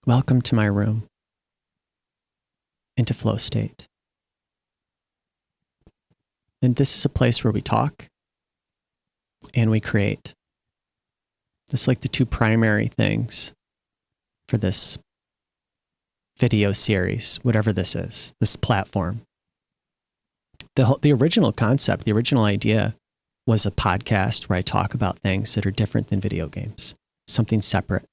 Welcome to my room, into flow state. And this is a place where we talk and we create. It's like the two primary things for this video series, whatever this is, this platform. The original concept, the original idea was a podcast where I talk about things that are different than video games, something separate.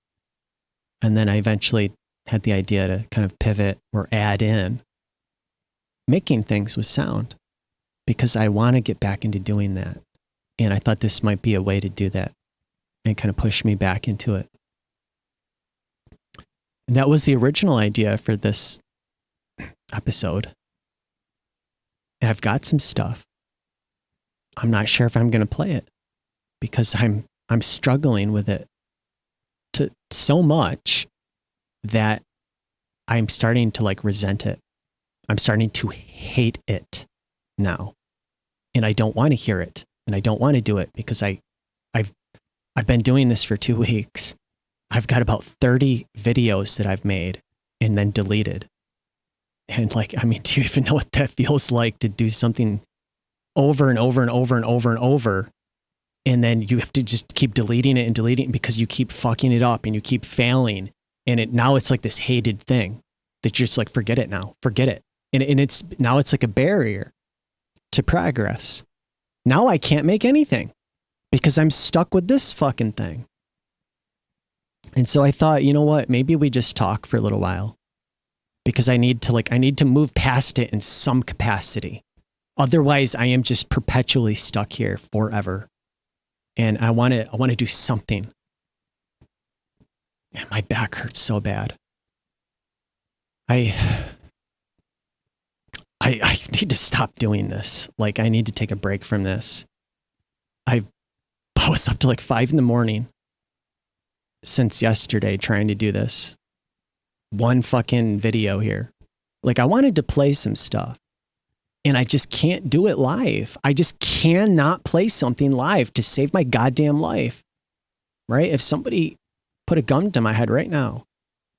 And then I eventually had the idea to kind of pivot or add in making things with sound because I want to get back into doing that. And I thought this might be a way to do that and kind of push me back into it. And that was the original idea for this episode. And I've got some stuff. I'm not sure if I'm going to play it because I'm struggling with it to so much that I'm starting to like resent it. I'm starting to hate it now. And I don't want to hear it. And I don't want to do it because I've been doing this for 2 weeks. I've got about 30 videos that I've made and then deleted. And like, I mean, do you even know what that feels like to do something over and over and over and over and over? And then you have to just keep deleting it and deleting it because you keep fucking it up and you keep failing. And now it's like this hated thing that you're just like, forget it now, forget it. And it's like a barrier to progress. Now I can't make anything because I'm stuck with this fucking thing. And so I thought, you know what, maybe we just talk for a little while because I need to move past it in some capacity. Otherwise I am just perpetually stuck here forever. And I want to do something. And my back hurts so bad. I need to stop doing this. Like I need to take a break from this. I was up to like 5 a.m. since yesterday trying to do this. One fucking video here. Like I wanted to play some stuff. And I just can't do it live. I just cannot play something live to save my goddamn life. Right? If somebody put a gun to my head right now,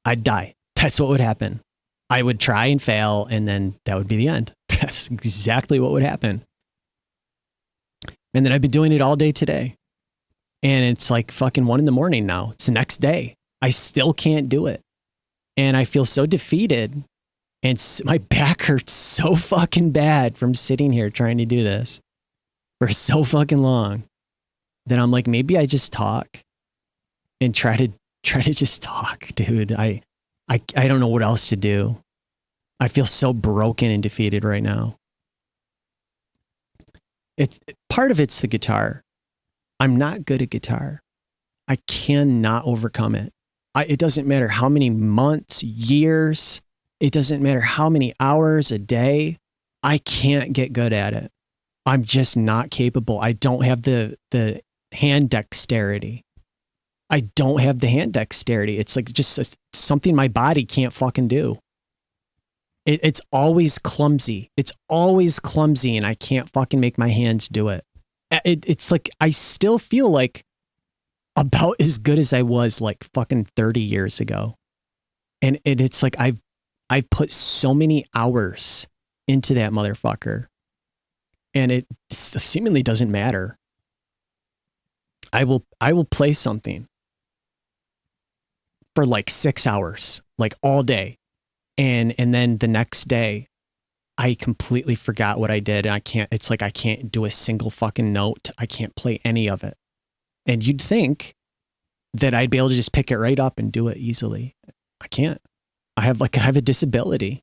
I'd die. That's what would happen. I would try and fail, and then that would be the end. That's exactly what would happen. And then I've been doing it all day today. And it's like fucking 1 a.m. now. It's the next day. I still can't do it. And I feel so defeated. And my back hurts so fucking bad from sitting here trying to do this for so fucking long that I'm like, maybe I just talk and try to just talk, dude. I don't know what else to do. I feel so broken and defeated right now. Part of it's the guitar. I'm not good at guitar. I cannot overcome it. It doesn't matter how many months, years. It doesn't matter how many hours a day. I can't get good at it. I'm just not capable. I don't have the hand dexterity. I don't have the hand dexterity. It's like just something my body can't fucking do. It's always clumsy. It's always clumsy and I can't fucking make my hands do it. It's like I still feel like about as good as I was like fucking 30 years ago. And it's like I've put so many hours into that motherfucker and it seemingly doesn't matter. I will play something for like 6 hours, like all day. And then the next day I completely forgot what I did and it's like I can't do a single fucking note. I can't play any of it. And you'd think that I'd be able to just pick it right up and do it easily. I can't. I have a disability,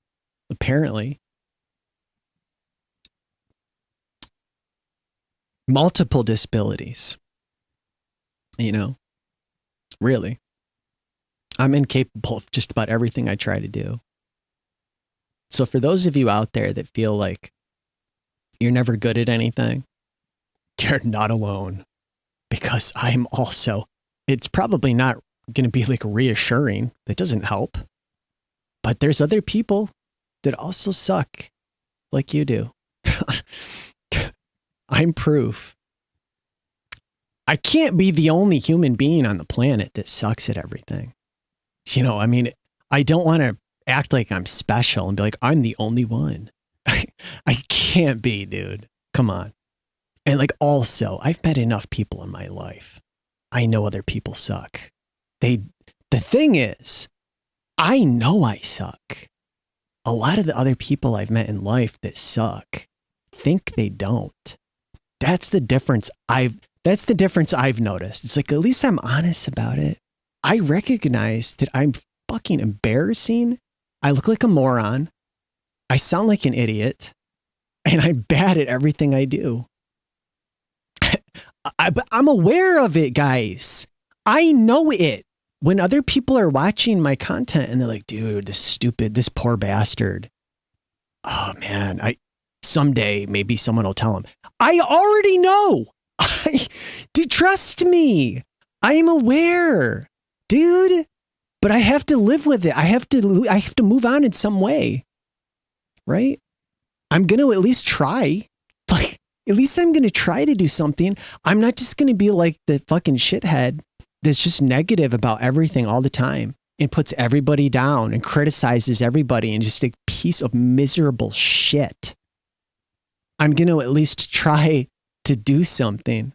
apparently. Multiple disabilities. You know, really. I'm incapable of just about everything I try to do. So for those of you out there that feel like you're never good at anything, you're not alone. Because I'm also, it's probably not going to be like reassuring. That doesn't help. But there's other people that also suck like you do. I'm proof. I can't be the only human being on the planet that sucks at everything. You know, I mean, I don't want to act like I'm special and be like, I'm the only one. I can't be, dude. Come on. And like, also, I've met enough people in my life. I know other people suck. The thing is, I know I suck. A lot of the other people I've met in life that suck think they don't. That's the difference I've noticed. It's like, at least I'm honest about it. I recognize that I'm fucking embarrassing. I look like a moron. I sound like an idiot. And I'm bad at everything I do. But I'm aware of it, guys. I know it. When other people are watching my content and they're like, dude, this poor bastard. Oh man, someday maybe someone will tell him. I already know. Trust me. I am aware, dude. But I have to live with it. I have to move on in some way. Right? I'm going to at least try. Like, at least I'm going to try to do something. I'm not just going to be like the fucking shithead that's just negative about everything all the time and puts everybody down and criticizes everybody and just a piece of miserable shit. I'm going to at least try to do something,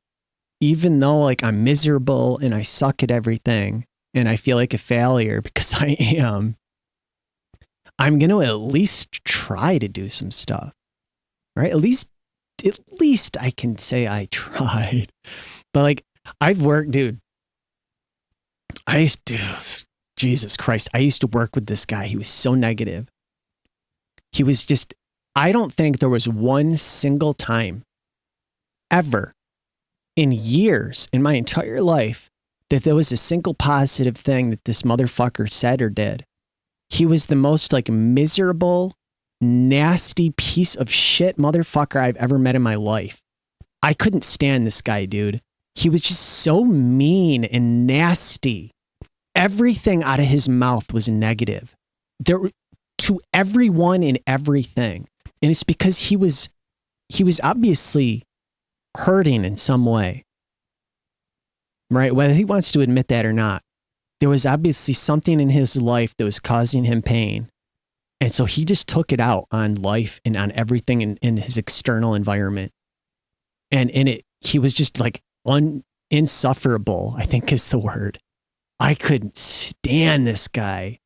even though like I'm miserable and I suck at everything and I feel like a failure because I am. I'm going to at least try to do some stuff, right? At least I can say I tried. But like, I've worked, dude. Jesus Christ. I used to work with this guy. He was so negative. He was just, I don't think there was one single time ever in years in my entire life that there was a single positive thing that this motherfucker said or did. He was the most like miserable, nasty piece of shit motherfucker I've ever met in my life. I couldn't stand this guy, dude. He was just so mean and nasty. Everything out of his mouth was negative. To everyone and everything. And it's because he was obviously hurting in some way. Right? Whether he wants to admit that or not. There was obviously something in his life that was causing him pain. And so he just took it out on life and on everything in his external environment. And in it, he was just like insufferable, I think is the word. I couldn't stand this guy.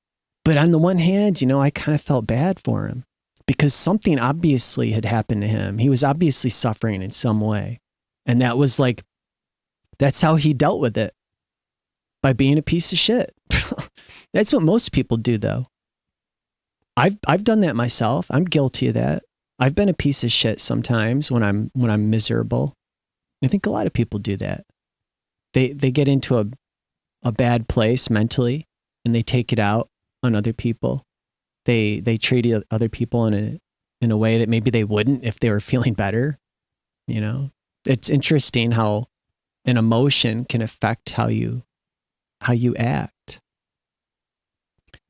But on the one hand, I kind of felt bad for him because something obviously had happened to him. He was obviously suffering in some way. And that was like, that's how he dealt with it. By being a piece of shit. That's what most people do though. I've done that myself. I'm guilty of that. I've been a piece of shit sometimes when I'm miserable. I think a lot of people do that. They get into a bad place mentally and they take it out on other people. They treat other people in a way that maybe they wouldn't if they were feeling better. It's interesting how an emotion can affect how you act.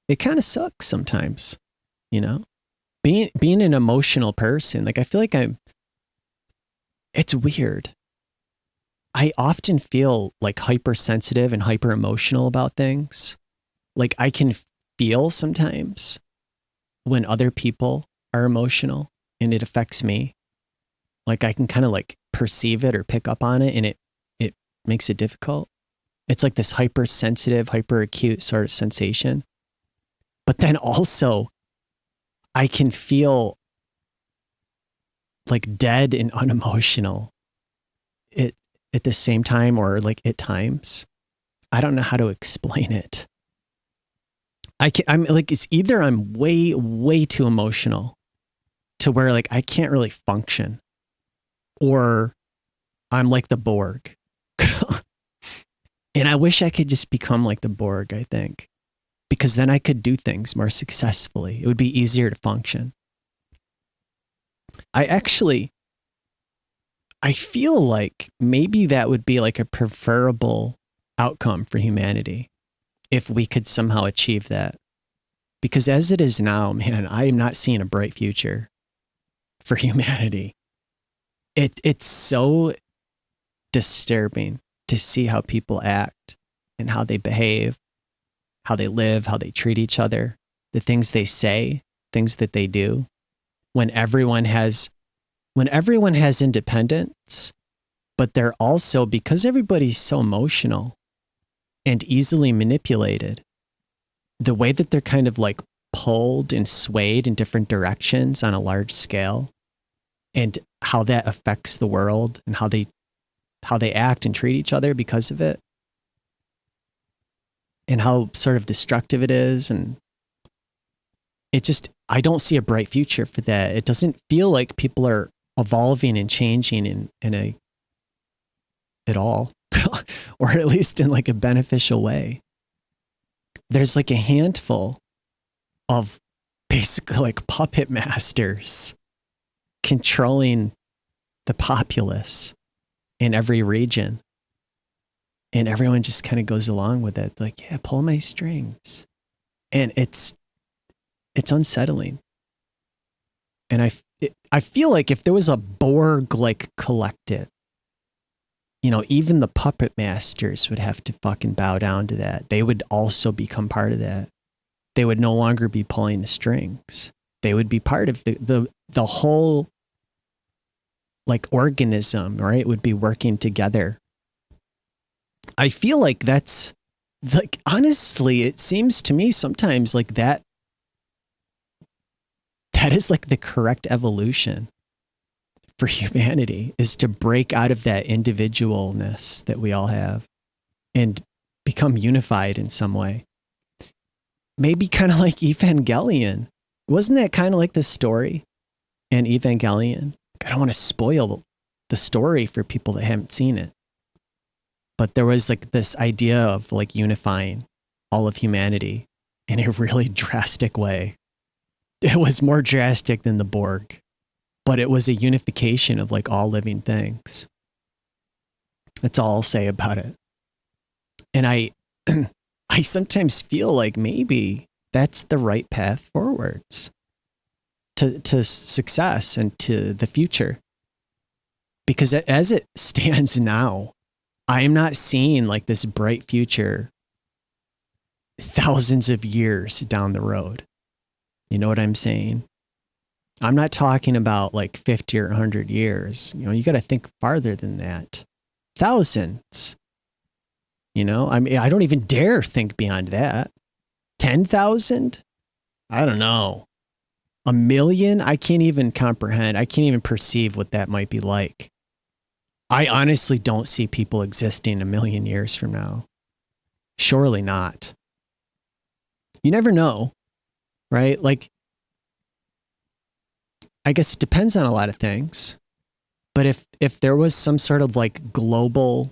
It kind of sucks sometimes, being an emotional person. Like, I feel like it's weird. I often feel like hypersensitive and hyper emotional about things. Like, I can feel sometimes when other people are emotional and it affects me. Like, I can kind of like perceive it or pick up on it and it makes it difficult. It's like this hypersensitive, hyper acute sort of sensation. But then also I can feel like dead and unemotional at the same time, or like at times. I don't know how to explain it. I'm like, it's either I'm way, way too emotional to where like I can't really function, or I'm like the Borg. And I wish I could just become like the Borg, I think, because then I could do things more successfully. It would be easier to function. I feel like maybe that would be like a preferable outcome for humanity if we could somehow achieve that. Because as it is now, man, I am not seeing a bright future for humanity. It's so disturbing to see how people act and how they behave how they live, how they treat each other, the things they say, things that they do. When everyone has independence, but they're also, because everybody's so emotional and easily manipulated, the way that they're kind of like pulled and swayed in different directions on a large scale, and how that affects the world and how they act and treat each other because of it, and how sort of destructive it is. And I don't see a bright future for that. It doesn't feel like people are evolving and changing at all, or at least in like a beneficial way. There's like a handful of basically like puppet masters controlling the populace in every region. And everyone just kind of goes along with it. Like, yeah, pull my strings. And it's unsettling. And I feel like if there was a Borg like collective, you know, even the puppet masters would have to fucking bow down to that. They would also become part of that. They would no longer be pulling the strings. They would be part of the whole like organism, right? Would be working together. I feel like that's like, honestly, it seems to me sometimes like that is like the correct evolution for humanity, is to break out of that individualness that we all have and become unified in some way. Maybe kind of like Evangelion. Wasn't that kind of like the story in Evangelion? I don't want to spoil the story for people that haven't seen it. But there was like this idea of like unifying all of humanity in a really drastic way. It was more drastic than the Borg, but it was a unification of like all living things. That's all I'll say about it. And I sometimes feel like maybe that's the right path forwards to success and to the future. Because as it stands now, I am not seeing like this bright future thousands of years down the road. You know what I'm saying? I'm not talking about like 50 or 100 years. You know, you got to think farther than that. Thousands. You know, I mean, I don't even dare think beyond that. 10,000? I don't know. 1 million? I can't even comprehend. I can't even perceive what that might be like. I honestly don't see people existing 1 million years from now. Surely not. You never know, right? Like, I guess it depends on a lot of things. But if there was some sort of like global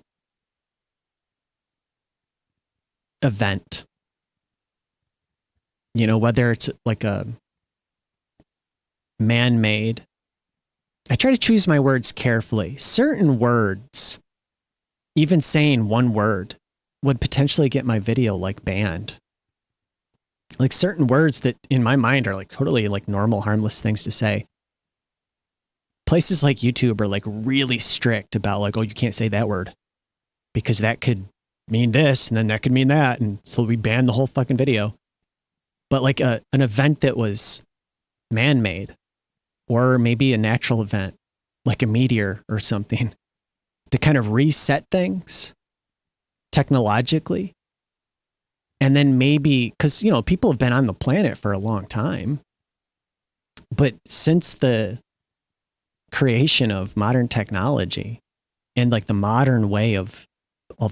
event, you know, whether it's like a man-made, I try to choose my words carefully. Certain words, even saying one word, would potentially get my video like banned. Like certain words that in my mind are like totally like normal, harmless things to say. Places like YouTube are like really strict about like, oh, you can't say that word because that could mean this and then that could mean that. And so we ban the whole fucking video. But like an event that was man-made, or maybe a natural event like a meteor or something, to kind of reset things technologically. And then maybe, because, you know, people have been on the planet for a long time. But since the creation of modern technology and like the modern way of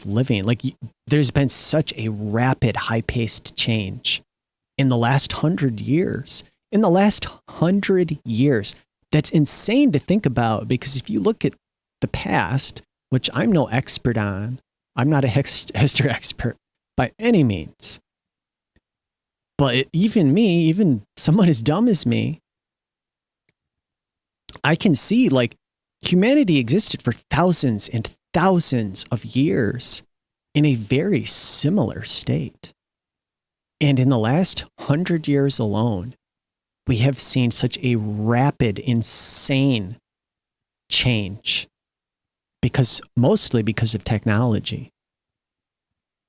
living, like there's been such a rapid, high-paced change in the last 100 years. In the last 100 years, that's insane to think about, because if you look at the past, which I'm no expert on, I'm not a history expert by any means. But even someone as dumb as me, I can see like humanity existed for thousands and thousands of years in a very similar state. And in the last 100 years alone, we have seen such a rapid, insane change mostly because of technology.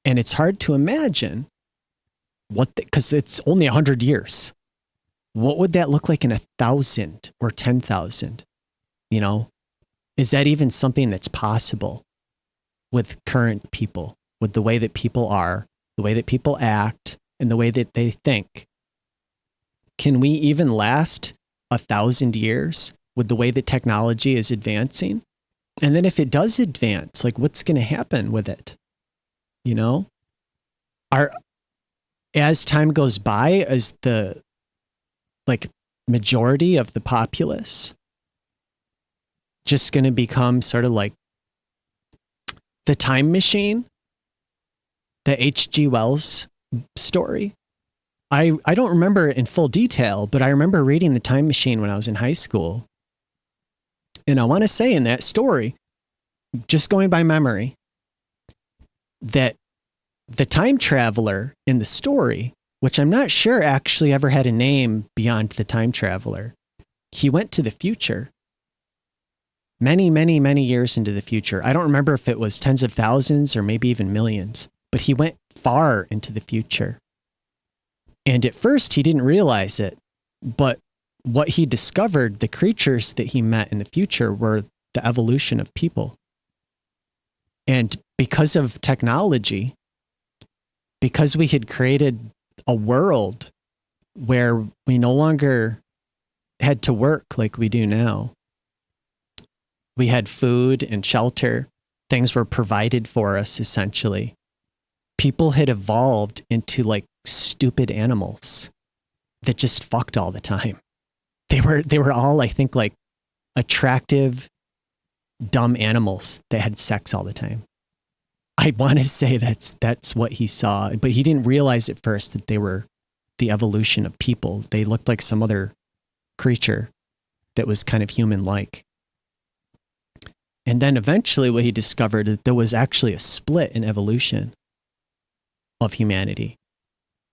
And it's hard to imagine because it's only 100 years. What would that look like in 1,000 or 10,000? You know, is that even something that's possible with current people, with the way that people are, the way that people act, and the way that they think? Can we even last 1,000 years with the way that technology is advancing? And then if it does advance, like what's going to happen with it? You know, as time goes by, as the majority of the populace just going to become sort of like the Time Machine, the H.G. Wells story. I don't remember it in full detail, but I remember reading The Time Machine when I was in high school. And I want to say in that story, just going by memory, that the time traveler in the story, which I'm not sure actually ever had a name beyond the time traveler, he went to the future. Many, many, many years into the future. I don't remember if it was tens of thousands or maybe even millions, but he went far into the future. And at first he didn't realize it, but what he discovered, the creatures that he met in the future were the evolution of people. And because of technology, because we had created a world where we no longer had to work like we do now, we had food and shelter. Things were provided for us, essentially. People had evolved into like stupid animals that just fucked all the time. They were all, I think, like attractive, dumb animals that had sex all the time. I want to say that's what he saw, but he didn't realize at first that they were the evolution of people. They looked like some other creature that was kind of human-like. And then eventually what he discovered, that there was actually a split in evolution of humanity.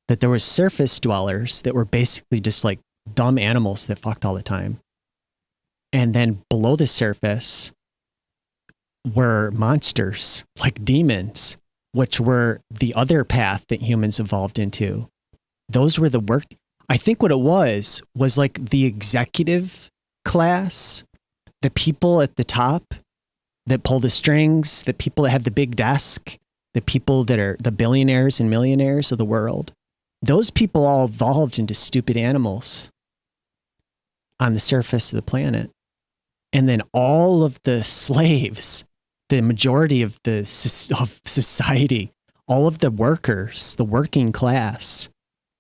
That there was surface dwellers that were basically just like dumb animals that fucked all the time. And then below the surface were monsters, like demons, which were the other path that humans evolved into. Those were the work. I think what it was like the executive class, the people at the top that pull the strings, the people that have the big desk, the people that are the billionaires and millionaires of the world. Those people all evolved into stupid animals on the surface of the planet. And then all of the slaves, the majority of of society, all of the workers, the working class,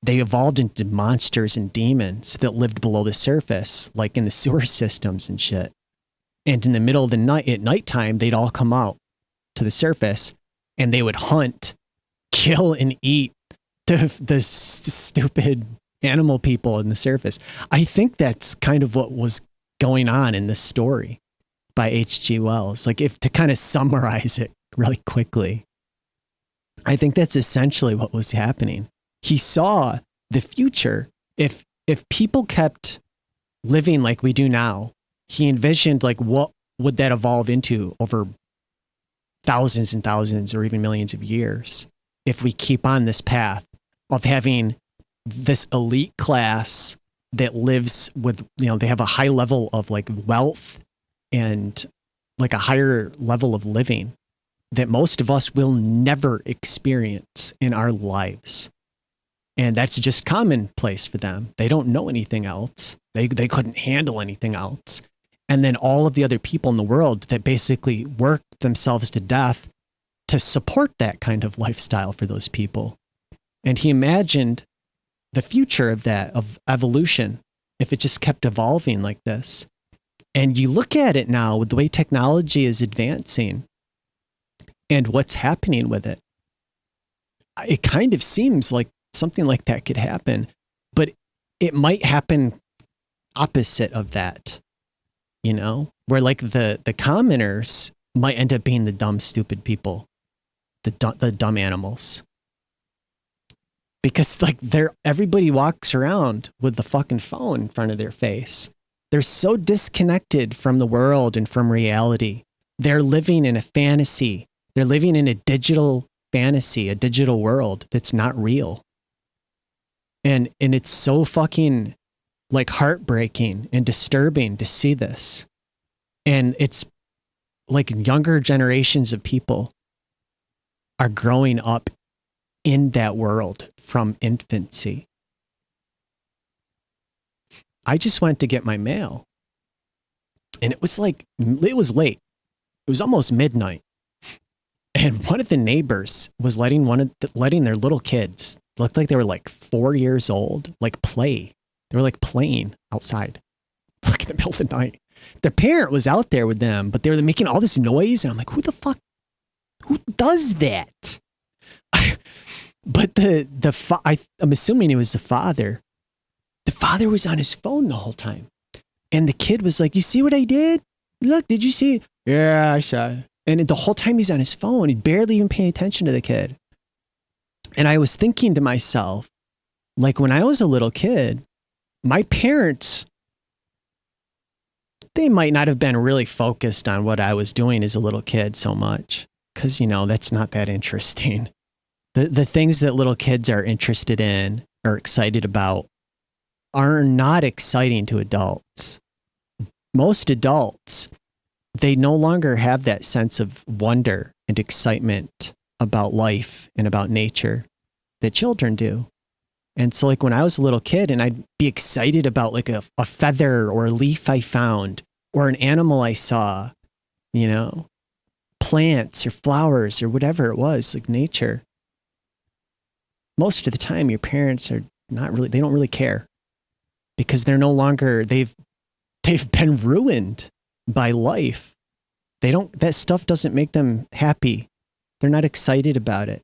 they evolved into monsters and demons that lived below the surface, like in the sewer systems and shit. And in the middle of the night, at nighttime, they'd all come out to the surface and they would hunt, kill, and eat the stupid animal people in the surface. I think that's kind of what was going on in this story by H.G. Wells. Like, if to kind of summarize it really quickly, I think that's essentially what was happening. He saw the future. If people kept living like we do now, he envisioned like what would that evolve into over thousands and thousands or even millions of years if we keep on this path of having this elite class that lives with, they have a high level of like wealth and like a higher level of living that most of us will never experience in our lives. And that's just commonplace for them. They don't know anything else. They couldn't handle anything else. And then all of the other people in the world that basically work themselves to death to support that kind of lifestyle for those people. And he imagined the future of that, of evolution, if it just kept evolving like this. And you look at it now with the way technology is advancing and what's happening with it. It kind of seems like something like that could happen, but it might happen opposite of that, where like the commoners might end up being the dumb, stupid people, the dumb animals. Because like everybody walks around with the fucking phone in front of their face. They're so disconnected from the world and from reality. They're living in a fantasy. They're living in a digital fantasy, a digital world that's not real. And it's so fucking like heartbreaking and disturbing to see this. And it's like younger generations of people are growing up in that world from infancy. I just went to get my mail, and it was late. It was almost midnight. And one of the neighbors was letting their little kids, looked like they were like 4 years old, like play. They were like playing outside, like in the middle of the night. Their parent was out there with them, but they were making all this noise. And I'm like, who does that? But I'm assuming it was the father. The father was on his phone the whole time. And the kid was like, you see what I did? Look, did you see? Yeah, I saw it. And the whole time he's on his phone, he's barely even paying attention to the kid. And I was thinking to myself, like when I was a little kid, my parents, they might not have been really focused on what I was doing as a little kid so much. Because, that's not that interesting. The things that little kids are interested in or excited about are not exciting to adults. Most adults, they no longer have that sense of wonder and excitement about life and about nature that children do. And so like when I was a little kid and I'd be excited about like a feather or a leaf I found or an animal I saw, plants or flowers or whatever it was, like nature. Most of the time your parents are they don't really care because they're no longer, they've been ruined by life. That stuff doesn't make them happy. They're not excited about it.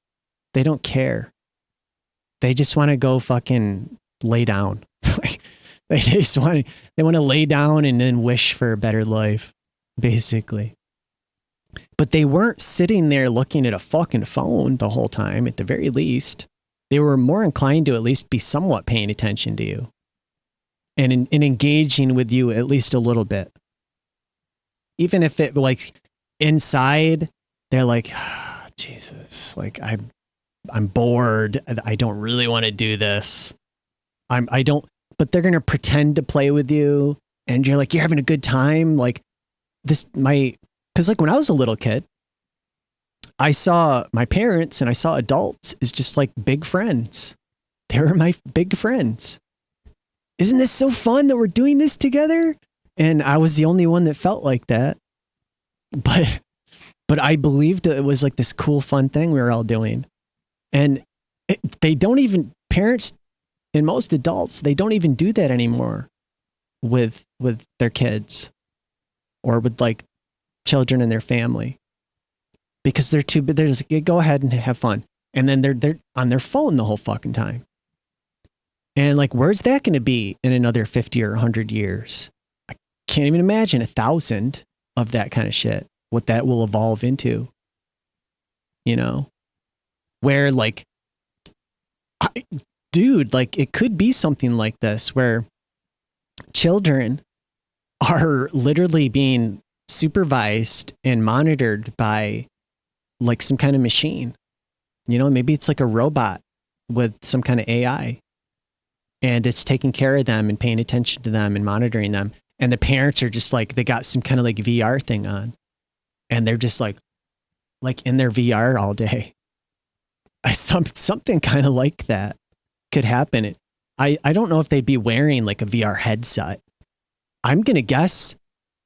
They don't care. They just want to go fucking lay down. They want to lay down and then wish for a better life, basically. But they weren't sitting there looking at a fucking phone the whole time, at the very least. They were more inclined to at least be somewhat paying attention to you and engaging with you at least a little bit. Even if it like inside, they're like, oh, Jesus, like I'm bored. I don't really want to do this. But they're going to pretend to play with you and you're like, you're having a good time. Like cause like when I was a little kid, I saw my parents and I saw adults as just like big friends. They were my big friends. Isn't this so fun that we're doing this together? And I was the only one that felt like that. But I believed it was like this cool, fun thing we were all doing. And parents and most adults, they don't even do that anymore with their kids or with like children in their family because they're too big. They're just go ahead and have fun. And then they're on their phone the whole fucking time. And like, where's that going to be in another 50 or 100 years? I can't even imagine 1,000 of that kind of shit, what that will evolve into, where like, dude, like it could be something like this where children are literally being supervised and monitored by like some kind of machine, maybe it's like a robot with some kind of AI. And it's taking care of them and paying attention to them and monitoring them. And the parents are just like, they got some kind of like VR thing on. And they're just like in their VR all day. Something kind of like that could happen. I don't know if they'd be wearing like a VR headset. I'm going to guess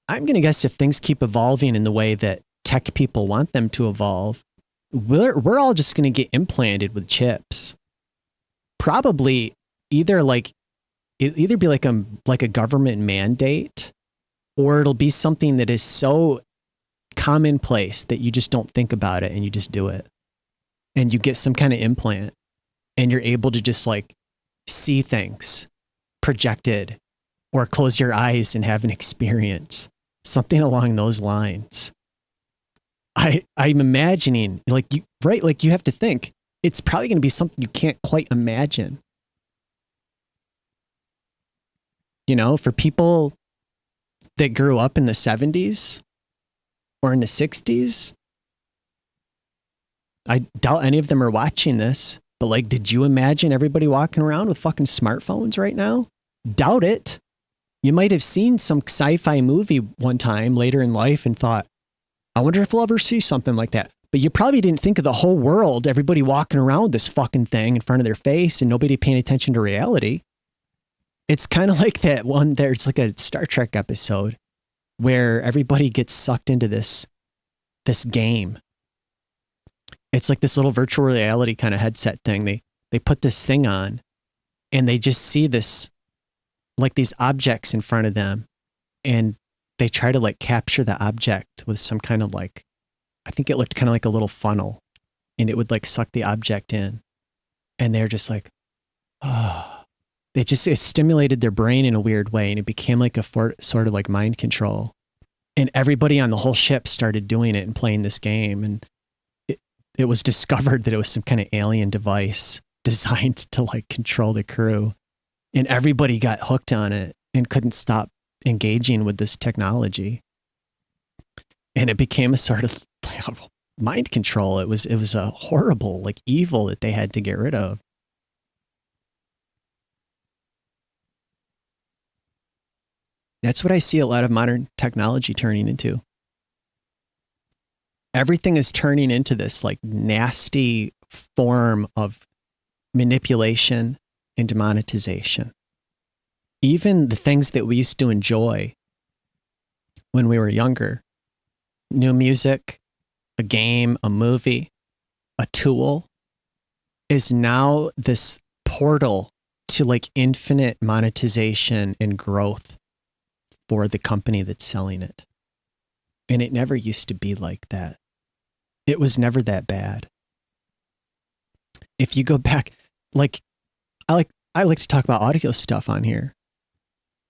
if things keep evolving in the way that tech people want them to evolve, we're all just going to get implanted with chips. Probably either be like a government mandate, or it'll be something that is so commonplace that you just don't think about it and you just do it. And you get some kind of implant and you're able to just like see things projected or close your eyes and have an experience, something along those lines. I'm imagining like you have to think it's probably going to be something you can't quite imagine. For people that grew up in the 70s or in the 60s, I doubt any of them are watching this, But like, did you imagine everybody walking around with fucking smartphones right now? Doubt it. You might have seen some sci-fi movie one time later in life and thought, I wonder if we'll ever see something like that. But you probably didn't think of the whole world, everybody walking around with this fucking thing in front of their face and nobody paying attention to reality. It's kind of like that one, there's like a Star Trek episode where everybody gets sucked into this game. It's like this little virtual reality kind of headset thing. They put this thing on and they just see this, like these objects in front of them, and they try to like capture the object with some kind of like, I think it looked kind of like a little funnel, and it would like suck the object in. And they're just like, oh, it stimulated their brain in a weird way. And it became like a sort of like mind control. And everybody on the whole ship started doing it and playing this game. And it was discovered that it was some kind of alien device designed to like control the crew. And everybody got hooked on it and couldn't stop engaging with this technology. And it became a sort of mind control. It was a horrible, like evil that they had to get rid of. That's what I see a lot of modern technology turning into. Everything is turning into this like nasty form of manipulation and demonetization. Even the things that we used to enjoy when we were younger, new music, a game, a movie, a tool, is now this portal to like infinite monetization and growth for the company that's selling it. And it never used to be like that. It was never that bad. If you go back, like, I like to talk about audio stuff on here.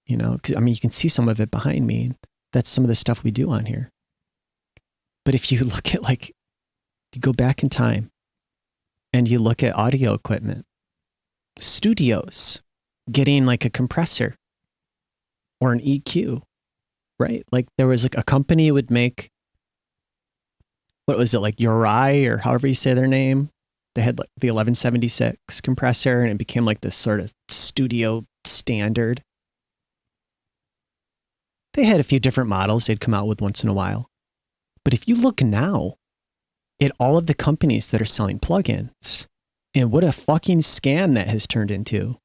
You know, 'cause, I mean, you can see some of it behind me. That's some of the stuff we do on here. But if you look at like, you go back in time and you look at audio equipment, studios getting like a compressor or an EQ, right? Like there was like a company would make, what was it, like Uri or however you say their name? They had like the 1176 compressor, and it became like this sort of studio standard. They had a few different models they'd come out with once in a while. But if you look now at all of the companies that are selling plugins, and what a fucking scam that has turned into.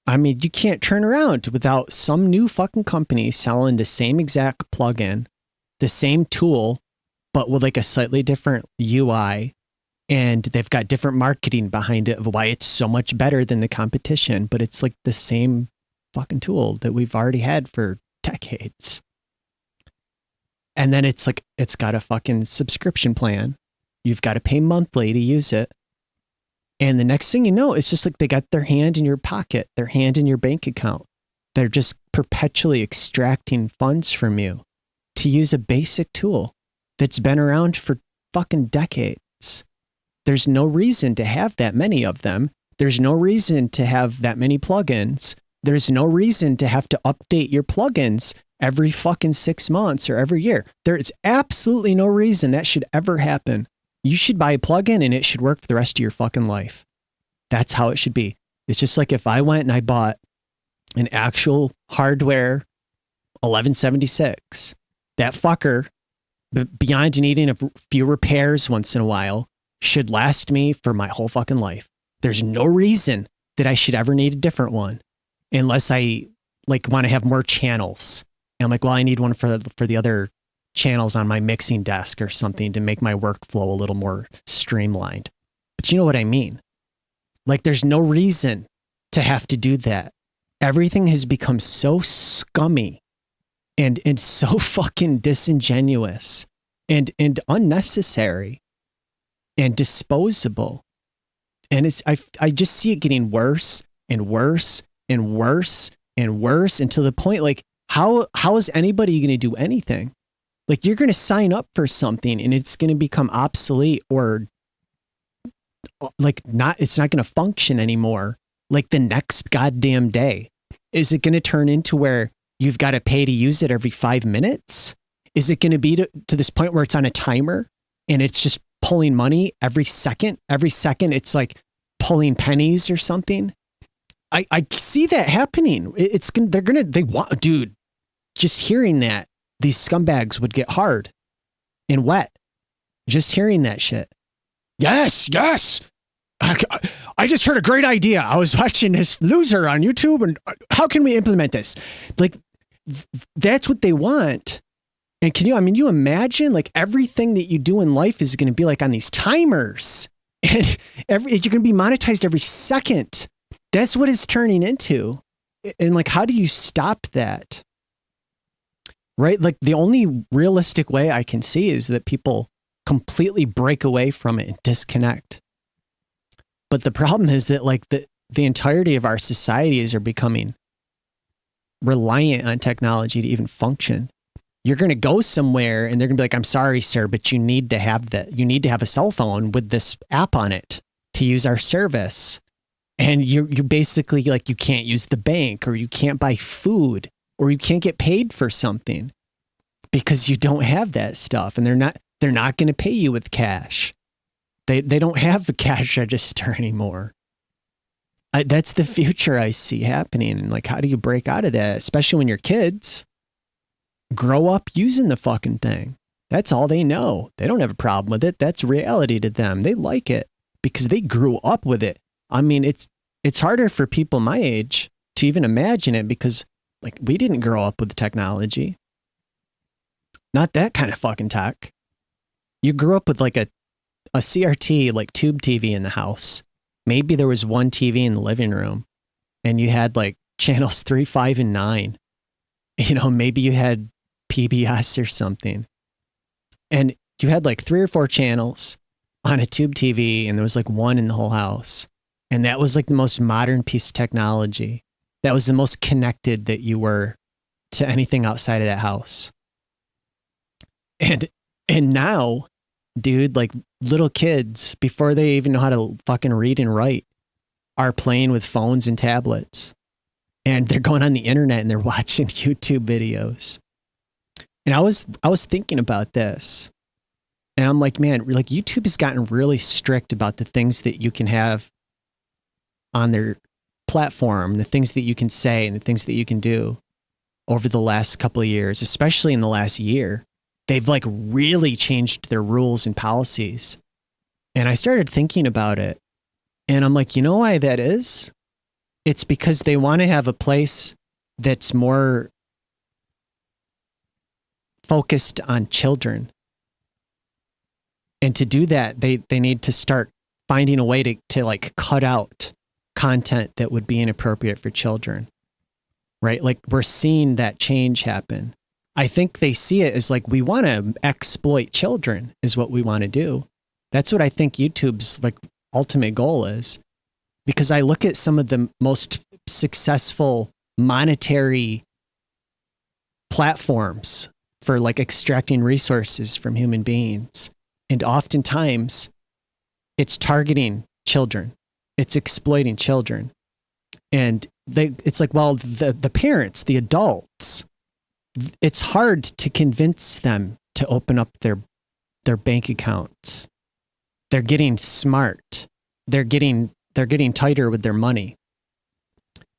I mean, you can't turn around without some new fucking company selling the same exact plugin, the same tool, but with like a slightly different UI. And they've got different marketing behind it of why it's so much better than the competition. But it's like the same fucking tool that we've already had for decades. And then it's like, it's got a fucking subscription plan. You've got to pay monthly to use it. And the next thing you know, it's just like they got their hand in your pocket, their hand in your bank account. They're just perpetually extracting funds from you to use a basic tool that's been around for fucking decades. There's no reason to have that many of them. There's no reason to have that many plugins. There's no reason to have to update your plugins every fucking 6 months or every year. There is absolutely no reason that should ever happen. You should buy a plugin and it should work for the rest of your fucking life. That's how it should be. It's just like if I went and I bought an actual hardware 1176, that fucker, beyond needing a few repairs once in a while, should last me for my whole fucking life. There's no reason that I should ever need a different one unless I like want to have more channels. And I'm like, well, I need one for the other channels on my mixing desk or something to make my workflow a little more streamlined. But you know what I mean? Like there's no reason to have to do that. Everything has become so scummy and so fucking disingenuous and unnecessary and disposable. And I just see it getting worse and worse and worse and worse until the point like how is anybody going to do anything? Like you're going to sign up for something and it's going to become obsolete or like it's not going to function anymore like the next goddamn day. Is it going to turn into where you've got to pay to use it every 5 minutes? Is it going to be to this point where it's on a timer and it's just pulling money every second? Every second it's like pulling pennies or something. I see that happening. They want, dude, just hearing that, these scumbags would get hard and wet. Just hearing that shit. Yes. I just heard a great idea. I was watching this loser on YouTube, and how can we implement this? Like, that's what they want. And you imagine like everything that you do in life is going to be like on these timers, and you're going to be monetized every second. That's what it's turning into. And like, how do you stop that? Right? Like, the only realistic way I can see is that people completely break away from it and disconnect. But the problem is that like the entirety of our societies are becoming reliant on technology to even function. You're going to go somewhere and they're going to be like, I'm sorry, sir, but you need to have that. You need to have a cell phone with this app on it to use our service. And you basically like, you can't use the bank, or you can't buy food, or you can't get paid for something because you don't have that stuff. And they're not going to pay you with cash. They don't have a cash register anymore. That's the future I see happening. And like, how do you break out of that? Especially when your kids grow up using the fucking thing. That's all they know. They don't have a problem with it. That's reality to them. They like it because they grew up with it. I mean, it's harder for people my age to even imagine it because like we didn't grow up with the technology. Not that kind of fucking tech. You grew up with like a CRT, like tube TV in the house. Maybe there was one TV in the living room and you had like channels 3, 5, and 9. Maybe you had PBS or something. And you had like 3 or 4 channels on a tube TV, and there was like one in the whole house. And that was like the most modern piece of technology. That was the most connected that you were to anything outside of that house. And now, dude, like little kids, before they even know how to fucking read and write, are playing with phones and tablets. And they're going on the internet and they're watching YouTube videos. And I was thinking about this. And I'm like, man, like YouTube has gotten really strict about the things that you can have on their platform, the things that you can say and the things that you can do over the last couple of years, especially in the last year. They've like really changed their rules and policies. And I started thinking about it. And I'm like, you know why that is? It's because they want to have a place that's more focused on children. And to do that, they need to start finding a way to like cut out content that would be inappropriate for children. Right? Like we're seeing that change happen. I think they see it as like, we want to exploit children is what we want to do. That's what I think YouTube's like ultimate goal is. Because I look at some of the most successful monetary platforms for like extracting resources from human beings. And oftentimes it's targeting children. It's exploiting children. And it's like, well, the parents, the adults, it's hard to convince them to open up their bank accounts. They're getting smart. They're getting tighter with their money.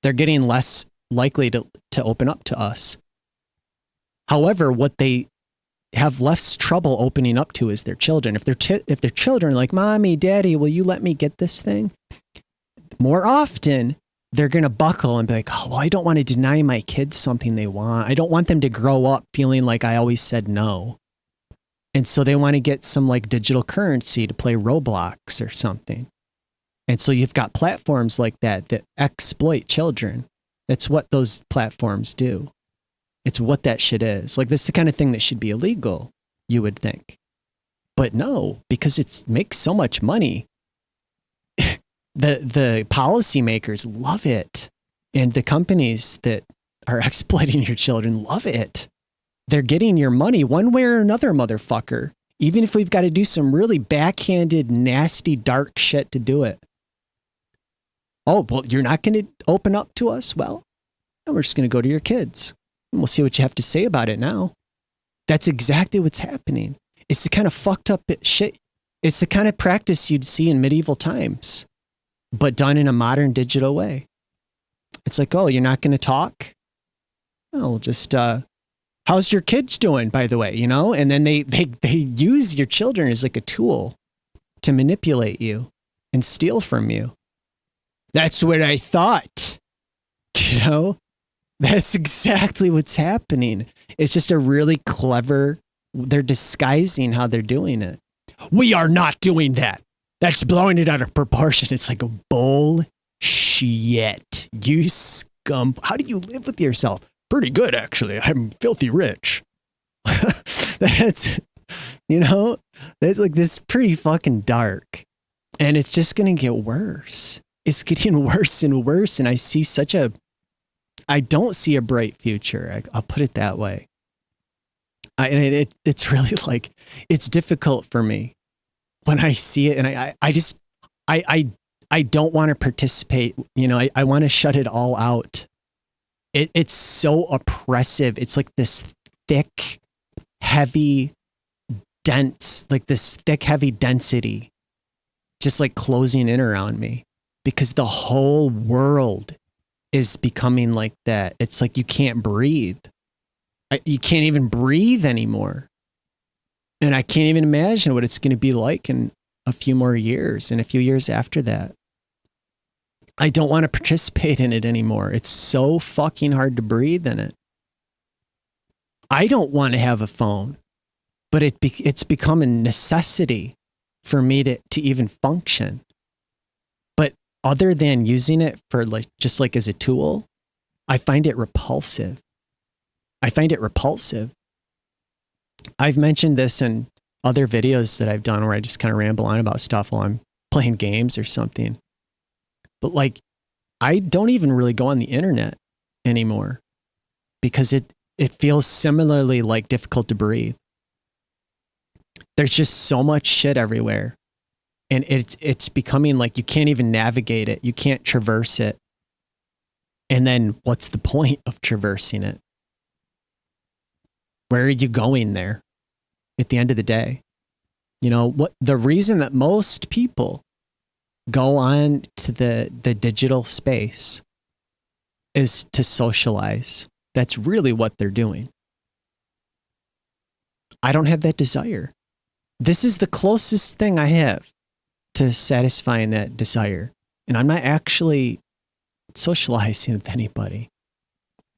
They're getting less likely to open up to us. However, what they have less trouble opening up to is their children. If their children are like, Mommy, Daddy, will you let me get this thing? More often, they're going to buckle and be like, oh, well, I don't want to deny my kids something they want. I don't want them to grow up feeling like I always said no. And so they want to get some like digital currency to play Roblox or something. And so you've got platforms like that exploit children. That's what those platforms do. It's what that shit is. Like, this is the kind of thing that should be illegal, you would think. But no, because it makes so much money. The policymakers love it. And the companies that are exploiting your children love it. They're getting your money one way or another, motherfucker. Even if we've got to do some really backhanded, nasty, dark shit to do it. Oh, well, you're not going to open up to us? Well, then we're just going to go to your kids. And we'll see what you have to say about it now. That's exactly what's happening. It's the kind of fucked up shit. It's the kind of practice you'd see in medieval times. but done in a modern digital way. It's like, oh, you're not going to talk? Oh, just, how's your kids doing, by the way, you know? And then they use your children as like a tool to manipulate you and steal from you. That's what I thought. You know, that's exactly what's happening. It's just a really clever, they're disguising how they're doing it. We are not doing that. That's blowing it out of proportion. It's like a bullshit. You scum. How do you live with yourself? Pretty good, actually. I'm filthy rich. That's, you know, that's like this pretty fucking dark. And it's just going to get worse. It's getting worse and worse. And I don't see a bright future. I'll put it that way. It's really like, it's difficult for me when I see it. And I don't want to participate. You know, I want to shut it all out. It's so oppressive. It's like this thick, heavy, dense, like this thick, heavy density, just like closing in around me, because the whole world is becoming like that. It's like you can't breathe. You can't even breathe anymore. And I can't even imagine what it's going to be like in a few more years and a few years after that. I don't want to participate in it anymore. It's so fucking hard to breathe in it. I don't want to have a phone, but it's become a necessity for me to even function. But other than using it for like, just like as a tool, I find it repulsive. I've mentioned this in other videos that I've done where I just kind of ramble on about stuff while I'm playing games or something. But like, I don't even really go on the internet anymore because it feels similarly like difficult to breathe. There's just so much shit everywhere. And it's becoming like you can't even navigate it. You can't traverse it. And then what's the point of traversing it? Where are you going there at the end of the day? You know, what the reason that most people go on to the digital space is to socialize. That's really what they're doing. I don't have that desire. This is the closest thing I have to satisfying that desire. And I'm not actually socializing with anybody.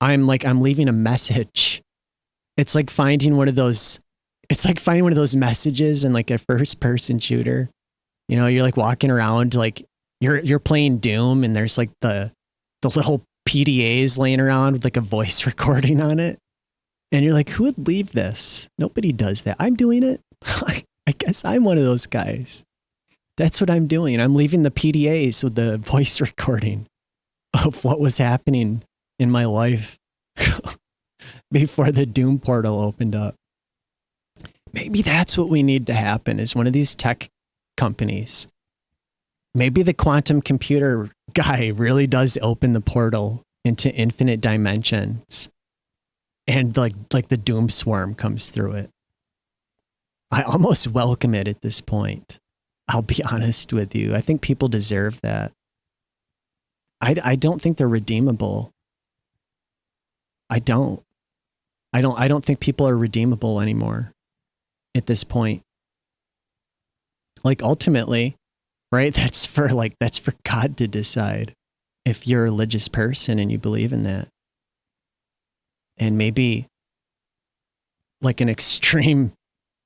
I'm leaving a message. It's like finding one of those messages in like a first person shooter. You know, you're like walking around, like you're playing Doom and there's like the little PDAs laying around with like a voice recording on it. And you're like, who would leave this? Nobody does that. I'm doing it. I guess I'm one of those guys. That's what I'm doing. I'm leaving the PDAs with the voice recording of what was happening in my life before the Doom portal opened up. Maybe that's what we need to happen is one of these tech companies. Maybe the quantum computer guy really does open the portal into infinite dimensions and like the Doom swarm comes through it. I almost welcome it at this point. I'll be honest with you. I think people deserve that. I don't think they're redeemable. I don't think people are redeemable anymore at this point. Like ultimately, right? That's for God to decide if you're a religious person and you believe in that. And maybe like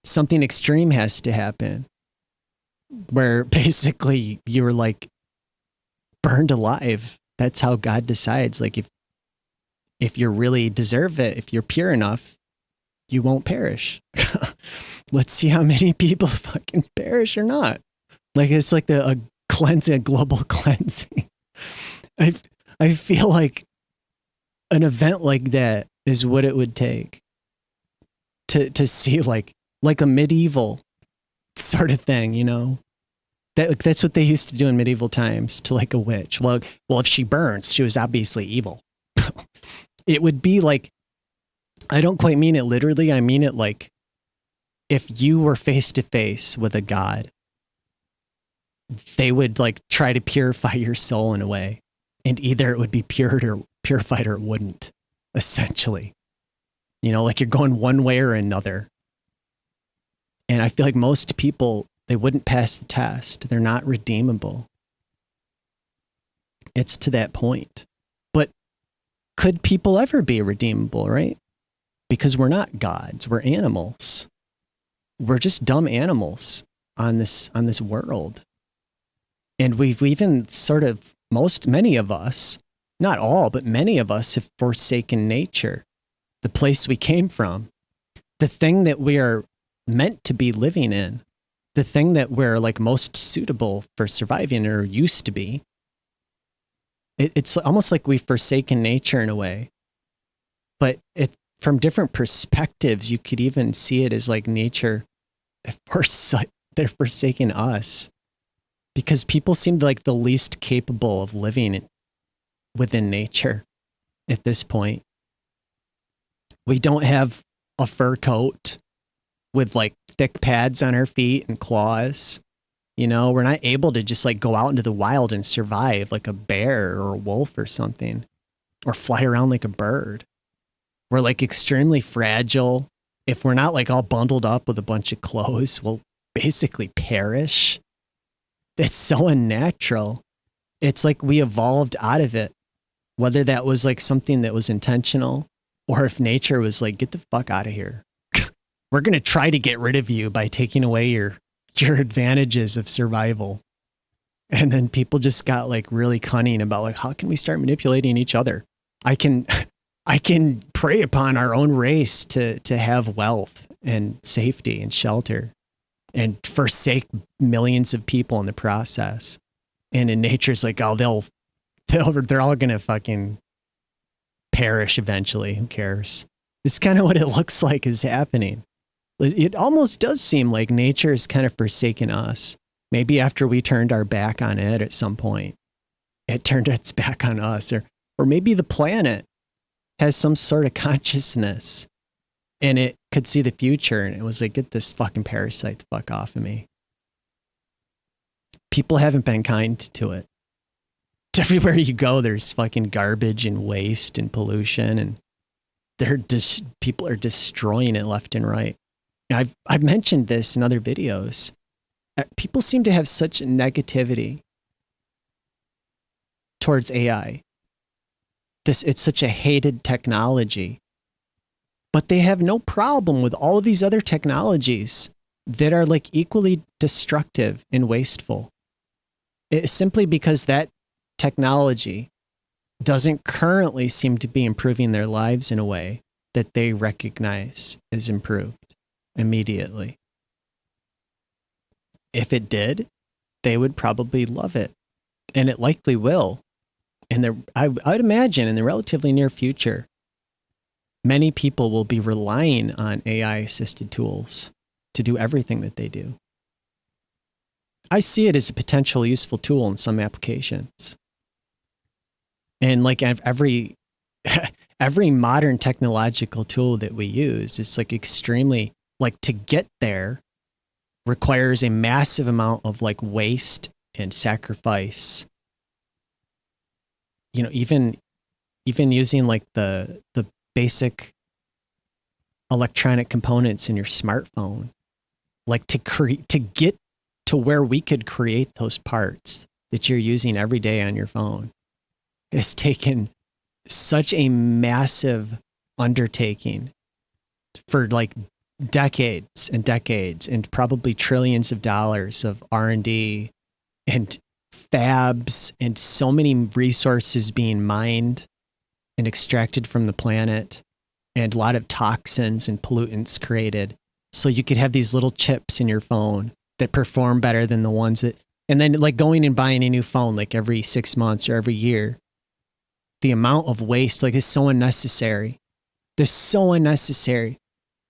something extreme has to happen where basically you're like burned alive. That's how God decides. Like if you really deserve it, if you're pure enough, you won't perish. Let's see how many people fucking perish or not. Like it's like a global cleansing. I feel like an event like that is what it would take to see like a medieval sort of thing, you know? That's what they used to do in medieval times to like a witch. Well, if she burns, she was obviously evil. It would be like, I don't quite mean it literally. I mean it like if you were face to face with a god they would like try to purify your soul in a way. And either it would be purified or it wouldn't, essentially. You know, like you're going one way or another. And I feel like most people, they wouldn't pass the test. They're not redeemable. It's to that point. But could people ever be redeemable, right? Because we're not gods, we're animals. We're just dumb animals on this world. And we've even sort of, many of us, not all, but many of us have forsaken nature, the place we came from, the thing that we are meant to be living in, the thing that we're like most suitable for surviving or used to be. It's almost like we've forsaken nature in a way, but from different perspectives, you could even see it as like nature, they're forsaking us. Because people seem like the least capable of living within nature at this point. We don't have a fur coat with like thick pads on our feet and claws. You know, we're not able to just like go out into the wild and survive like a bear or a wolf or something, or fly around like a bird. We're like extremely fragile. If we're not like all bundled up with a bunch of clothes, we'll basically perish. It's so unnatural. It's like we evolved out of it, whether that was like something that was intentional or if nature was like, get the fuck out of here. We're going to try to get rid of you by taking away your advantages of survival. And then people just got like really cunning about like, how can we start manipulating each other? I can prey upon our own race to have wealth and safety and shelter, and forsake millions of people in the process. And in nature's like, oh, they're all going to fucking perish eventually. Who cares? It's kind of what it looks like is happening. It almost does seem like nature is kind of forsaken us. Maybe after we turned our back on it at some point, it turned its back on us, or maybe the planet has some sort of consciousness and it could see the future, and it was like, get this fucking parasite the fuck off of me. People haven't been kind to it. Everywhere you go, there's fucking garbage and waste and pollution, and people are destroying it left and right. And I've mentioned this in other videos. People seem to have such negativity towards AI. It's such a hated technology. But they have no problem with all of these other technologies that are like equally destructive and wasteful. It's simply because that technology doesn't currently seem to be improving their lives in a way that they recognize as improved immediately. If it did, they would probably love it, and it likely will. And I would imagine in the relatively near future, many people will be relying on AI-assisted tools to do everything that they do. I see it as a potential useful tool in some applications. And like every modern technological tool that we use, it's like extremely, like, to get there requires a massive amount of like waste and sacrifice. You know, even using like the basic electronic components in your smartphone, like to get to where we could create those parts that you're using every day on your phone, has taken such a massive undertaking for like decades and decades, and probably trillions of dollars of R&D and fabs, and so many resources being mined and extracted from the planet, and a lot of toxins and pollutants created. So you could have these little chips in your phone that perform better than the ones that, and then like going and buying a new phone like every 6 months or every year. The amount of waste like is so unnecessary. They're so unnecessary.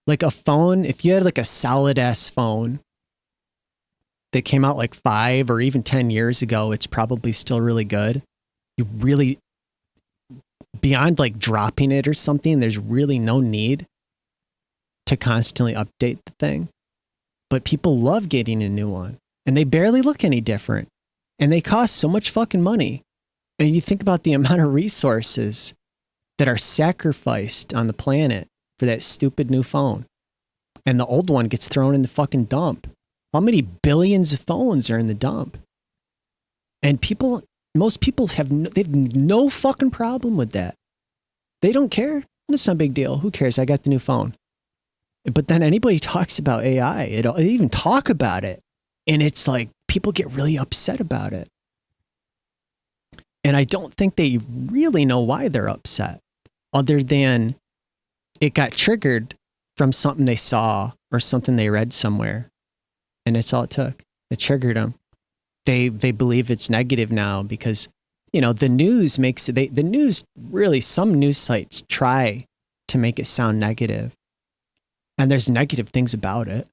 Like a phone, if you had like a solid ass phone that came out like 5 or even 10 years ago, it's probably still really good. You really, beyond like dropping it or something, there's really no need to constantly update the thing. But people love getting a new one. and they barely look any different. And they cost so much fucking money. And you think about the amount of resources that are sacrificed on the planet for that stupid new phone. And the old one gets thrown in the fucking dump. How many billions of phones are in the dump? And most people they have no fucking problem with that. They don't care. It's no big deal. Who cares? I got the new phone. But then anybody talks about AI, they even talk about it. And it's like people get really upset about it. And I don't think they really know why they're upset, other than it got triggered from something they saw or something they read somewhere. And it's all it took. It triggered them. They believe it's negative now because, the news some news sites try to make it sound negative. And there's negative things about it.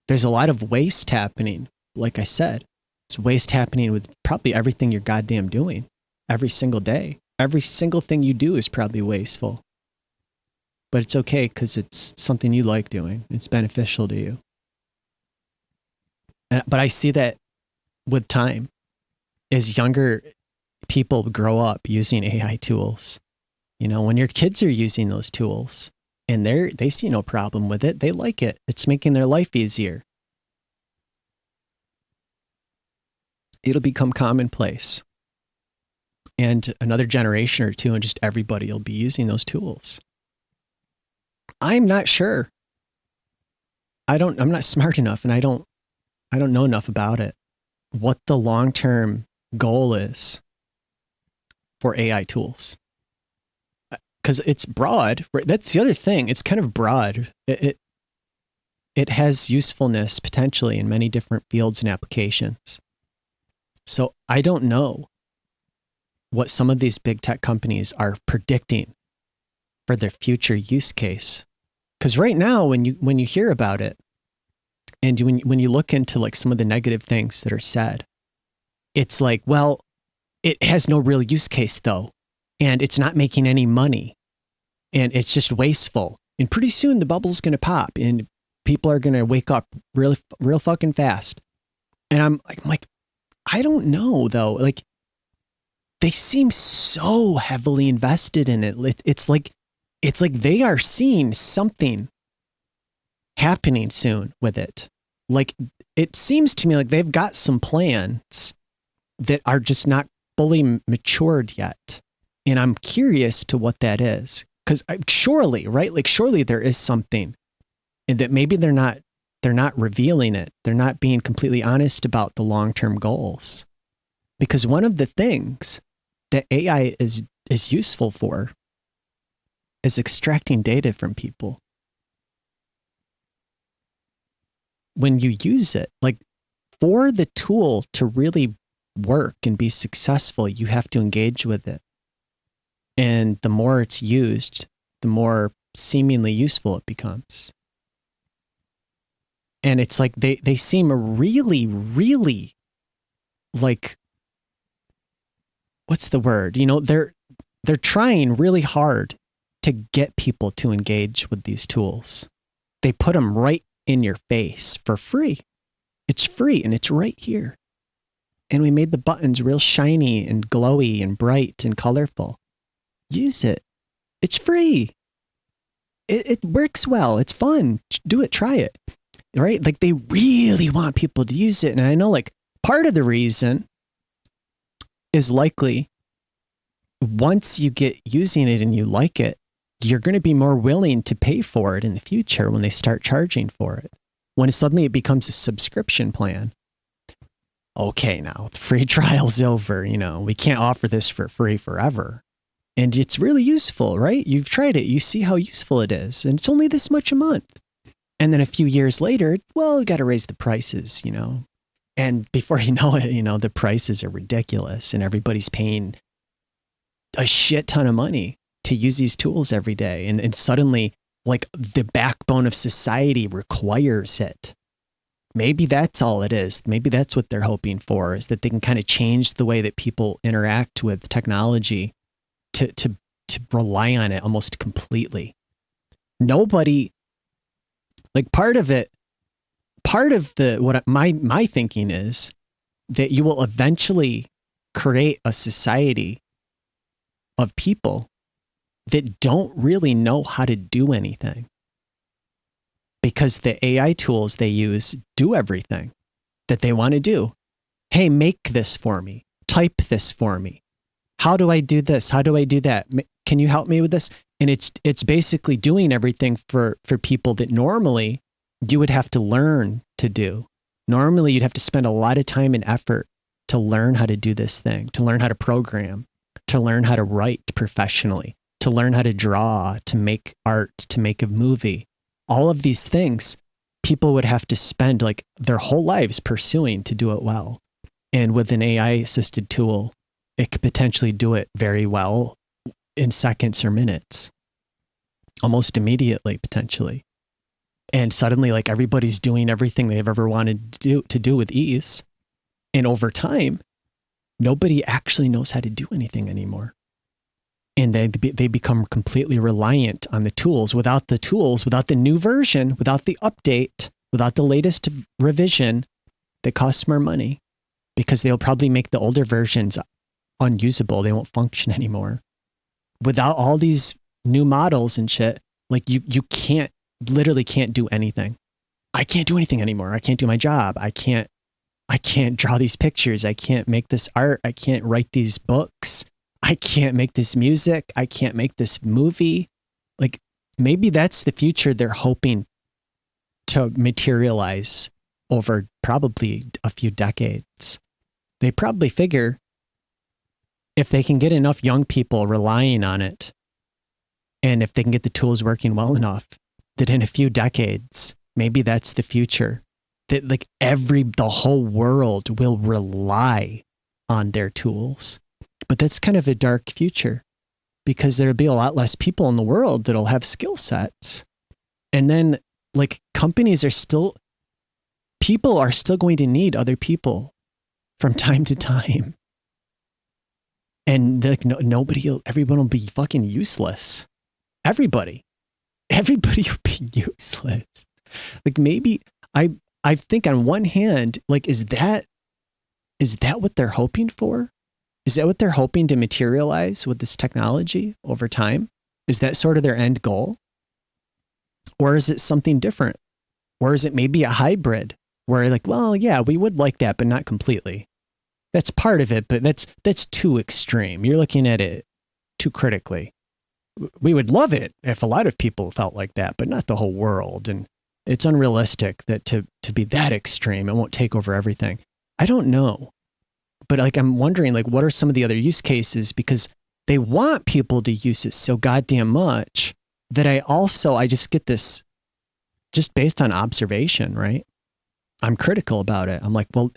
There's a lot of waste happening. Like I said, there's waste happening with probably everything you're goddamn doing every single day. Every single thing you do is probably wasteful. But it's okay because it's something you like doing. It's beneficial to you. But I see that with time, as younger people grow up using AI tools, when your kids are using those tools and they see no problem with it, they like it. It's making their life easier. It'll become commonplace. And another generation or two and just everybody will be using those tools. I'm not sure. I'm not smart enough and I don't know enough about it. What the long-term goal is for AI tools. Because it's broad, right? That's the other thing. It's kind of broad. It has usefulness potentially in many different fields and applications. So I don't know what some of these big tech companies are predicting for their future use case. Because right now, when you hear about it, and when you look into like some of the negative things that are said, it's like, well, it has no real use case though, and it's not making any money, and it's just wasteful. And pretty soon the bubble's going to pop, and people are going to wake up real fucking fast. And I'm like, I don't know though. Like, they seem so heavily invested in it. It's like they are seeing something happening soon with it. Like, it seems to me like they've got some plans that are just not fully matured yet. And I'm curious to what that is. Because surely, right? Like, surely there is something, and that maybe they're not revealing it. They're not being completely honest about the long-term goals. Because one of the things that AI is useful for is extracting data from people. When you use it, like, for the tool to really work and be successful, you have to engage with it. And the more it's used, the more seemingly useful it becomes. And it's like they seem really, really like, what's the word? They're trying really hard to get people to engage with these tools. They put them right in your face for free. It's free and it's right here. And we made the buttons real shiny and glowy and bright and colorful. Use it. It's free. It works well. It's fun. Do it. Try it. Right? Like, they really want people to use it. And I know, like, part of the reason is likely once you get using it and you like it, you're going to be more willing to pay for it in the future when they start charging for it. When suddenly it becomes a subscription plan. Okay, now the free trial's over. We can't offer this for free forever. And it's really useful, right? You've tried it. You see how useful it is. And it's only this much a month. And then a few years later, well, we got to raise the prices, And before you know it, the prices are ridiculous and everybody's paying a shit ton of money to use these tools every day. And suddenly, like, the backbone of society requires it. Maybe that's all it is. Maybe that's what they're hoping for, is that they can kind of change the way that people interact with technology to rely on it almost completely. Nobody, like, part of it, part of my thinking is that you will eventually create a society of people that don't really know how to do anything, because the AI tools they use do everything that they want to do. Hey, make this for me. Type this for me. How do I do this? How do I do that? Can you help me with this? And it's basically doing everything for people that normally you would have to learn to do. Normally, you'd have to spend a lot of time and effort to learn how to do this thing, to learn how to program, to learn how to write professionally, to learn how to draw, to make art, to make a movie. All of these things people would have to spend like their whole lives pursuing to do it well. And with an AI assisted tool, it could potentially do it very well in seconds or minutes, almost immediately, potentially. And suddenly, like, everybody's doing everything they've ever wanted to do with ease. And over time, nobody actually knows how to do anything anymore. And they become completely reliant on the tools. Without the tools, without the new version, without the update, without the latest revision, that costs more money, because they'll probably make the older versions unusable. They won't function anymore. Without all these new models and shit, like you literally can't do anything. I can't do anything anymore. I can't do my job. I can't draw these pictures. I can't make this art. I can't write these books. I can't make this music. I can't make this movie. Like, maybe that's the future they're hoping to materialize over probably a few decades. They probably figure if they can get enough young people relying on it, and if they can get the tools working well enough, that in a few decades, maybe that's the future. That like the whole world will rely on their tools. But that's kind of a dark future, because there'll be a lot less people in the world that'll have skill sets. And then like people are still going to need other people from time to time. And like everyone will be fucking useless. Everybody will be useless. Like, maybe I think on one hand, like, is that what they're hoping for? Is that what they're hoping to materialize with this technology over time? Is that sort of their end goal? Or is it something different? Or is it maybe a hybrid where like, well, yeah, we would like that, but not completely. That's part of it, but that's too extreme. You're looking at it too critically. We would love it if a lot of people felt like that, but not the whole world. And it's unrealistic that to be that extreme. It won't take over everything. I don't know. But like, I'm wondering, like, what are some of the other use cases? Because they want people to use it so goddamn much that I just get this just based on observation, right? I'm critical about it. I'm like, well,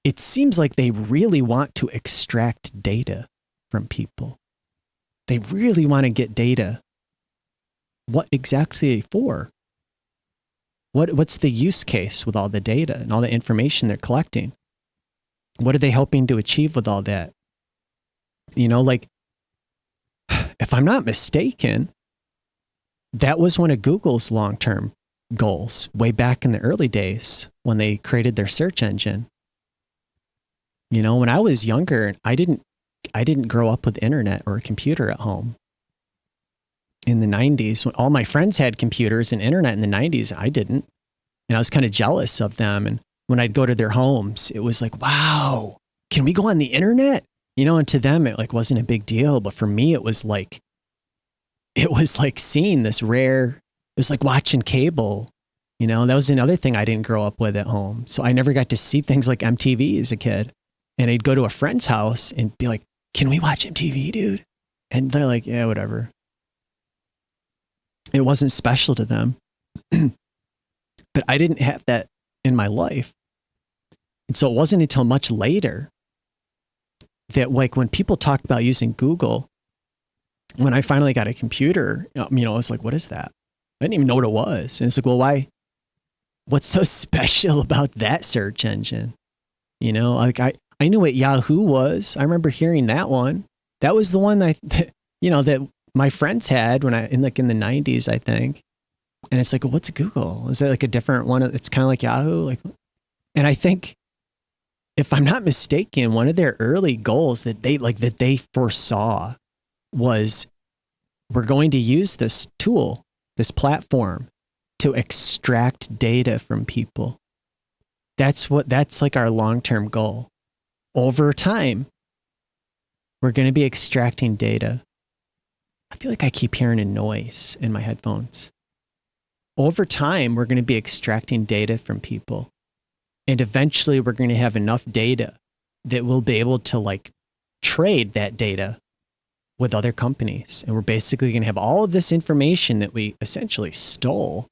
it seems like they really want to extract data from people. They really want to get data. What exactly for? What's the use case with all the data and all the information they're collecting? What are they hoping to achieve with all that? You know, like, if I'm not mistaken, that was one of Google's long-term goals way back in the early days when they created their search engine. You know, when I was younger, I didn't grow up with internet or a computer at home. In the 90s, when all my friends had computers and internet in the 90s, I didn't. And I was kind of jealous of them. And when I'd go to their homes, it was like, wow, can we go on the internet? You know, and to them, it like wasn't a big deal. But for me, it was like seeing this rare, it was like watching cable. You know, that was another thing I didn't grow up with at home. So I never got to see things like MTV as a kid. And I'd go to a friend's house and be like, can we watch MTV, dude? And they're like, yeah, whatever. It wasn't special to them. But I didn't have that in my life. And so it wasn't until much later that, like, when people talked about using Google, when I finally got a computer, you know, I was like, what is that? I didn't even know what it was. And it's like, well, why? What's so special about that search engine? You know, like I knew what Yahoo was. I remember hearing that one. That was the one that my friends had in the 90s, I think. And it's like, what's Google? Is it like a different one? It's kind of like Yahoo. Like, and I think, if I'm not mistaken, one of their early goals that they foresaw was, we're going to use this tool, this platform, to extract data from people. That's like our long-term goal. Over time, we're going to be extracting data. I feel like I keep hearing a noise in my headphones. Over time, we're going to be extracting data from people. And eventually we're going to have enough data that we'll be able to like trade that data with other companies. And we're basically going to have all of this information that we essentially stole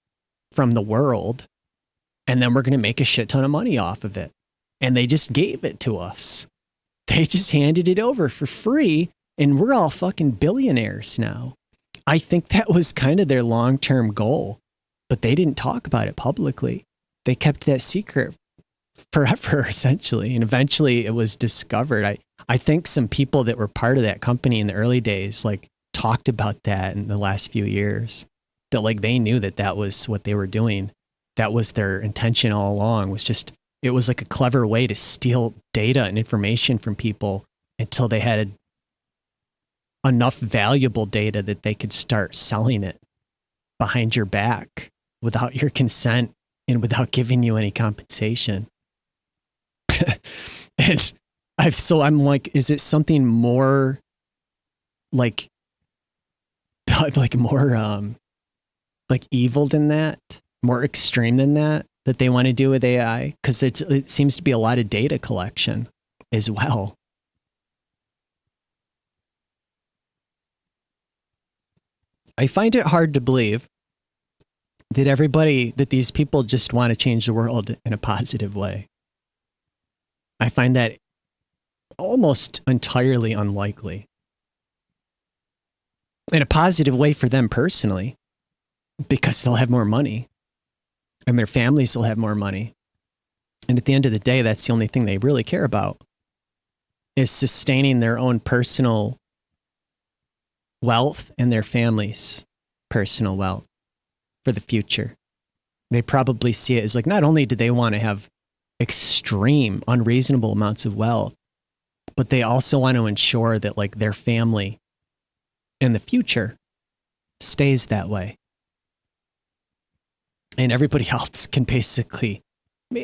from the world. And then we're going to make a shit ton of money off of it. And they just gave it to us. They just handed it over for free. And we're all fucking billionaires now. I think that was kind of their long-term goal, but they didn't talk about it publicly. They kept that secret forever, essentially. And eventually it was discovered. I think some people that were part of that company in the early days, like, talked about that in the last few years, that like they knew that that was what they were doing. That was their intention all along, was just, it was like a clever way to steal data and information from people until they had enough valuable data that they could start selling it behind your back without your consent and without giving you any compensation. And I'm like, is it something more like more like evil than that, more extreme than that they want to do with AI? Because it seems to be a lot of data collection as well. I find it hard to believe that these people just want to change the world in a positive way. I find that almost entirely unlikely. In a positive way for them personally, because they'll have more money and their families will have more money. And at the end of the day, that's the only thing they really care about, is sustaining their own personal wealth and their families' personal wealth for the future. They probably see it as like, not only do they want to have extreme, unreasonable amounts of wealth, but they also want to ensure that like their family in the future stays that way. And everybody else can basically,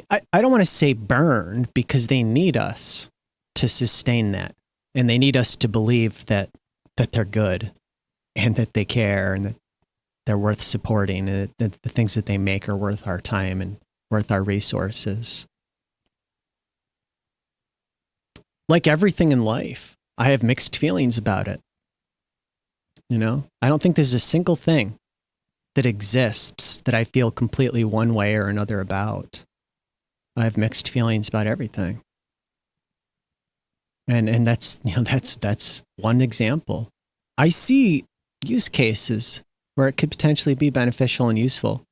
I don't want to say burn, because they need us to sustain that. And they need us to believe that they're good and that they care and that they're worth supporting and that the things that they make are worth our time and worth our resources. Like everything in life, I have mixed feelings about it. You know, I don't think there's a single thing that exists that I feel completely one way or another about. I have mixed feelings about everything. And that's, you know, that's one example. I see use cases where it could potentially be beneficial and useful.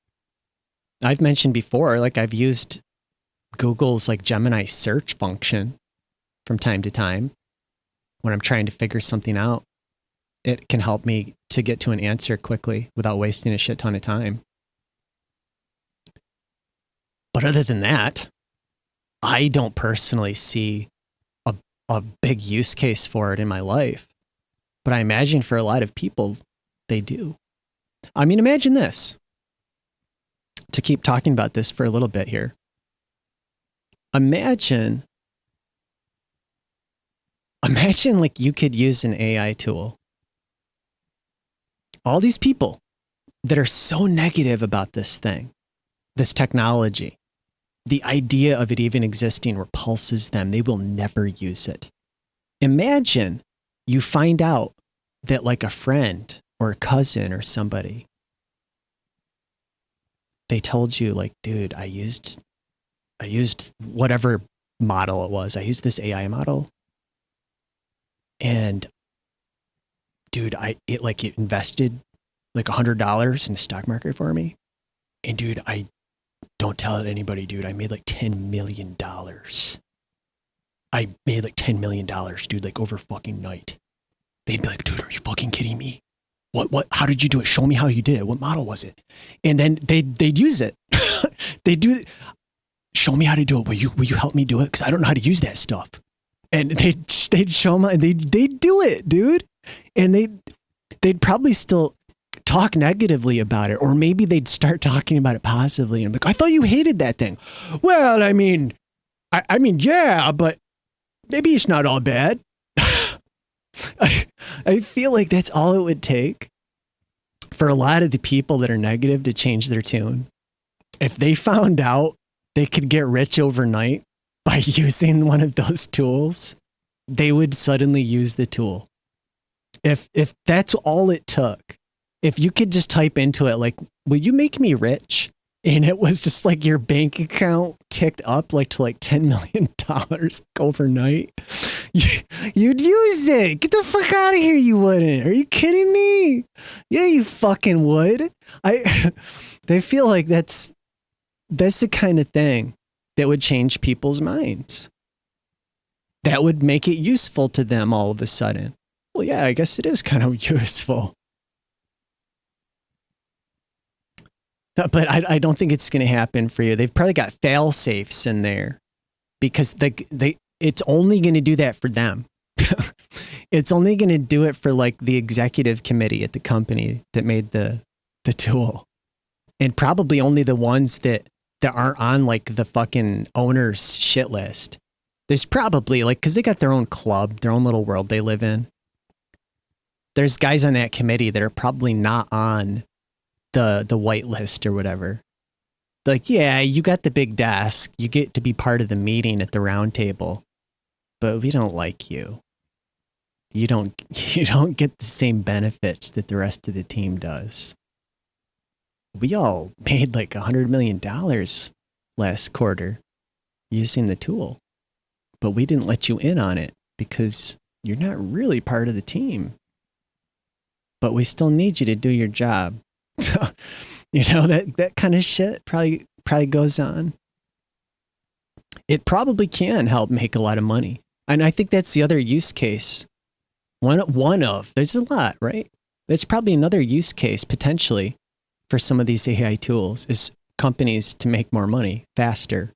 I've mentioned before, like I've used Google's like Gemini search function from time to time when I'm trying to figure something out. It can help me to get to an answer quickly without wasting a shit ton of time. But other than that, I don't personally see a big use case for it in my life. But I imagine for a lot of people, they do. I mean, imagine this. To keep talking about this for a little bit here. Imagine like you could use an AI tool. All these people that are so negative about this thing, this technology, the idea of it even existing repulses them. They will never use it. Imagine you find out that like a friend or a cousin or somebody, they told you like, dude, I used whatever model it was. I used this AI model. And dude, it invested like $100 in the stock market for me. And dude, I don't tell anybody, dude, I made like $10 million. I made like $10 million, dude, like over fucking night. They'd be like, dude, are you fucking kidding me? how did you do it? Show me how you did it. What model was it? And then they'd use it. They do. Show me how to do it. Will you help me do it? Because I don't know how to use that stuff. And they'd show them, and they'd do it, dude. And they'd probably still talk negatively about it, or maybe they'd start talking about it positively. And I'm like, I thought you hated that thing. Well, I mean, yeah, but maybe it's not all bad. I feel like that's all it would take for a lot of the people that are negative to change their tune. If they found out they could get rich overnight by using one of those tools, they would suddenly use the tool. If that's all it took, if you could just type into it, like, will you make me rich? And it was just like your bank account ticked up like to like $10 million overnight. You'd use it. Get the fuck out of here. You wouldn't. Are you kidding me? Yeah, you fucking would. They feel like that's the kind of thing that would change people's minds. That would make it useful to them all of a sudden. Well, yeah, I guess it is kind of useful. But I don't think it's going to happen for you. They've probably got fail safes in there because it's only going to do that for them. It's only going to do it for like the executive committee at the company that made the tool. And probably only the ones that aren't on like the fucking owner's shit list. There's probably like, cause they got their own club, their own little world they live in. There's guys on that committee that are probably not on the white list or whatever. Like, yeah, you got the big desk. You get to be part of the meeting at the round table, but we don't like you. You don't get the same benefits that the rest of the team does. We all made like $100 million last quarter using the tool, but we didn't let you in on it because you're not really part of the team, but we still need you to do your job. So, you know, that kind of shit probably goes on. It probably can help make a lot of money. And I think that's the other use case. There's a lot, right? There's probably another use case potentially for some of these AI tools is companies to make more money faster.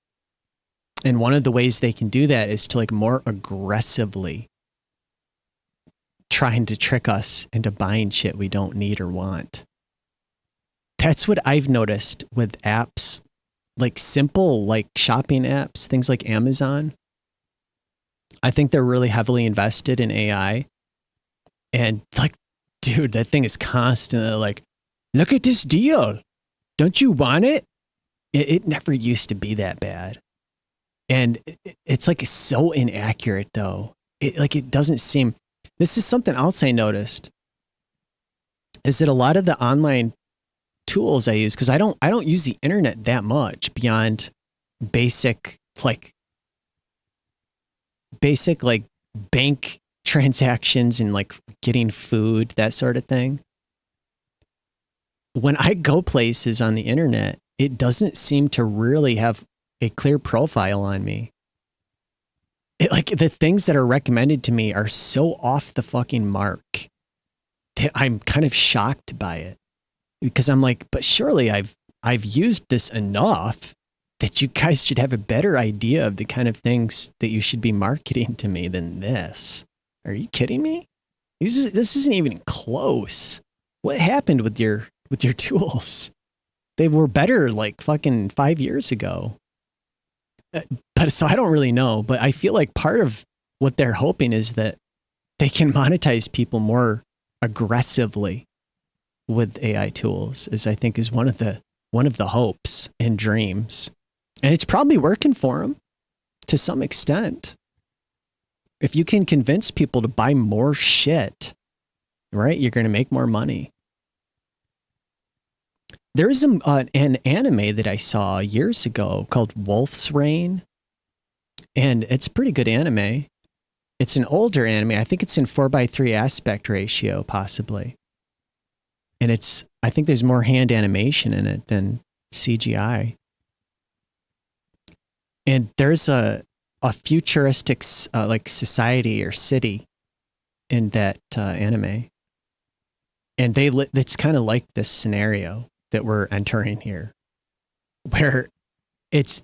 And one of the ways they can do that is to like more aggressively trying to trick us into buying shit we don't need or want. That's what I've noticed with apps, like simple, like shopping apps, things like Amazon. I think they're really heavily invested in AI. And like, dude, that thing is constantly like, look at this deal. Don't you want it? It never used to be that bad. And it's like so inaccurate though. It doesn't seem, this is something else I noticed, is that a lot of the online tools I use, because I don't use the internet that much beyond basic like bank transactions and like getting food, that sort of thing. When I go places on the internet, it doesn't seem to really have a clear profile on me. Like the things that are recommended to me are so off the fucking mark that I'm kind of shocked by it. Because I'm like, but surely I've used this enough that you guys should have a better idea of the kind of things that you should be marketing to me than this. Are you kidding me? This isn't even close. What happened with your tools? They were better like fucking 5 years ago. But so I don't really know, but I feel like part of what they're hoping is that they can monetize people more aggressively with AI tools, is I think is one of the hopes and dreams. And it's probably working for them to some extent. If you can convince people to buy more shit, right, you're going to make more money. There's an anime that I saw years ago called Wolf's Rain, and it's a pretty good anime. It's an older anime. I think it's in 4:3 aspect ratio, possibly. And I think there's more hand animation in it than CGI. And there's a futuristic like society or city in that anime. And it's kind of like this scenario that we're entering here, where it's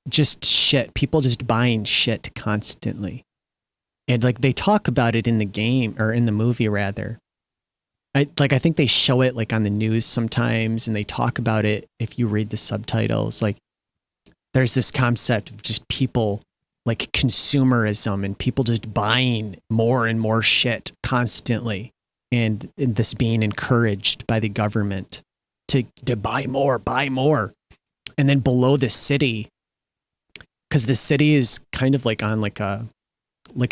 just shit. People just buying shit constantly. And like they talk about it in the game or in the movie rather. I think they show it like on the news sometimes and they talk about it if you read the subtitles. Like there's this concept of just people like consumerism and people just buying more and more shit constantly. And this being encouraged by the government to buy more. And then below the city, because the city is kind of like on like a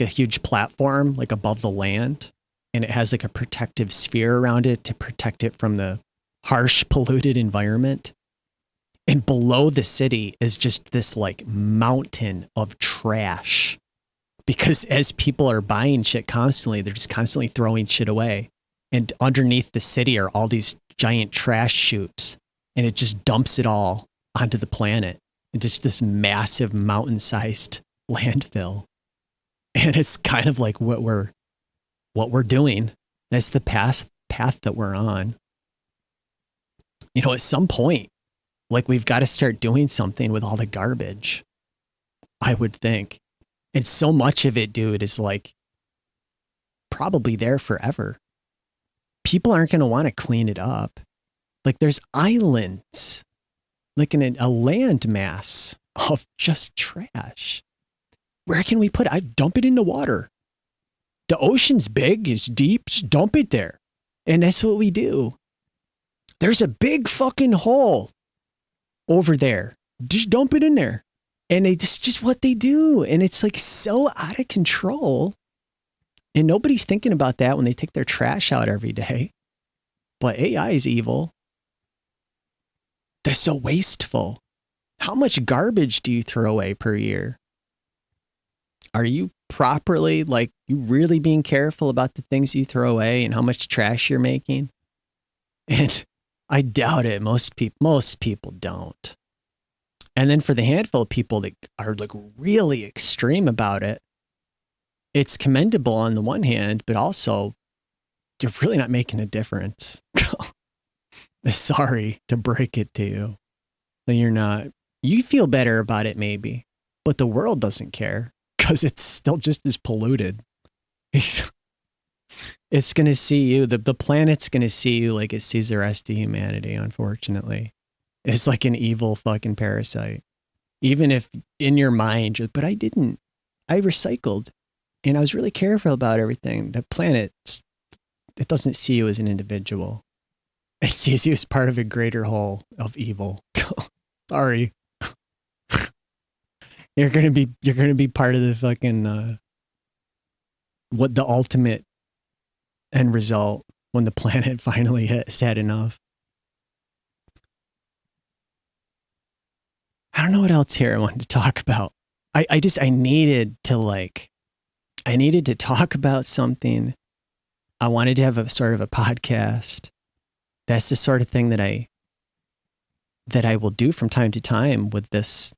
huge platform, like above the land. And it has like a protective sphere around it to protect it from the harsh, polluted environment. And below the city is just this like mountain of trash. Because as people are buying shit constantly, they're just constantly throwing shit away. And underneath the city are all these giant trash chutes. And it just dumps it all onto the planet. And just this massive mountain-sized landfill. And it's kind of like what we're doing. That's the path that we're on. You know, at some point, like we've got to start doing something with all the garbage, I would think. And so much of it, dude, is like probably there forever. People aren't going to want to clean it up. Like there's islands, like in a land mass of just trash. Where can we put it? I dump it in the water. The ocean's big, it's deep, just dump it there. And that's what we do. There's a big fucking hole over there. Just dump it in there. And it's just what they do. And it's like so out of control. And nobody's thinking about that when they take their trash out every day. But AI is evil. They're so wasteful. How much garbage do you throw away per year? Are you properly, like, you really being careful about the things you throw away and how much trash you're making? And I doubt it. Most people don't. And then for the handful of people that are like really extreme about it, it's commendable on the one hand, but also you're really not making a difference. Sorry to break it to you. But you're not. You feel better about it maybe, but the world doesn't care. Because it's still just as polluted. It's going to see you. The planet's going to see you like it sees the rest of humanity, unfortunately. It's like an evil fucking parasite. Even if in your mind, you're like, but I didn't. I recycled. And I was really careful about everything. The planet, it doesn't see you as an individual. It sees you as part of a greater whole of evil. Sorry. You're gonna be part of the fucking what the ultimate end result when the planet finally has had enough. I don't know what else here I wanted to talk about. I needed to talk about something. I wanted to have a sort of a podcast. That's the sort of thing that I will do from time to time with this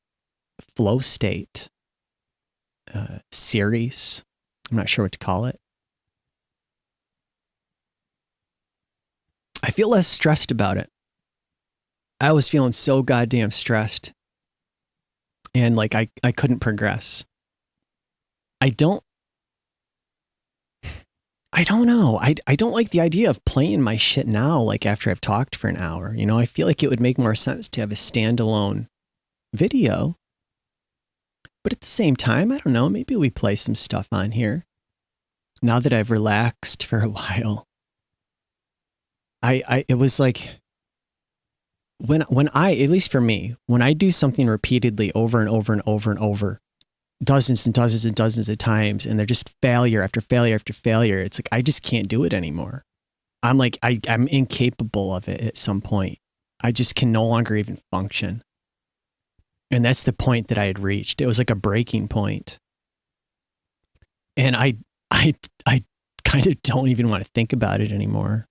flow state series. I'm not sure what to call it. I feel less stressed about it. I was feeling so goddamn stressed. And like I couldn't progress. I don't know. I don't like the idea of playing my shit now, like after I've talked for an hour. You know, I feel like it would make more sense to have a standalone video. But at the same time, I don't know, maybe we play some stuff on here. Now that I've relaxed for a while. It was like when I, at least for me, when I do something repeatedly over and over and over and over, dozens and dozens and dozens of times, and they're just failure after failure after failure, it's like I just can't do it anymore. I'm like, I'm incapable of it at some point. I just can no longer even function. And that's the point that I had reached. It was like a breaking point. And I kind of don't even want to think about it anymore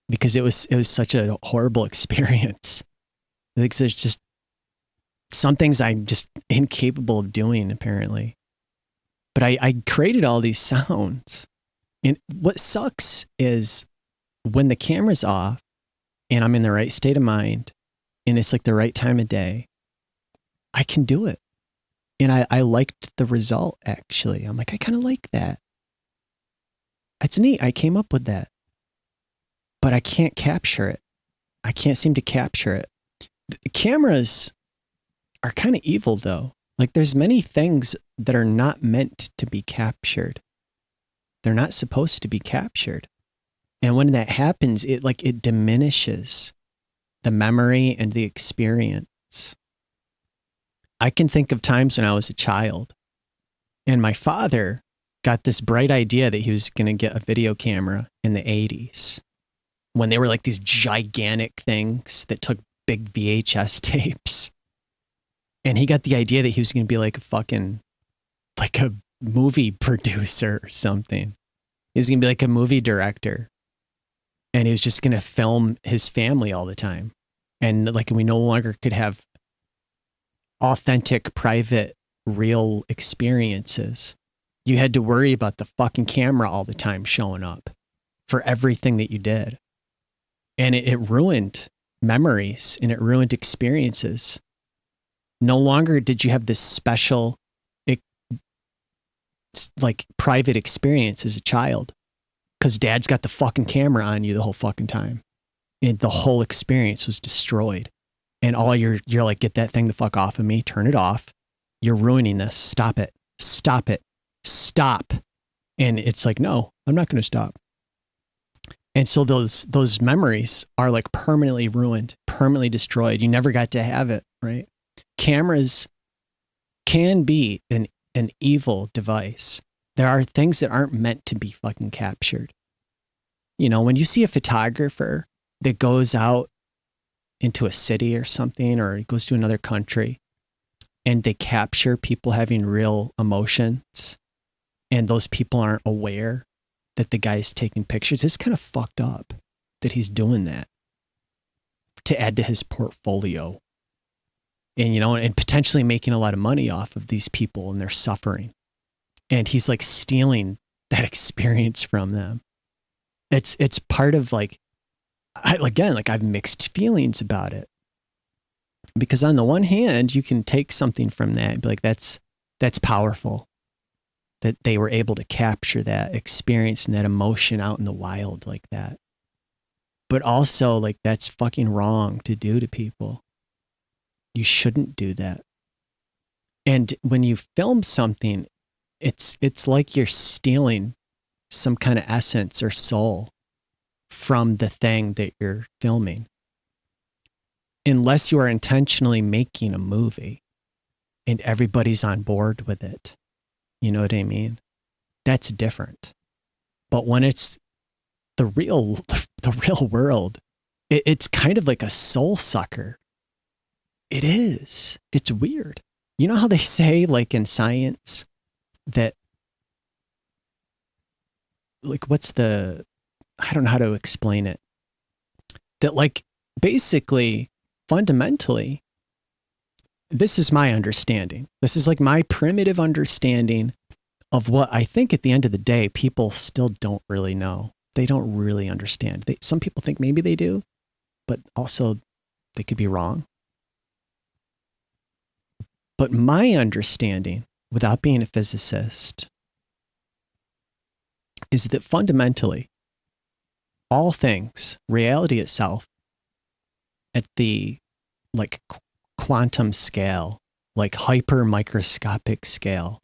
because it was such a horrible experience. Like there's just some things I'm just incapable of doing apparently. But I created all these sounds. And what sucks is when the camera's off and I'm in the right state of mind and it's like the right time of day, I can do it. And I liked the result, actually. I'm like, I kind of like that. It's neat. I came up with that. But I can't capture it. I can't seem to capture it. The cameras are kind of evil, though. Like, there's many things that are not meant to be captured. They're not supposed to be captured. And when that happens, it diminishes the memory and the experience. I can think of times when I was a child and my father got this bright idea that he was going to get a video camera in the 80s when they were like these gigantic things that took big VHS tapes. And he got the idea that he was going to be like a movie producer or something. He was going to be like a movie director. And he was just going to film his family all the time. And like, we no longer could have authentic, private, real experiences. You had to worry about the fucking camera all the time showing up for everything that you did. And it ruined memories and it ruined experiences. No longer did you have this special, like, private experience as a child because dad's got the fucking camera on you the whole fucking time. And the whole experience was destroyed. And all you're like, get that thing the fuck off of me, turn it off. You're ruining this. Stop it. Stop it. Stop. And it's like, no, I'm not going to stop. And so those memories are like permanently ruined, permanently destroyed. You never got to have it, right? Cameras can be an evil device. There are things that aren't meant to be fucking captured. You know, when you see a photographer that goes out into a city or something, or he goes to another country and they capture people having real emotions and those people aren't aware that the guy's taking pictures, it's kind of fucked up that he's doing that to add to his portfolio. And, you know, and potentially making a lot of money off of these people and their suffering. And he's like stealing that experience from them. It's part of like, I've mixed feelings about it. Because on the one hand, you can take something from that and be like, that's powerful. That they were able to capture that experience and that emotion out in the wild like that. But also, like, that's fucking wrong to do to people. You shouldn't do that. And when you film something, it's like you're stealing some kind of essence or soul from the thing that you're filming. Unless you are intentionally making a movie and everybody's on board with it. You know what I mean? That's different. But when it's the real world, it's kind of like a soul sucker. It is. It's weird. You know how they say, like, in science that, like, I don't know how to explain it. That, like, basically, fundamentally, this is my understanding. This is like my primitive understanding of what I think at the end of the day, people still don't really know. They don't really understand. Some people think maybe they do, but also they could be wrong. But my understanding, without being a physicist, is that fundamentally, all things, reality itself, at the like quantum scale, like hyper microscopic scale,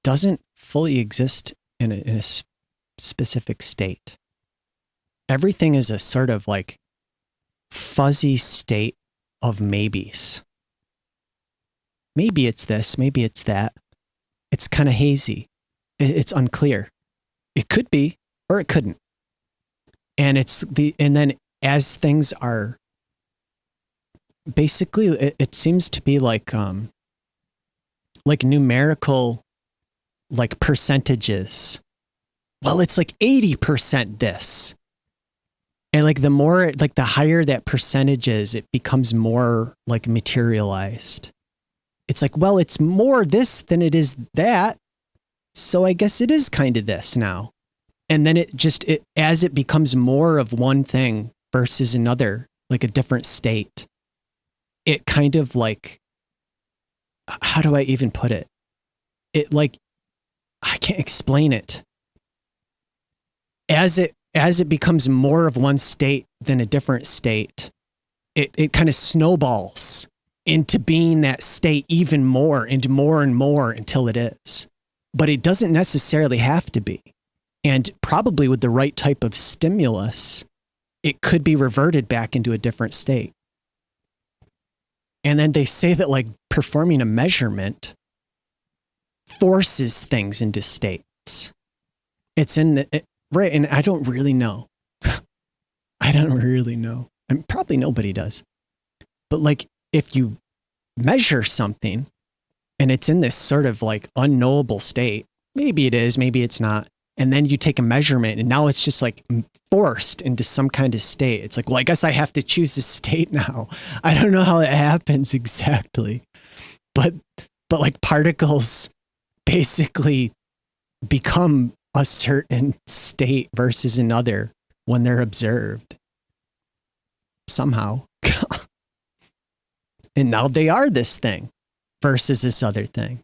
doesn't fully exist in a specific state. Everything is a sort of like fuzzy state of maybes. Maybe it's this, maybe it's that. It's kind of hazy. It's unclear. It could be, or it couldn't. And then as things are, basically, it seems to be like numerical, like percentages. Well, it's like 80% this. And like the more, like the higher that percentage is, it becomes more like materialized. It's like, well, it's more this than it is that. So I guess it is kind of this now. And then as it becomes more of one thing versus another, like a different state, it kind of like, how do I even put it? It like, I can't explain it. As it becomes more of one state than a different state, it kind of snowballs into being that state even more and more and more until it is. But it doesn't necessarily have to be. And probably with the right type of stimulus, it could be reverted back into a different state. And then they say that like performing a measurement forces things into states. It's right. And I don't really know. I don't really know. And probably nobody does. But like if you measure something and it's in this sort of like unknowable state, maybe it is, maybe it's not. And then you take a measurement and now it's just like forced into some kind of state. It's like, well, I guess I have to choose a state now. I don't know how it happens exactly. But like particles basically become a certain state versus another when they're observed. Somehow. And now they are this thing versus this other thing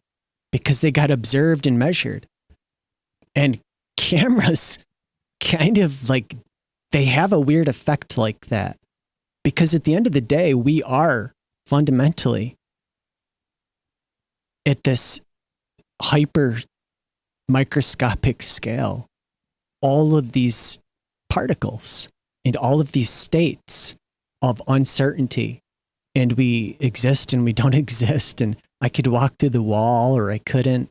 because they got observed and measured. And cameras kind of like, they have a weird effect like that because at the end of the day, we are fundamentally at this hyper microscopic scale, all of these particles and all of these states of uncertainty, and we exist and we don't exist. And I could walk through the wall or I couldn't.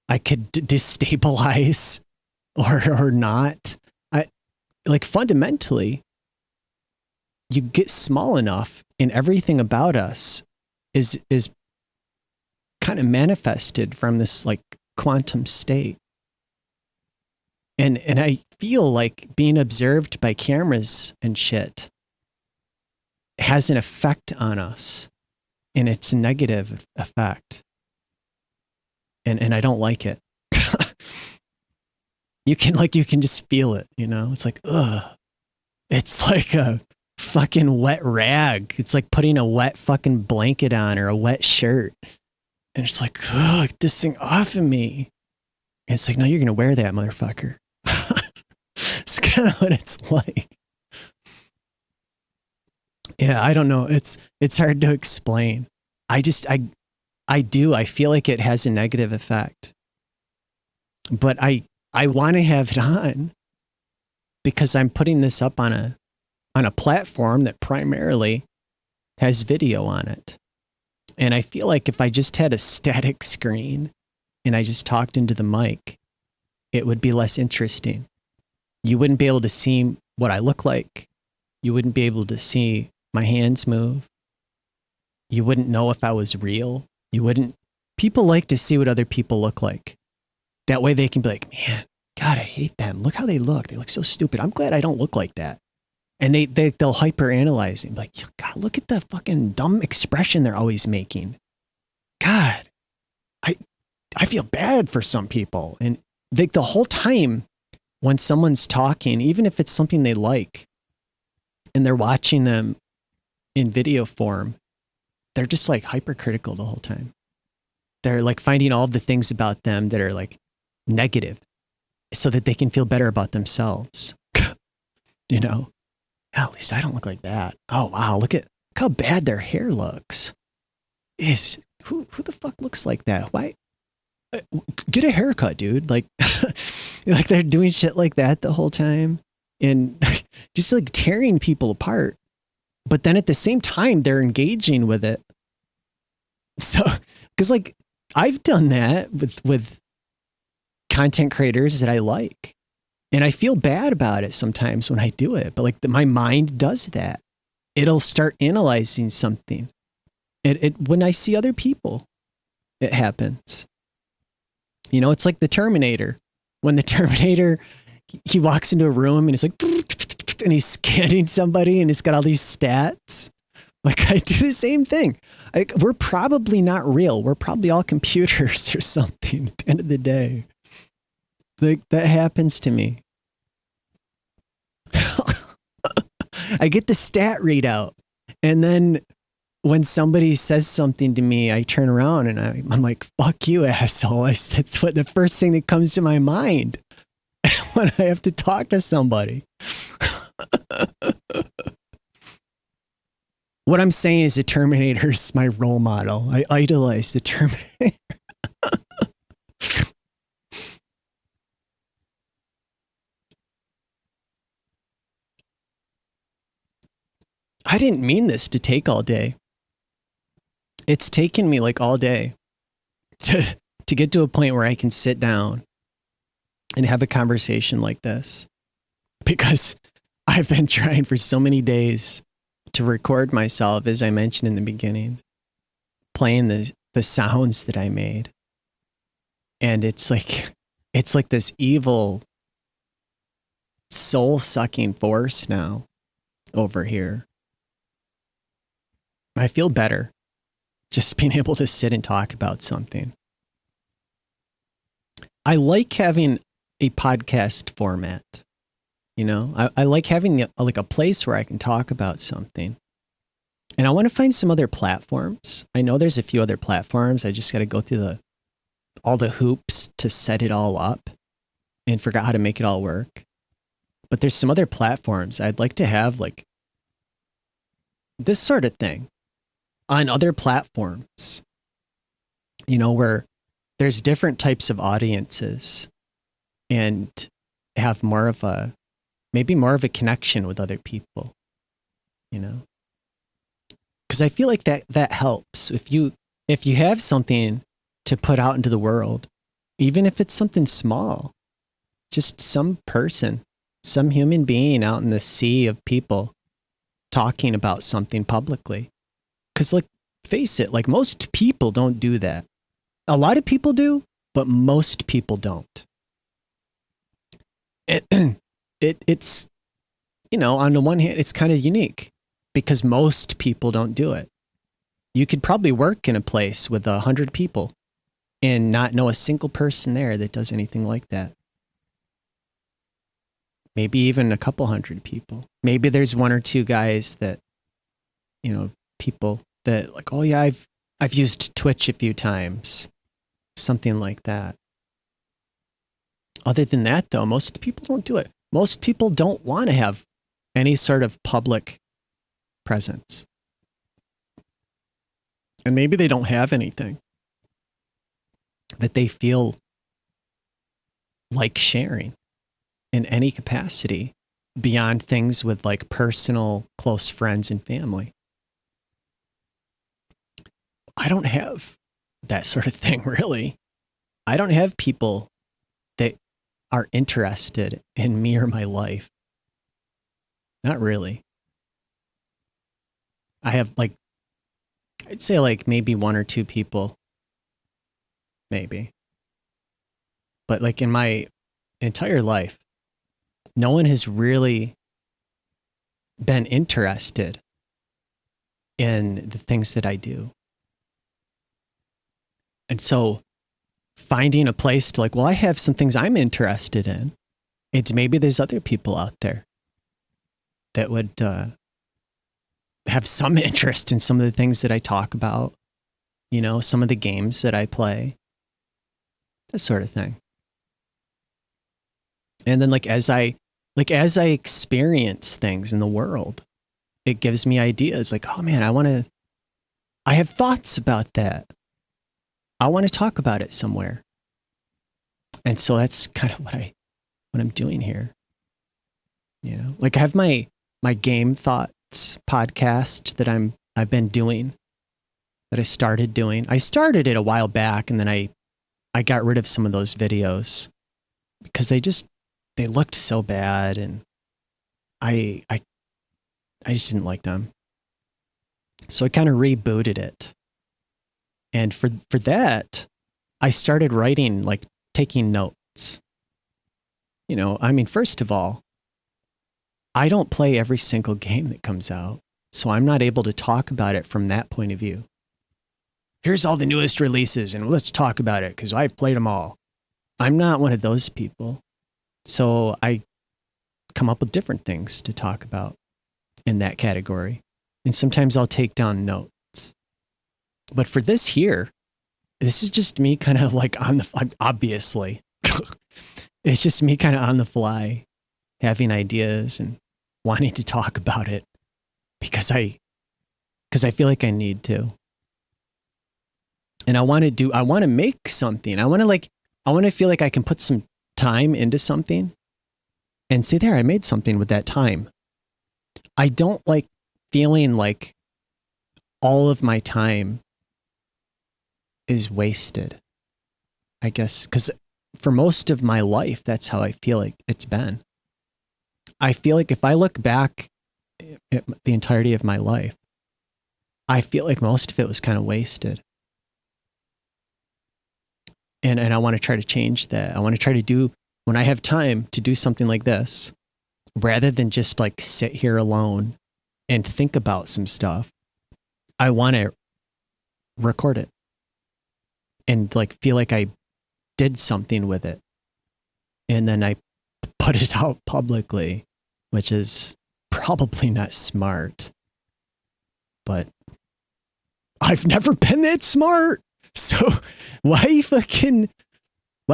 I could destabilize or not. Like fundamentally, you get small enough and everything about us is kind of manifested from this like quantum state. And I feel like being observed by cameras and shit has an effect on us, and it's a negative effect. And I don't like it. You can just feel it, you know? It's like, ugh. It's like a fucking wet rag. It's like putting a wet fucking blanket on or a wet shirt. And it's like, ugh, get this thing off of me. And it's like, no, you're going to wear that, motherfucker. It's kind of what it's like. Yeah, I don't know. It's hard to explain. I feel like it has a negative effect. But I want to have it on because I'm putting this up on a platform that primarily has video on it. And I feel like if I just had a static screen and I just talked into the mic, it would be less interesting. You wouldn't be able to see what I look like. You wouldn't be able to see my hands move. You wouldn't know if I was real. People like to see what other people look like. That way they can be like, man, God, I hate them. Look how they look. They look so stupid. I'm glad I don't look like that. And they'll hyper analyze and be like, God, look at the fucking dumb expression they're always making. God, I feel bad for some people. And the whole time when someone's talking, even if it's something they like, and they're watching them in video form, they're just like hypercritical the whole time. They're like finding all the things about them that are like negative so that they can feel better about themselves. You know, at least I don't look like that. Oh, wow. Look how bad their hair looks. Who the fuck looks like that? Why? Get a haircut, dude. Like, like they're doing shit like that the whole time and just like tearing people apart. But then at the same time, they're engaging with it. So, because like I've done that with content creators that I like, and I feel bad about it sometimes when I do it. But like my mind does that. It'll start analyzing something. When I see other people, it happens. You know, it's like the Terminator. When the Terminator, he walks into a room and he's like, and he's scanning somebody and it's got all these stats. Like I do the same thing. We're probably not real. We're probably all computers or something at the end of the day. Like that happens to me. I get the stat readout. And then when somebody says something to me, I turn around and I'm like, fuck you, asshole. That's what the first thing that comes to my mind when I have to talk to somebody. What I'm saying is the Terminator is my role model. I idolize the Terminator. I didn't mean this to take all day. It's taken me like all day to get to a point where I can sit down and have a conversation like this, because I've been trying for so many days to record myself, as I mentioned in the beginning, playing the sounds that I made. And it's like this evil soul-sucking force now over here. I feel better just being able to sit and talk about something. I like having a podcast format. You know, I like having like a place where I can talk about something. And I want to find some other platforms. I know there's a few other platforms. I just got to go through all the hoops to set it all up and forgot how to make it all work. But there's some other platforms I'd like to have like this sort of thing on other platforms, you know, where there's different types of audiences and have maybe more of a connection with other people, you know, because I feel like that helps. If you have something to put out into the world, even if it's something small, just some person, some human being out in the sea of people talking about something publicly. Because, like, face it, like, most people don't do that. A lot of people do, but most people don't. It's, you know, on the one hand, it's kind of unique because most people don't do it. You could probably work in a place with 100 people and not know a single person there that does anything like that. Maybe even a couple hundred people. Maybe there's one or two guys that, you know, people that like, oh yeah, I've used Twitch a few times. Something like that. Other than that, though, most people don't do it. Most people don't want to have any sort of public presence. And maybe they don't have anything that they feel like sharing in any capacity beyond things with like personal close friends and family. I don't have that sort of thing, really. I don't have people that are interested in me or my life. Not really. I have like, I'd say like maybe one or two people. Maybe. But like in my entire life, no one has really been interested in the things that I do. And so finding a place to like, well, I have some things I'm interested in. It's maybe there's other people out there that would have some interest in some of the things that I talk about, you know, some of the games that I play, that sort of thing. And then like as I experience things in the world, it gives me ideas like, oh man, I have thoughts about that. I want to talk about it somewhere. And so that's kind of what I'm doing here. You know, like I have my Game Thoughts podcast that I've been doing, that I started doing. I started it a while back and then I got rid of some of those videos because they looked so bad and I just didn't like them. So I kind of rebooted it. And for that, I started writing, like taking notes. You know, I mean, first of all, I don't play every single game that comes out, so I'm not able to talk about it from that point of view. Here's all the newest releases and let's talk about it because I've played them all. I'm not one of those people. So I come up with different things to talk about. in that category. And sometimes I'll take down notes. But for this here, this is just me kind of like on the, obviously, it's just me kind of on the fly, having ideas and wanting to talk about it because I feel like I need to. And I want to make something. I want to feel like I can put some time into something and say, there, I made something with that time. I don't like feeling like all of my time is wasted, I guess, because for most of my life, that's how I feel like it's been. I feel like if I look back at the entirety of my life, I feel like most of it was kind of wasted. And I want to try to change that. I want to try to do, when I have time to do something like this, rather than just like sit here alone and think about some stuff, I want to record it and like feel like I did something with it. And then I put it out publicly, which is probably not smart, but I've never been that smart. So why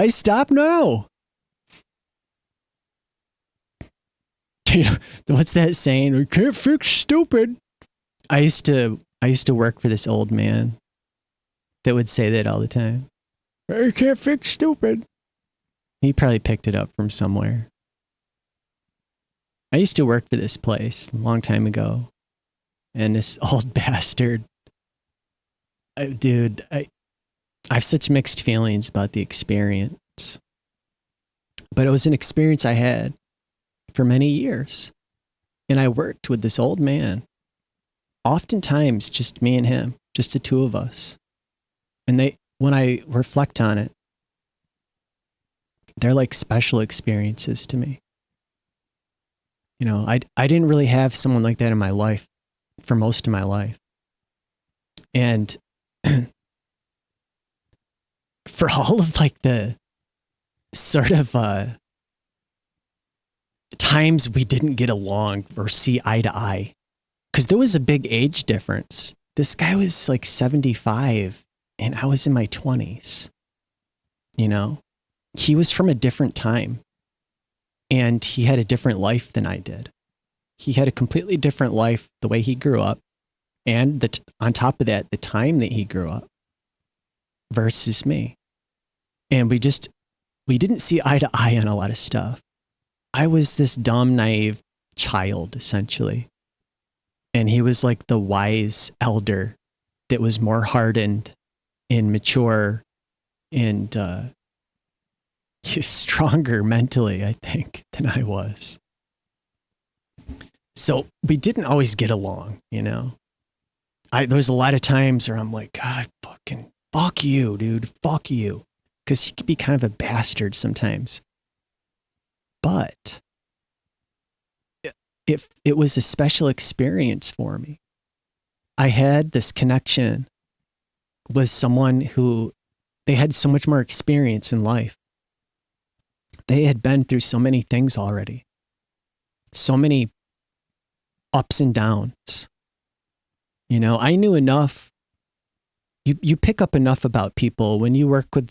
stop now? You know, what's that saying? We can't fix stupid. I used to work for this old man that would say that all the time. You can't fix stupid. He probably picked it up from somewhere. I used to work for this place a long time ago. And this old bastard, dude, I have such mixed feelings about the experience. But it was an experience I had for many years. And I worked with this old man. Oftentimes, just me and him, just the two of us. And when I reflect on it, they're like special experiences to me. You know, I didn't really have someone like that in my life for most of my life. And for all of like the sort of times we didn't get along or see eye to eye, because there was a big age difference. This guy was like 75 and I was in my 20s. You know, he was from a different time and he had a different life than I did. He had a completely different life, the way he grew up, and on top of that, the time that he grew up versus me. And we didn't see eye to eye on a lot of stuff. I was this dumb, naive child, essentially. And he was like the wise elder that was more hardened and mature and stronger mentally, I think, than I was. So we didn't always get along, you know. There was a lot of times where I'm like, God, fuck you, dude, fuck you. Because he could be kind of a bastard sometimes. But it was a special experience for me. I had this connection with someone who, they had so much more experience in life. They had been through so many things already. So many ups and downs. You know, I knew enough. You pick up enough about people when you work with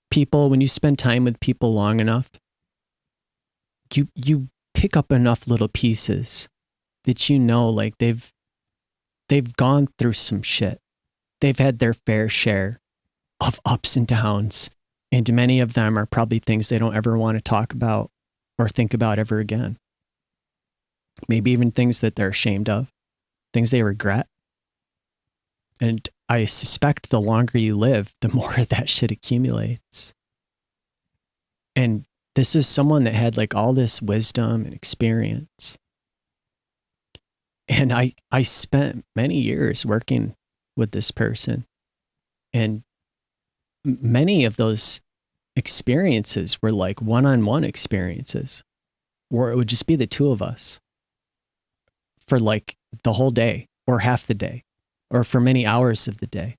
people, when you spend time with people long enough. You pick up enough little pieces that you know, like they've gone through some shit. They've had their fair share of ups and downs, and many of them are probably things they don't ever want to talk about or think about ever again. Maybe even things that they're ashamed of, things they regret. And I suspect the longer you live, the more that shit accumulates. And this is someone that had like all this wisdom and experience. And I spent many years working with this person. And many of those experiences were like one-on-one experiences where it would just be the two of us for like the whole day or half the day or for many hours of the day.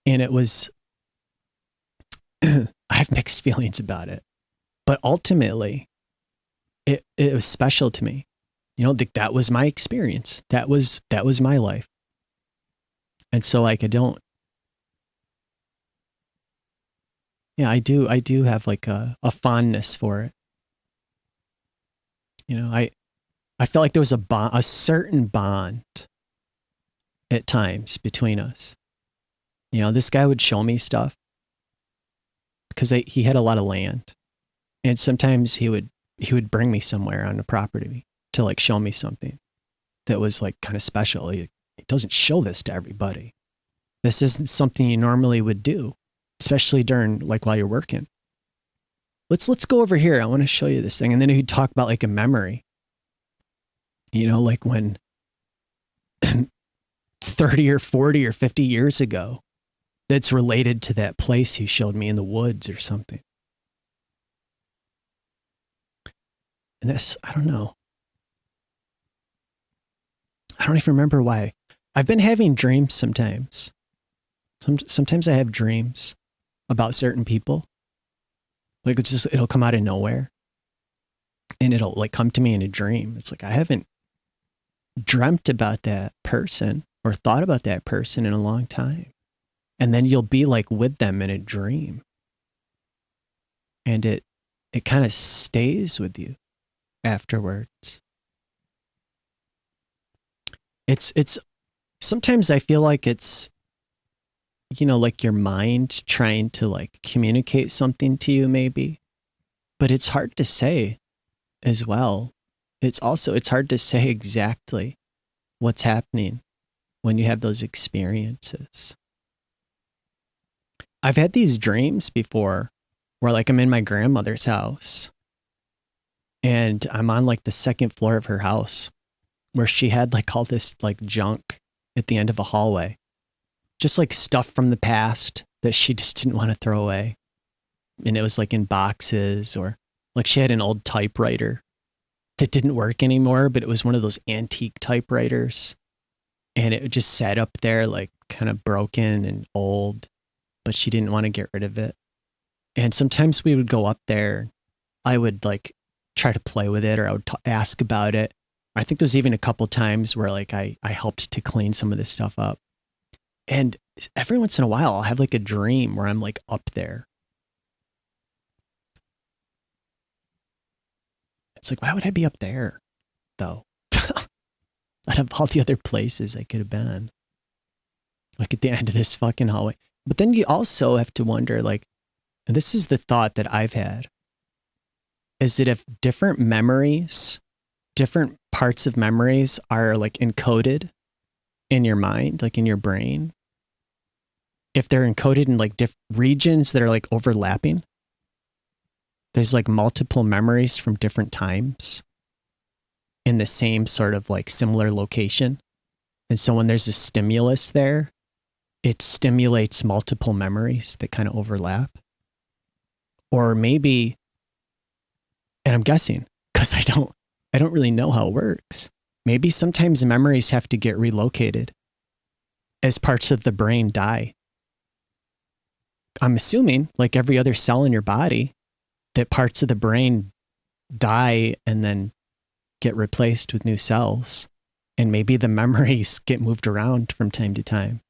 And it was, I have mixed feelings about it, but ultimately it was special to me. that was my experience. That was my life. And so like, I do have like a fondness for it. I felt like there was a certain bond at times between us. This guy would show me stuff because he had a lot of land, and sometimes he would bring me somewhere on the property to like show me something that was like kind of special. He doesn't show this to everybody. This isn't something you normally would do, especially during like while you're working. Let's go over here. I want to show you this thing. And then he'd talk about like a memory, like when 30 or 40 or 50 years ago, that's related to that place he showed me in the woods or something. And I don't know. I don't even remember why. I've been having dreams sometimes. Sometimes I have dreams about certain people. Like it'll come out of nowhere. And it'll like come to me in a dream. It's like I haven't dreamt about that person or thought about that person in a long time. And then you'll be like with them in a dream. And it kind of stays with you afterwards. It's sometimes I feel like it's, like your mind trying to like communicate something to you maybe, but it's hard to say as well. It's hard to say exactly what's happening when you have those experiences. I've had these dreams before where like I'm in my grandmother's house and I'm on like the second floor of her house where she had like all this like junk at the end of a hallway, just like stuff from the past that she just didn't want to throw away. And it was like in boxes, or like she had an old typewriter that didn't work anymore, but it was one of those antique typewriters. And it just sat up there like kind of broken and old, but she didn't want to get rid of it. And sometimes we would go up there. I would like try to play with it, or I would ask about it. I think there's even a couple times where like I helped to clean some of this stuff up. And every once in a while I'll have like a dream where I'm like up there. It's like, why would I be up there though? Out of all the other places I could have been. Like at the end of this fucking hallway. But then you also have to wonder, like, and this is the thought that I've had, is that if different memories, different parts of memories are like encoded in your mind, like in your brain, if they're encoded in like regions that are like overlapping, there's like multiple memories from different times in the same sort of like similar location. And so when there's a stimulus there, it stimulates multiple memories that kind of overlap. Or maybe, and I'm guessing because I don't really know how it works. Maybe sometimes memories have to get relocated as parts of the brain die. I'm assuming, like every other cell in your body, that parts of the brain die and then get replaced with new cells. And maybe the memories get moved around from time to time.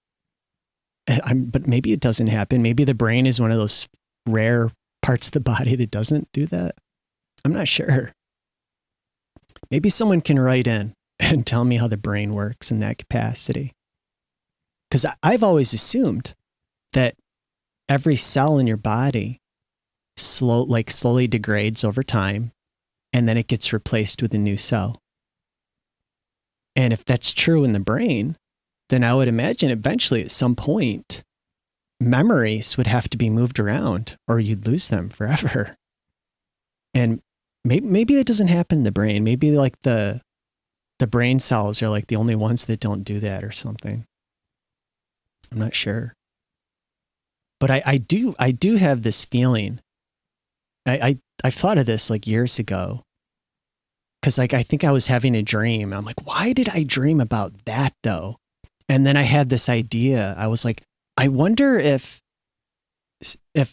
But maybe it doesn't happen. Maybe the brain is one of those rare parts of the body that doesn't do that. I'm not sure. Maybe someone can write in and tell me how the brain works in that capacity. Because I've always assumed that every cell in your body slowly degrades over time, and then it gets replaced with a new cell. And if that's true in the brain, then I would imagine eventually at some point, memories would have to be moved around or you'd lose them forever. And maybe that doesn't happen in the brain. Maybe like the brain cells are like the only ones that don't do that or something. I'm not sure. But I do have this feeling. I've thought of this like years ago. Cause like, I think I was having a dream. I'm like, why did I dream about that though? And then I had this idea. I was like, I wonder if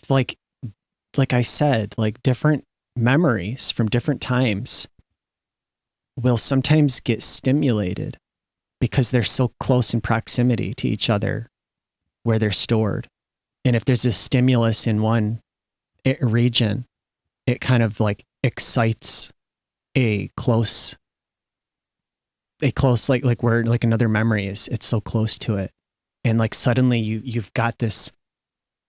like I said, like different memories from different times will sometimes get stimulated because they're so close in proximity to each other where they're stored. And if there's a stimulus in one region, it kind of like excites a close like where like another memory is, it's so close to it. And like suddenly you've got this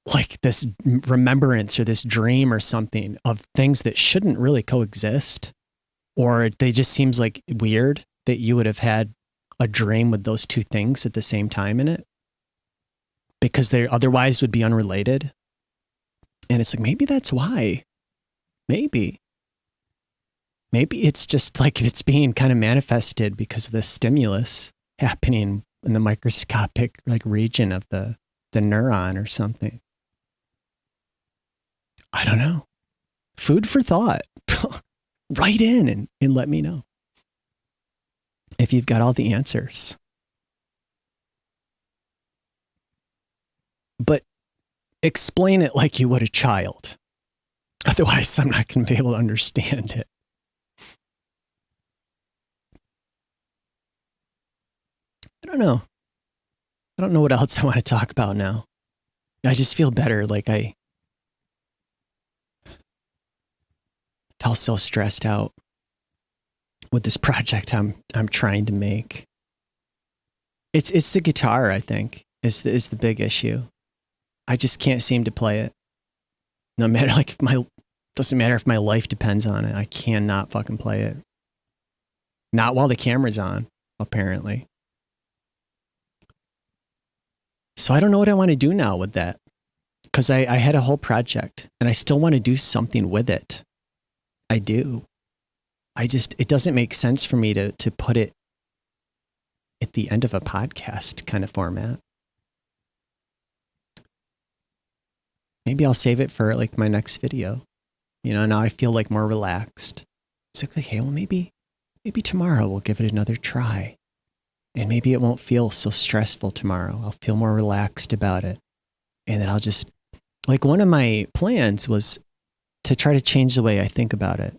like this remembrance or this dream or something of things that shouldn't really coexist, or they just seems like weird that you would have had a dream with those two things at the same time in it, because they otherwise would be unrelated. And it's like, maybe that's why. Maybe it's just like it's being kind of manifested because of the stimulus happening in the microscopic like region of the neuron or something. I don't know. Food for thought. Write in and let me know if you've got all the answers. But explain it like you would a child. Otherwise, I'm not going to be able to understand it. I don't know. I don't know what else I want to talk about now. I just feel better. Like I felt so stressed out with this project I'm trying to make. It's the guitar, I think, is the big issue. I just can't seem to play it. No matter like doesn't matter if my life depends on it. I cannot fucking play it. Not while the camera's on, apparently. So I don't know what I want to do now with that. Because I had a whole project and I still want to do something with it. I do. It doesn't make sense for me to put it at the end of a podcast kind of format. Maybe I'll save it for like my next video. You know, now I feel like more relaxed. It's like, okay, well maybe tomorrow we'll give it another try. And maybe it won't feel so stressful tomorrow. I'll feel more relaxed about it. And then I'll just, like one of my plans was to try to change the way I think about it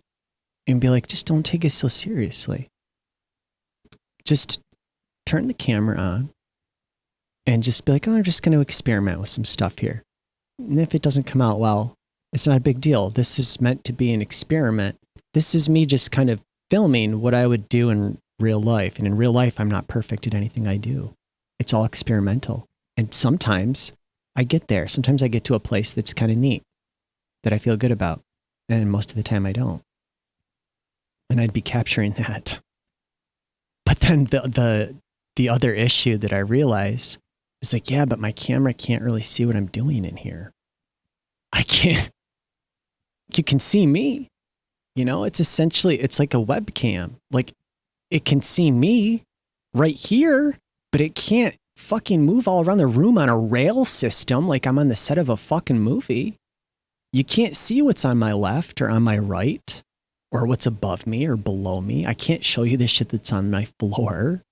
and be like, just don't take it so seriously. Just turn the camera on and just be like, oh, I'm just going to experiment with some stuff here. And if it doesn't come out well, it's not a big deal. This is meant to be an experiment. This is me just kind of filming what I would do in real life. And in real life, I'm not perfect at anything I do. It's all experimental. And sometimes I get there. Sometimes I get to a place that's kind of neat that I feel good about. And most of the time I don't. And I'd be capturing that. But then the other issue that I realize is like, yeah, but my camera can't really see what I'm doing in here. I can't. You can see me. You know, it's like a webcam. Like it can see me right here, but it can't fucking move all around the room on a rail system like I'm on the set of a fucking movie. You can't see what's on my left or on my right or what's above me or below me. I can't show you the shit that's on my floor.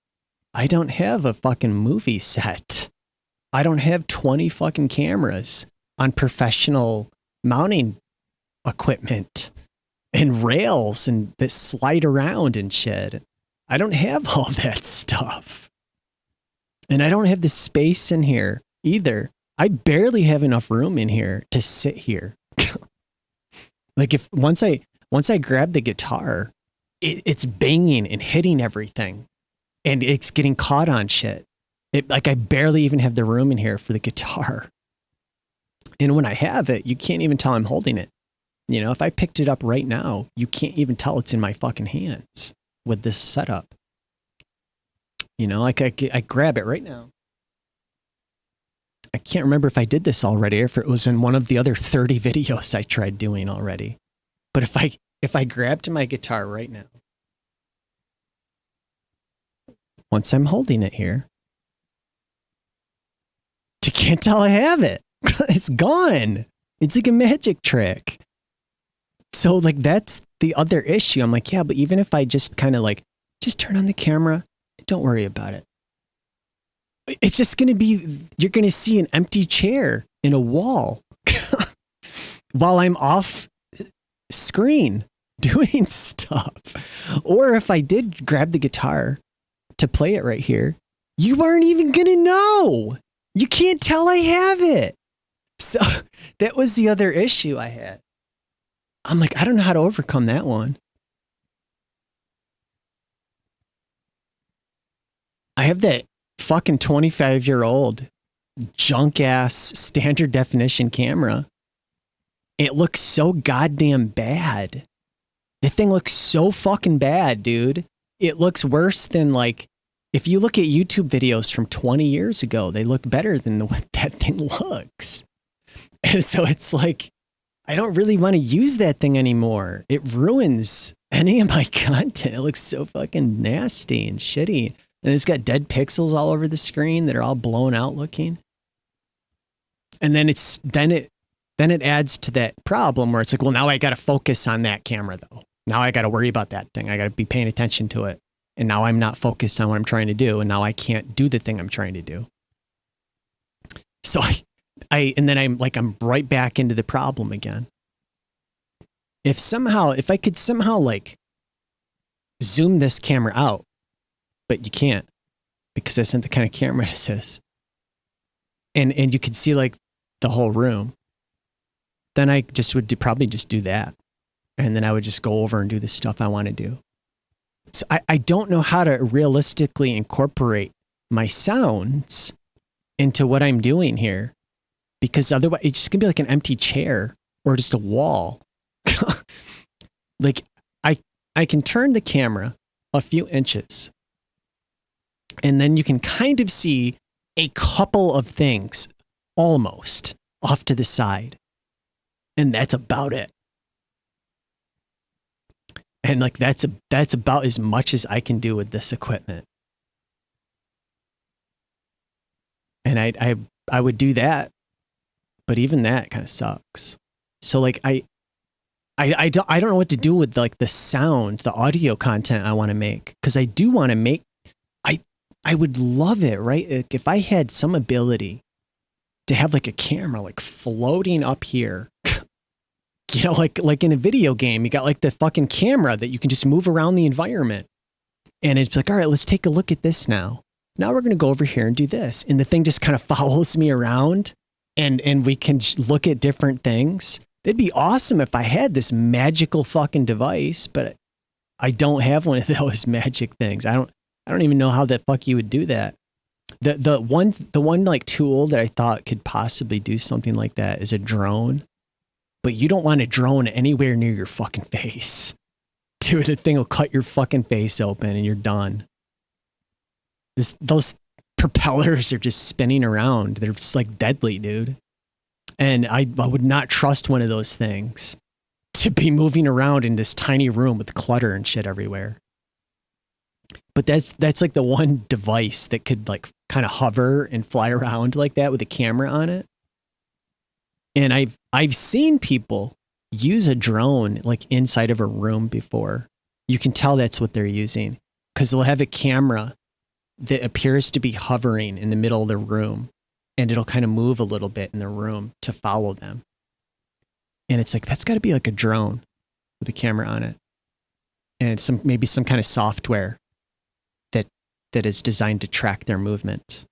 I don't have a fucking movie set. I don't have 20 fucking cameras on professional mounting equipment and rails and that slide around and shit. I don't have all that stuff. And I don't have the space in here either. I barely have enough room in here to sit here. Like if once I grab the guitar, it's banging and hitting everything and it's getting caught on shit. Like I barely even have the room in here for the guitar. And when I have it, you can't even tell I'm holding it. You know, if I picked it up right now, you can't even tell it's in my fucking hands with this setup. You know, like I grab it right now. I can't remember if I did this already or if it was in one of the other 30 videos I tried doing already. But if I grabbed my guitar right now, once I'm holding it here, you can't tell I have it. It's gone. It's like a magic trick. So like that's the other issue. I'm like, yeah, but even if I just kind of like, just turn on the camera, don't worry about it. It's just going to be, you're going to see an empty chair in a wall while I'm off screen doing stuff. Or if I did grab the guitar to play it right here, you aren't even going to know. You can't tell I have it. So that was the other issue I had. I'm like, I don't know how to overcome that one. I have that fucking 25-year-old junk ass standard definition camera. It looks so goddamn bad. The thing looks so fucking bad, dude. It looks worse than, like, if you look at YouTube videos from 20 years ago, they look better than what that thing looks. And so it's like, I don't really want to use that thing anymore. It ruins any of my content. It looks so fucking nasty and shitty. And it's got dead pixels all over the screen that are all blown out looking. And then it adds to that problem where it's like, well, now I got to focus on that camera though. Now I got to worry about that thing. I got to be paying attention to it. And now I'm not focused on what I'm trying to do. And now I can't do the thing I'm trying to do. So and then I'm right back into the problem again. If I could somehow like zoom this camera out, but you can't because that's not the kind of camera this is. And you could see like the whole room. Then I just would probably just do that. And then I would just go over and do the stuff I want to do. So I don't know how to realistically incorporate my sounds into what I'm doing here, because otherwise it's just gonna be like an empty chair or just a wall. Like I can turn the camera a few inches and then you can kind of see a couple of things almost off to the side. And that's about it. And like that's about as much as I can do with this equipment. And I would do that, but even that kind of sucks. So like I don't know what to do with like the sound, the audio content I want to make, because I do want to make. I would love it, right? Like if I had some ability to have like a camera like floating up here. You know, like in a video game, you got like the fucking camera that you can just move around the environment. And it's like, all right, let's take a look at this now. Now we're going to go over here and do this. And the thing just kind of follows me around and we can look at different things. It'd be awesome if I had this magical fucking device, but I don't have one of those magic things. I don't even know how the fuck you would do that. The one like tool that I thought could possibly do something like that is a drone. But you don't want a drone anywhere near your fucking face. Dude, the thing will cut your fucking face open and you're done. Those propellers are just spinning around. They're just like deadly, dude. And I would not trust one of those things to be moving around in this tiny room with clutter and shit everywhere. But that's like the one device that could like kind of hover and fly around like that with a camera on it. And I've seen people use a drone like inside of a room before. You can tell that's what they're using because they'll have a camera that appears to be hovering in the middle of the room and it'll kind of move a little bit in the room to follow them. And it's like, that's got to be like a drone with a camera on it. And it's maybe some kind of software that is designed to track their movements.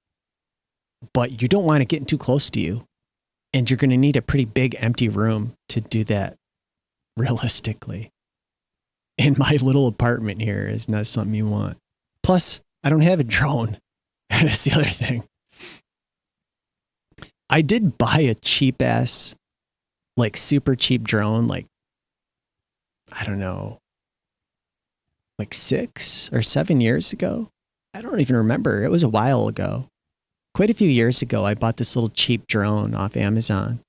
But you don't want it getting too close to you. And you're going to need a pretty big empty room to do that realistically. And my little apartment here is not something you want. Plus, I don't have a drone. That's the other thing. I did buy a cheap ass, like super cheap drone, like, I don't know, like 6 or 7 years ago. I don't even remember. It was a while ago. Quite a few years ago, I bought this little cheap drone off Amazon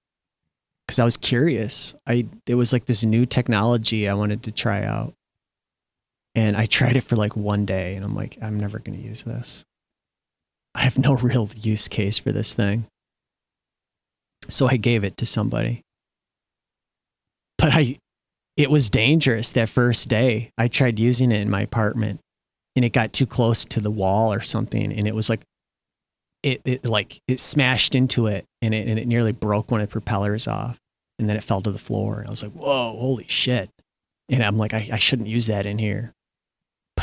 because I was curious. It was like this new technology I wanted to try out. And I tried it for like one day and I'm like, I'm never going to use this. I have no real use case for this thing. So I gave it to somebody. But it was dangerous that first day. I tried using it in my apartment and it got too close to the wall or something. And it was like, it smashed into it and it nearly broke one of the propellers off and then it fell to the floor. And I was like, whoa, holy shit. And I'm like, I shouldn't use that in here.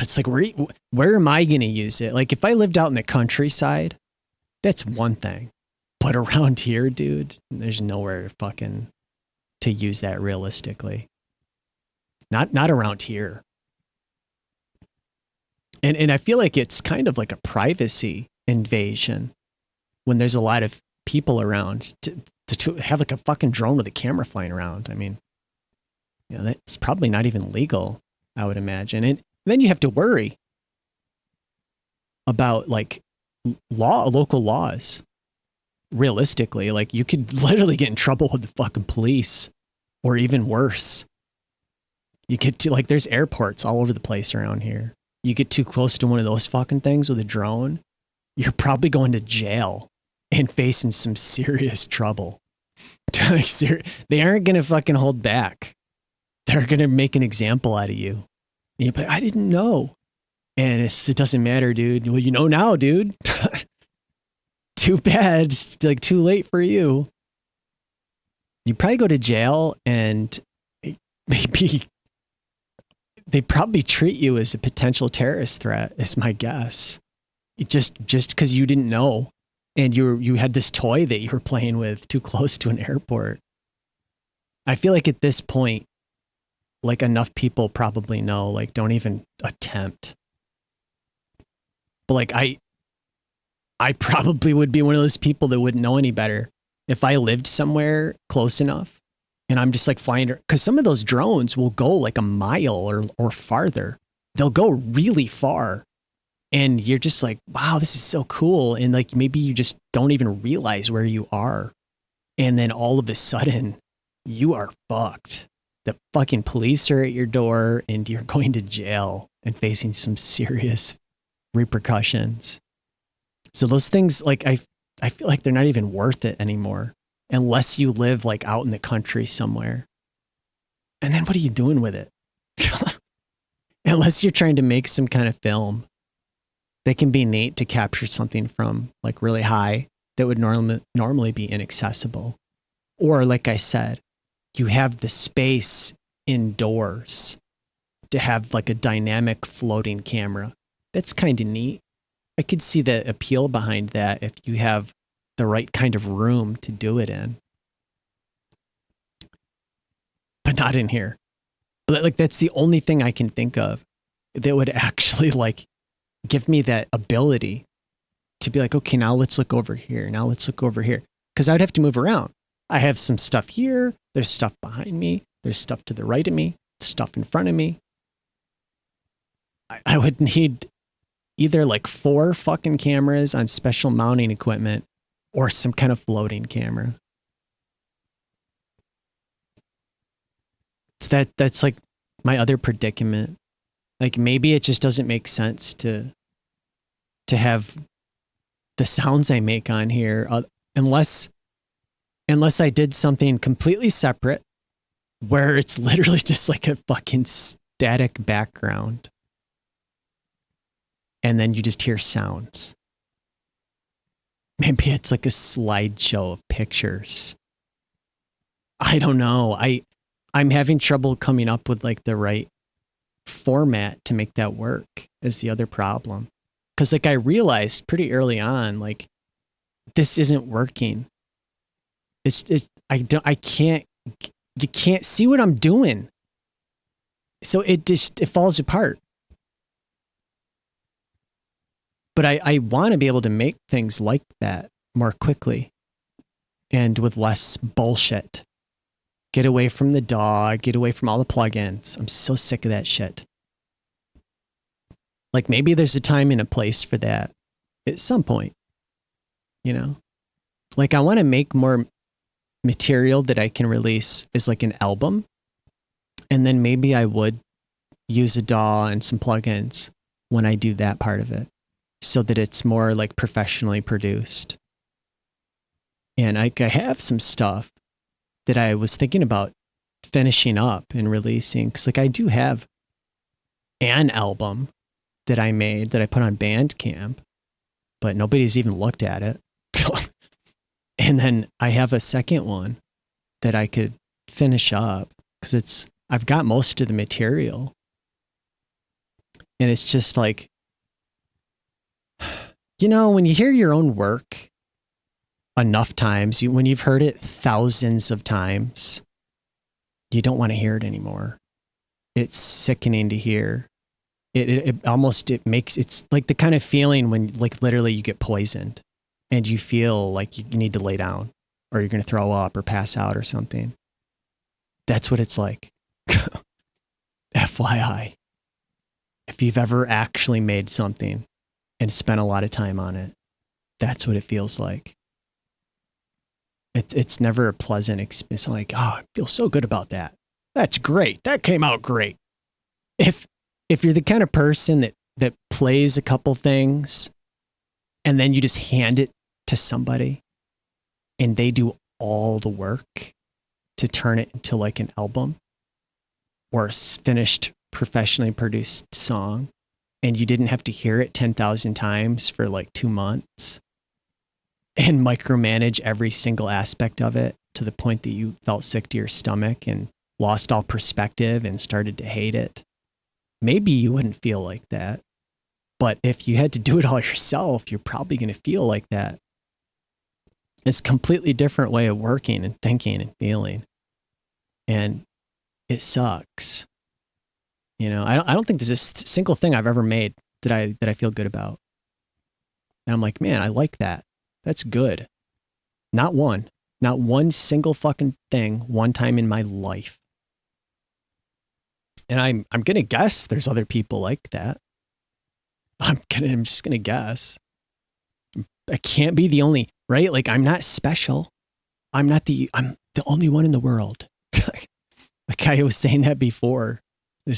But it's like, where am I going to use it? Like if I lived out in the countryside, that's one thing. But around here, dude, there's nowhere fucking to use that realistically. Not around here. And I feel like it's kind of like a privacy invasion when there's a lot of people around to have like a fucking drone with a camera flying around. I mean, you know, that's probably not even legal, I would imagine. And then you have to worry about like local laws. Realistically, like you could literally get in trouble with the fucking police, or even worse. You get to like, there's airports all over the place around here. You get too close to one of those fucking things with a drone, you're probably going to jail and facing some serious trouble. They aren't going to fucking hold back. They're going to make an example out of you. And you're like, I didn't know. And it doesn't matter, dude. Well, you know now, dude. Too bad. It's like too late for you. You probably go to jail, and maybe they probably treat you as a potential terrorist threat, is my guess. Just because you didn't know, and you had this toy that you were playing with too close to an airport. I feel like at this point, like enough people probably know, like don't even attempt. But like I probably would be one of those people that wouldn't know any better if I lived somewhere close enough and I'm just like flying, because some of those drones will go like a mile or farther. They'll go really far. And you're just like, wow, this is so cool. And like, maybe you just don't even realize where you are. And then all of a sudden you are fucked. The fucking police are at your door and you're going to jail and facing some serious repercussions. So those things, like, I feel like they're not even worth it anymore unless you live like out in the country somewhere. And then what are you doing with it? Unless you're trying to make some kind of film. They can be neat to capture something from like really high that would normally be inaccessible. Or like I said, you have the space indoors to have like a dynamic floating camera. That's kind of neat. I could see the appeal behind that if you have the right kind of room to do it in. But not in here. But like that's the only thing I can think of that would actually like give me that ability to be like, okay, now let's look over here. Now let's look over here. Because I would have to move around. I have some stuff here. There's stuff behind me. There's stuff to the right of me. Stuff in front of me. I would need either like 4 fucking cameras on special mounting equipment or some kind of floating camera. So that's like my other predicament. Like maybe it just doesn't make sense to have the sounds I make on here unless I did something completely separate where it's literally just like a fucking static background. And then you just hear sounds. Maybe it's like a slideshow of pictures. I don't know. I'm having trouble coming up with like the right format to make that work is the other problem. Because like I realized pretty early on, like this isn't working. You can't see what I'm doing. So it falls apart. But I want to be able to make things like that more quickly and with less bullshit. Get away from the DAW, get away from all the plugins. I'm so sick of that shit. Like maybe there's a time and a place for that at some point, you know? Like I want to make more material that I can release as like an album. And then maybe I would use a DAW and some plugins when I do that part of it so that it's more like professionally produced. And I have some stuff that I was thinking about finishing up and releasing. Cause like I do have an album that I made that I put on Bandcamp, but nobody's even looked at it. And then I have a second one that I could finish up because I've got most of the material. And it's just like, you know, when you hear your own work enough times, when you've heard it thousands of times, you don't want to hear it anymore. It's sickening to hear. It makes, it's like the kind of feeling when like literally you get poisoned and you feel like you need to lay down or you're going to throw up or pass out or something. That's what it's like. FYI. If you've ever actually made something and spent a lot of time on it, that's what it feels like. It's never a pleasant experience. Like, oh, I feel so good about that. That's great. That came out great. If you're the kind of person that plays a couple things and then you just hand it to somebody and they do all the work to turn it into like an album or a finished professionally produced song, and you didn't have to hear it 10,000 times for like 2 months and micromanage every single aspect of it to the point that you felt sick to your stomach and lost all perspective and started to hate it. Maybe you wouldn't feel like that. But if you had to do it all yourself, you're probably going to feel like that. It's a completely different way of working and thinking and feeling. And it sucks. You know, I don't think there's a single thing I've ever made that I feel good about. And I'm like, man, I like that. That's good. Not one single fucking thing one time in my life. And I'm going to guess there's other people like that. I'm just going to guess. I can't be the only, right? Like I'm not special. I'm the only one in the world. Like I was saying that before.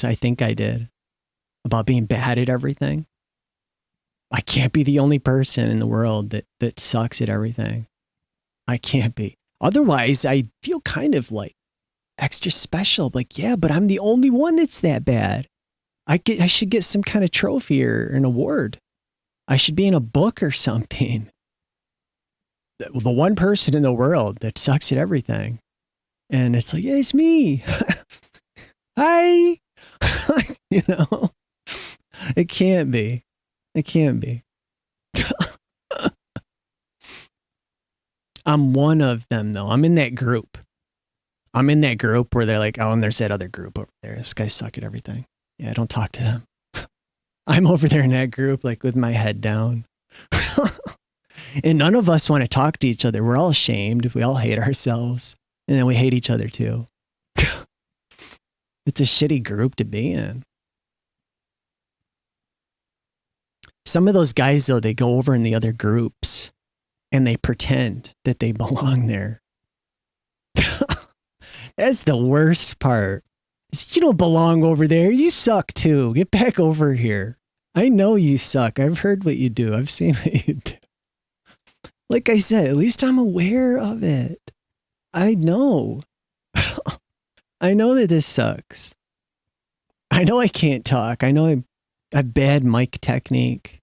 I think I did, about being bad at everything. I can't be the only person in the world that sucks at everything. I can't be. Otherwise, I feel kind of like extra special. Like, yeah, but I'm the only one that's that bad. I should get some kind of trophy or an award. I should be in a book or something. The one person in the world that sucks at everything. And it's like, yeah, it's me. Hi. You know, it can't be. It can't be. I'm one of them, though. I'm in that group. I'm in that group where they're like, oh, and there's that other group over there. This guy suck at everything. Yeah, don't talk to them. I'm over there in that group, like with my head down. And none of us want to talk to each other. We're all ashamed. We all hate ourselves. And then we hate each other too. It's a shitty group to be in. Some of those guys, though, they go over in the other groups and they pretend that they belong there. That's the worst part. You don't belong over there. You suck too. Get back over here. I know you suck. I've heard what you do. I've seen what you do. Like I said, at least I'm aware of it. I know. I know that this sucks. I know I can't talk. I know I have bad mic technique.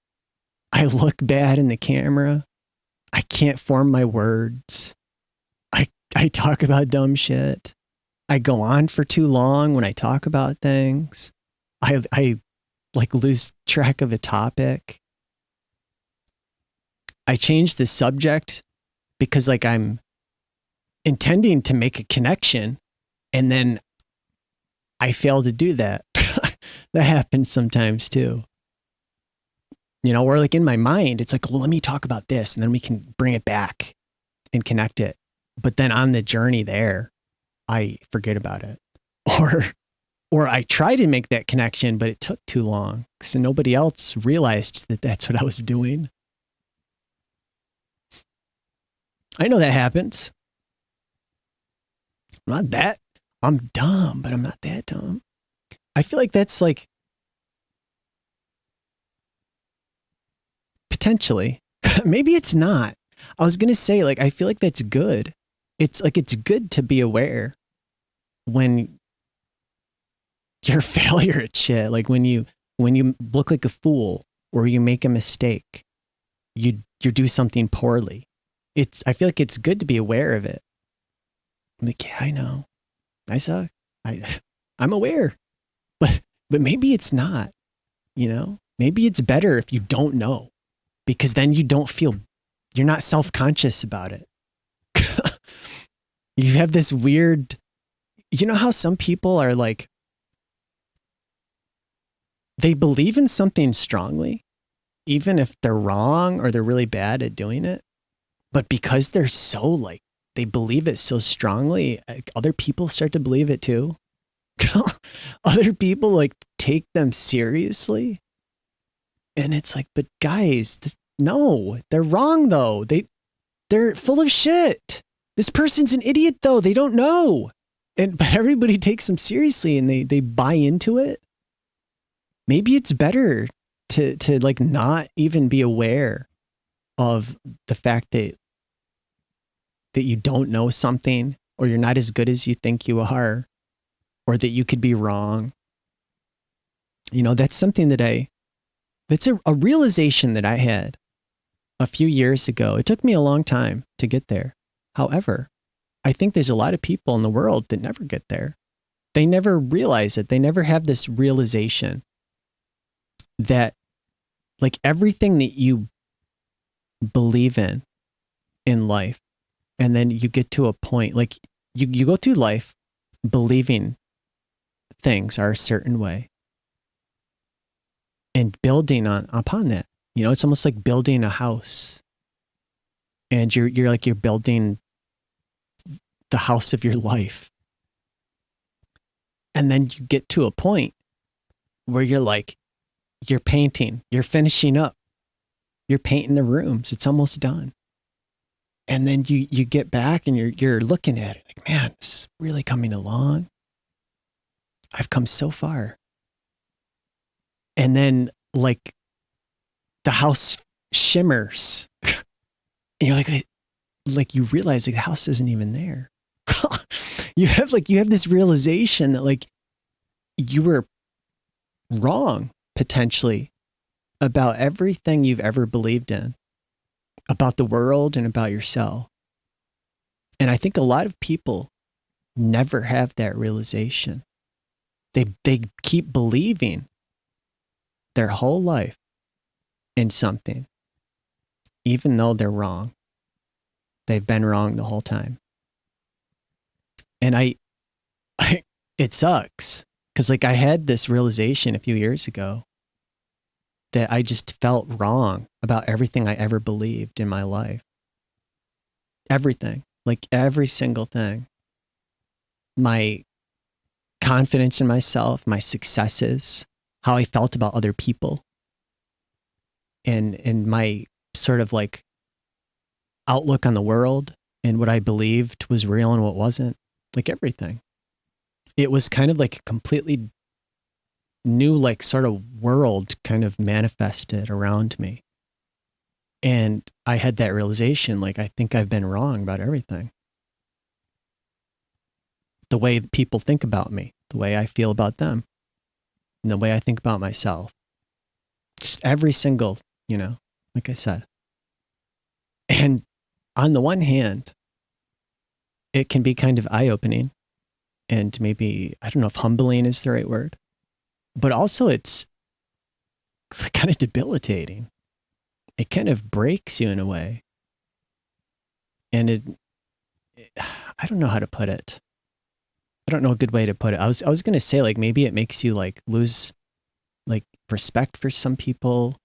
I look bad in the camera. I can't form my words. I talk about dumb shit. I go on for too long when I talk about things. I like lose track of a topic. I change the subject because like I'm intending to make a connection and then I fail to do that. That happens sometimes too. You know, or like in my mind, it's like, well, let me talk about this and then we can bring it back and connect it. But then on the journey there, I forget about it. Or I try to make that connection, but it took too long. So nobody else realized that that's what I was doing. I know that happens. I'm dumb, but I'm not that dumb. I feel like that's like potentially, maybe it's not. I was going to say like, I feel like that's good. It's like, it's good to be aware when you're a failure at shit. Like when you look like a fool or you make a mistake, you do something poorly. I feel like it's good to be aware of it. I'm like, yeah, I know. I suck. I'm aware. But maybe it's not. You know, maybe it's better if you don't know, because then you don't feel, you're not self-conscious about it. You have this weird, you know how some people are like, they believe in something strongly, even if they're wrong or they're really bad at doing it. But because they're so like, they believe it so strongly, like, other people start to believe it too. Other people like take them seriously. And it's like, but guys, no, they're wrong though. They're full of shit. This person's an idiot though. They don't know. But everybody takes them seriously and they buy into it. Maybe it's better to like not even be aware of the fact that you don't know something, or you're not as good as you think you are, or that you could be wrong. You know, that's something that's a realization that I had a few years ago. It took me a long time to get there. However, I think there's a lot of people in the world that never get there. They never realize it. They never have this realization that like everything that you believe in life, and then you get to a point, like you go through life believing things are a certain way and building upon that. You know, it's almost like building a house, and you're building the house of your life. And then you get to a point where you're painting, you're finishing up, you're painting the rooms. It's almost done. And then you get back and you're looking at it like, man, this is really coming along. I've come so far. And then like the house shimmers. And you're like you realize like the house isn't even there. You have this realization that like you were wrong potentially about everything you've ever believed in, about the world and about yourself. And I think a lot of people never have that realization. They keep believing their whole life in something, even though they're wrong. They've been wrong the whole time. And it sucks because like I had this realization a few years ago that I just felt wrong about everything I ever believed in my life. Everything, like every single thing. My confidence in myself, my successes, how I felt about other people, and my sort of like outlook on the world and what I believed was real and what wasn't, like everything. It was kind of like a completely new, like sort of world kind of manifested around me. And I had that realization, like, I think I've been wrong about everything. The way people think about me, the way I feel about them, and the way I think about myself. Just every single, you know, like I said. And on the one hand, it can be kind of eye-opening and maybe, I don't know if humbling is the right word, but also it's kind of debilitating. It kind of breaks you in a way. And I don't know how to put it. I don't know a good way to put it. I was going to say like, maybe it makes you like lose like respect for some people.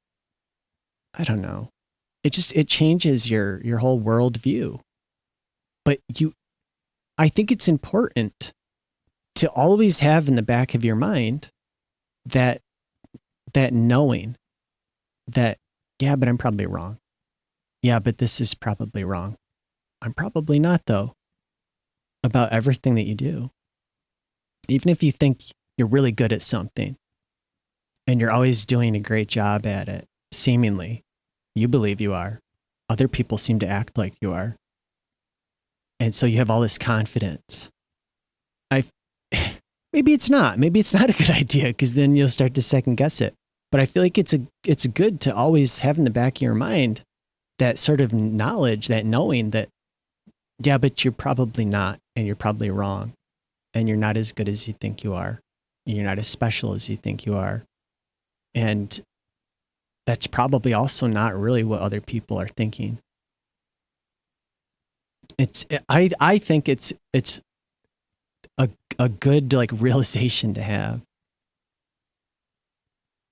I don't know. It changes your whole worldview. But I think it's important to always have in the back of your mind that knowing that, yeah, but I'm probably wrong. Yeah, but this is probably wrong. I'm probably not though, about everything that you do. Even if you think you're really good at something and you're always doing a great job at it, seemingly, you believe you are. Other people seem to act like you are. And so you have all this confidence. Maybe it's not a good idea because then you'll start to second guess it. But I feel like it's good to always have in the back of your mind that sort of knowledge, that knowing that, yeah, but you're probably not, and you're probably wrong, and you're not as good as you think you are. You're not as special as you think you are. And that's probably also not really what other people are thinking. I think it's a good like realization to have,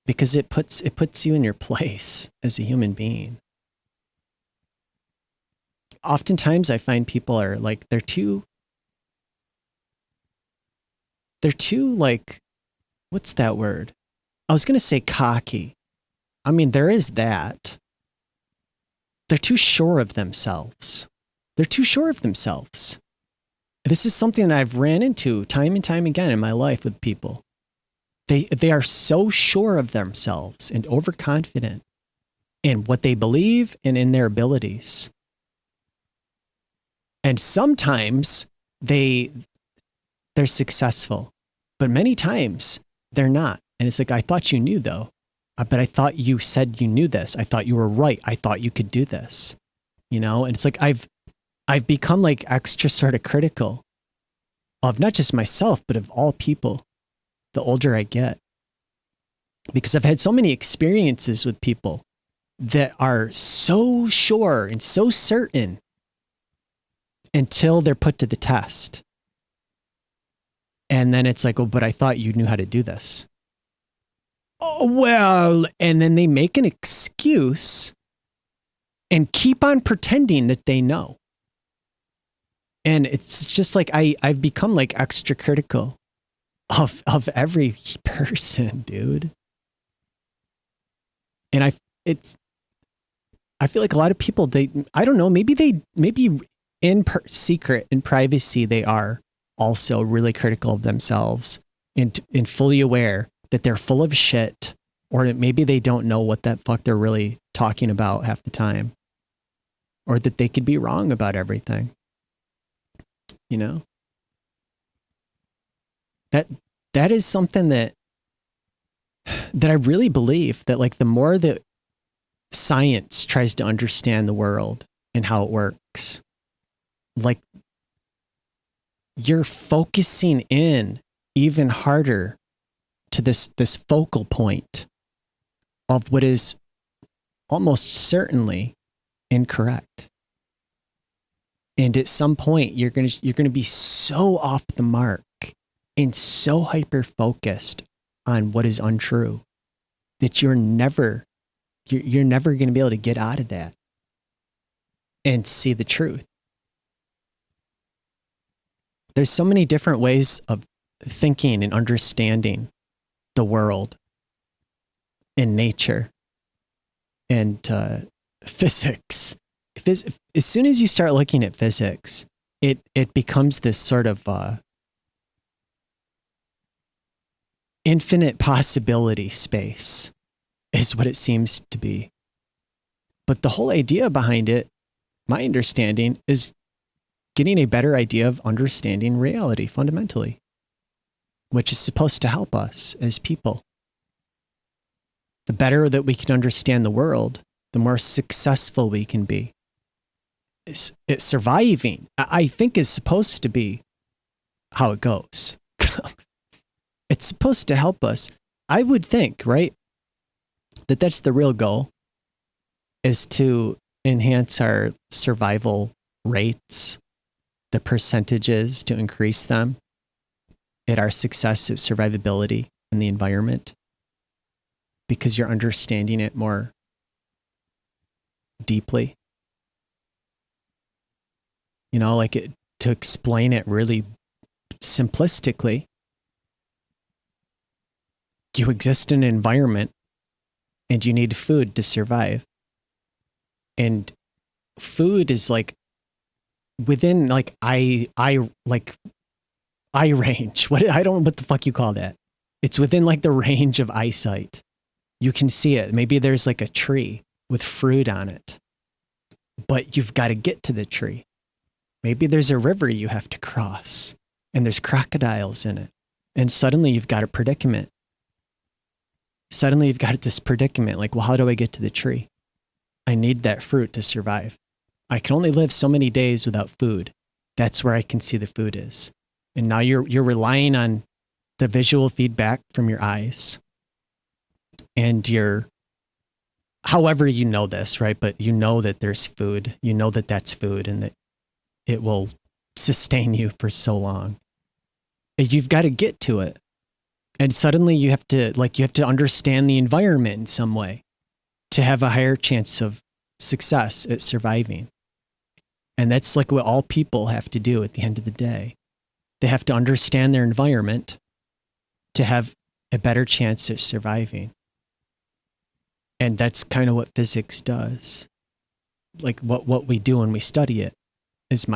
because it puts you in your place as a human being. Oftentimes I find people are like they're too like, what's that word? I was going to say cocky. I mean, there is that. They're too sure of themselves. They're too sure of themselves. This is something that I've ran into time and time again in my life with people. They are so sure of themselves and overconfident in what they believe and in their abilities. And sometimes they're successful, but many times they're not. And it's like, I thought you knew though, but I thought you said you knew this. I thought you were right. I thought you could do this, you know? And it's like, I've become like extra sort of critical of not just myself, but of all people the older I get, because I've had so many experiences with people that are so sure and so certain until they're put to the test. And then it's like, oh, but I thought you knew how to do this. Oh, well, and then they make an excuse and keep on pretending that they know. And it's just like, I've become like extra critical of every person, dude. And I feel like a lot of people, I don't know, maybe in secret, in privacy, they are also really critical of themselves and fully aware that they're full of shit, or maybe they don't know what that fuck they're really talking about half the time, or that they could be wrong about everything. You know? That is something that I really believe, that like the more that science tries to understand the world and how it works, like you're focusing in even harder to this focal point of what is almost certainly incorrect. And at some point you're going to be so off the mark and so hyper focused on what is untrue that you're never going to be able to get out of that and see the truth. There's so many different ways of thinking and understanding the world and nature and physics. As soon as you start looking at physics, it becomes this sort of infinite possibility space is what it seems to be. But the whole idea behind it, my understanding, is getting a better idea of understanding reality fundamentally, which is supposed to help us as people. The better that we can understand the world, the more successful we can be. It's surviving, I think, is supposed to be how it goes. It's supposed to help us. I would think, right, that that's the real goal, is to enhance our survival rates, the percentages, to increase them at our success at survivability in the environment, because you're understanding it more deeply. You know, like to explain it really simplistically, you exist in an environment and you need food to survive. And food is like within like eye range. I don't know what the fuck you call that. It's within like the range of eyesight. You can see it. Maybe there's like a tree with fruit on it, but you've got to get to the tree. Maybe there's a river you have to cross and there's crocodiles in it. And suddenly you've got a predicament. Suddenly you've got this predicament. Like, well, how do I get to the tree? I need that fruit to survive. I can only live so many days without food. That's where I can see the food is. And now you're relying on the visual feedback from your eyes and you're, however you know this, right? But you know that there's food, you know that that's food and that it will sustain you for so long. And you've got to get to it. And suddenly you have to understand the environment in some way to have a higher chance of success at surviving. And that's like what all people have to do at the end of the day. They have to understand their environment to have a better chance at surviving. And that's kind of what physics does. Like what we do when we study it is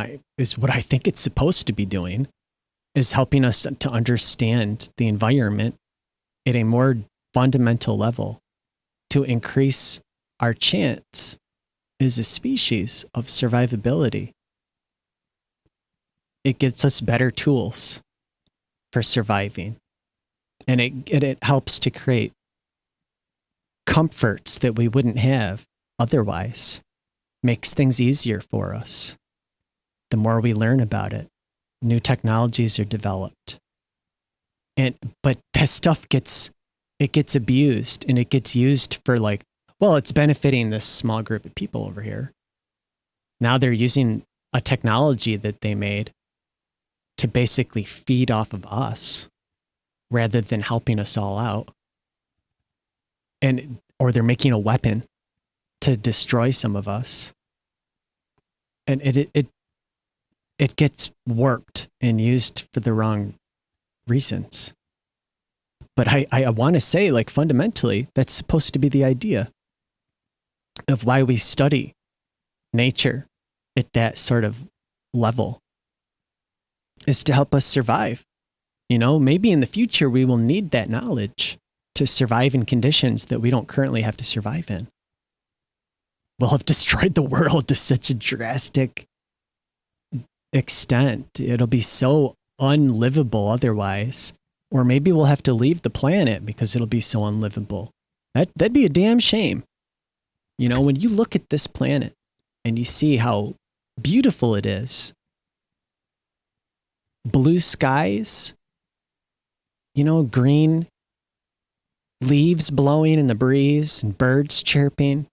what I think it's supposed to be doing, is helping us to understand the environment at a more fundamental level to increase our chance as a species of survivability. It gives us better tools for surviving. And it helps to create comforts that we wouldn't have otherwise. Makes things easier for us. The more we learn about it, new technologies are developed. But that stuff gets abused, and it gets used for like, well, it's benefiting this small group of people over here. Now they're using a technology that they made to basically feed off of us rather than helping us all out. Or they're making a weapon to destroy some of us. And it gets warped and used for the wrong reasons. But I want to say, like, fundamentally, that's supposed to be the idea of why we study nature at that sort of level, is to help us survive. You know, maybe in the future we will need that knowledge to survive in conditions that we don't currently have to survive in. We'll have destroyed the world to such a drastic extent. It'll be so unlivable otherwise. Or maybe we'll have to leave the planet because it'll be so unlivable. That'd be a damn shame. You know, when you look at this planet and you see how beautiful it is, blue skies, you know, green leaves blowing in the breeze and birds chirping.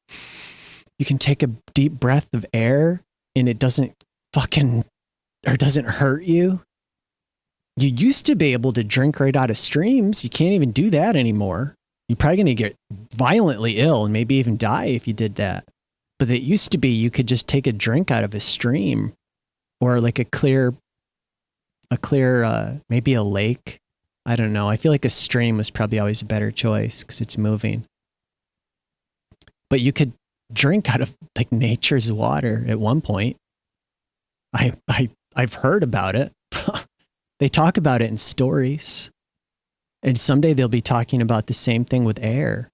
You can take a deep breath of air and it doesn't hurt you. You used to be able to drink right out of streams. You can't even do that anymore. You're probably going to get violently ill and maybe even die if you did that. But it used to be you could just take a drink out of a stream or like a clear, maybe a lake. I don't know. I feel like a stream was probably always a better choice because it's moving. But you could drink out of like nature's water at one point. I've heard about it. They talk about it in stories. And someday they'll be talking about the same thing with air,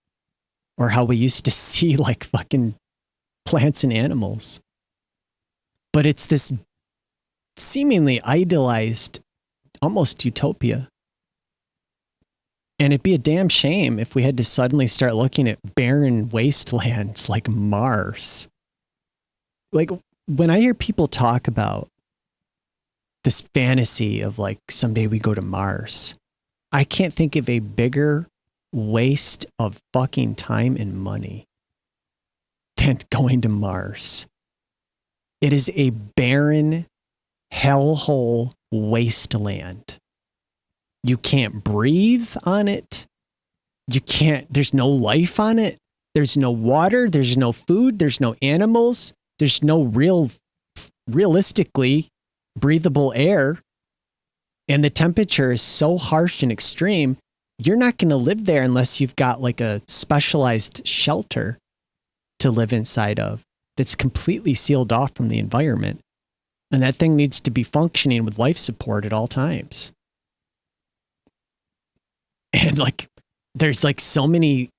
or how we used to see like fucking plants and animals. But it's this seemingly idealized, almost utopia. And it'd be a damn shame if we had to suddenly start looking at barren wastelands like Mars. Like when I hear people talk about this fantasy of like someday we go to Mars, I can't think of a bigger waste of fucking time and money than going to Mars. It is a barren hellhole wasteland. You can't breathe on it. There's no life on it. There's no water. There's no food. There's no animals. There's no realistically breathable air. And the temperature is so harsh and extreme, you're not going to live there unless you've got like a specialized shelter to live inside of that's completely sealed off from the environment. And that thing needs to be functioning with life support at all times. And like, there's like so many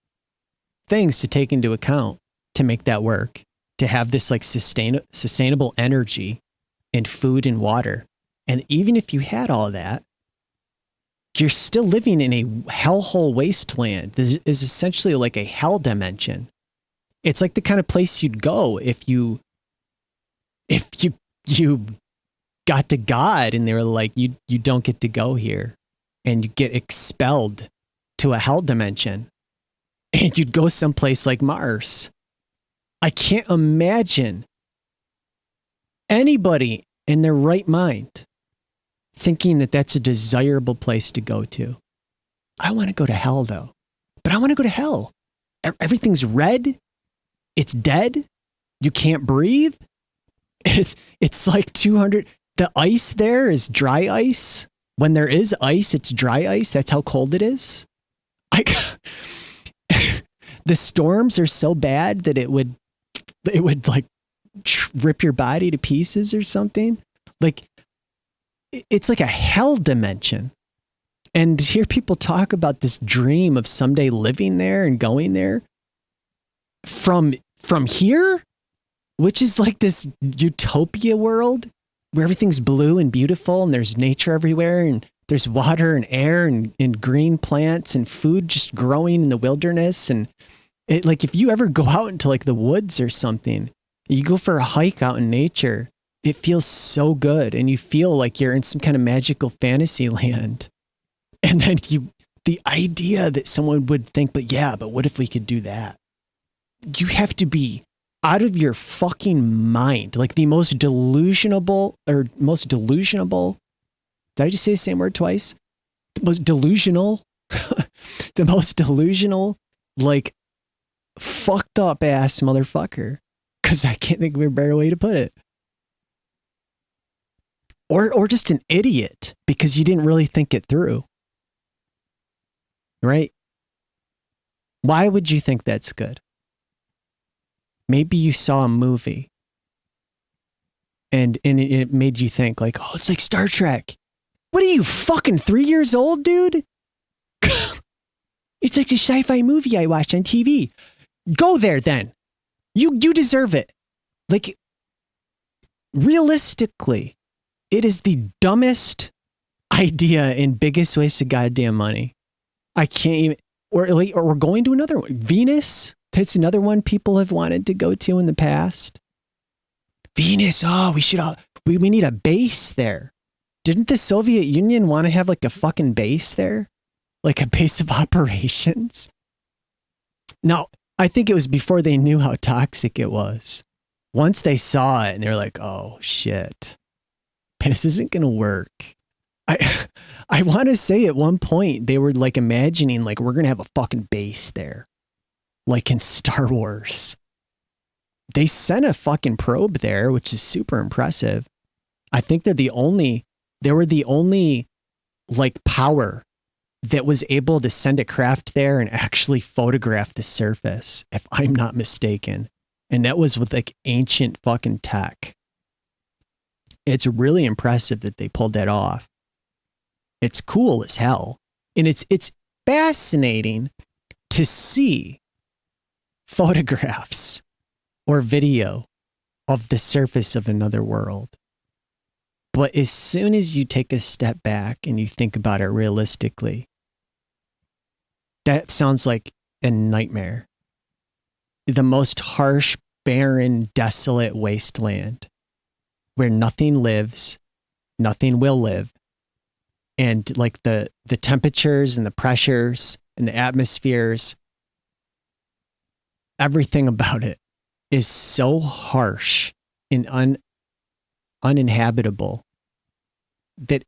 things to take into account to make that work, to have this like sustainable energy and food and water. And even if you had all of that, you're still living in a hellhole wasteland. This is essentially like a hell dimension. It's like the kind of place you'd go if you got to God and they were like, you don't get to go here, and you get expelled to a hell dimension. and you'd go someplace like Mars. I can't imagine anybody in their right mind thinking that that's a desirable place to go to. I want to go to hell though, but I want to go to hell. Everything's red. It's dead. You can't breathe. It's like 200. The ice there is dry ice. When there is ice, it's dry ice. That's how cold it is. The storms are so bad that it would like rip your body to pieces or something. Like it's like a hell dimension. And to hear people talk about this dream of someday living there and going there from here, which is like this utopia world where everything's blue and beautiful and there's nature everywhere and there's water and air and green plants and food just growing in the wilderness. And it, like, if you ever go out into like the woods or something, you go for a hike out in nature, it feels so good. And you feel like you're in some kind of magical fantasy land. And then the idea that someone would think, but what if we could do that? You have to be out of your fucking mind. Like the most delusional, did I just say the same word twice? The most delusional, like fucked up ass motherfucker. Cause I can't think of a better way to put it. Or just an idiot because you didn't really think it through. Right? Why would you think that's good? Maybe you saw a movie and it made you think like, oh, it's like Star Trek. What are you, fucking 3 years old, dude? It's like the sci-fi movie I watched on TV. Go there then. You deserve it. Like, realistically, it is the dumbest idea and biggest waste of goddamn money. I can't even, or we're going to another one. Venus, that's another one people have wanted to go to in the past. Venus, oh, we need a base there. Didn't the Soviet Union want to have like a fucking base there? Like a base of operations? No, I think it was before they knew how toxic it was. Once they saw it and they're like, oh shit, this isn't going to work. I want to say at one point they were like imagining like we're going to have a fucking base there. Like in Star Wars. They sent a fucking probe there, which is super impressive. I think they were the only like power that was able to send a craft there and actually photograph the surface, if I'm not mistaken. And that was with like ancient fucking tech. It's really impressive that they pulled that off. It's cool as hell. And it's fascinating to see photographs or video of the surface of another world. But as soon as you take a step back and you think about it realistically, that sounds like a nightmare. The most harsh, barren, desolate wasteland where nothing lives, nothing will live. And like the temperatures and the pressures and the atmospheres, everything about it is so harsh and uninhabitable that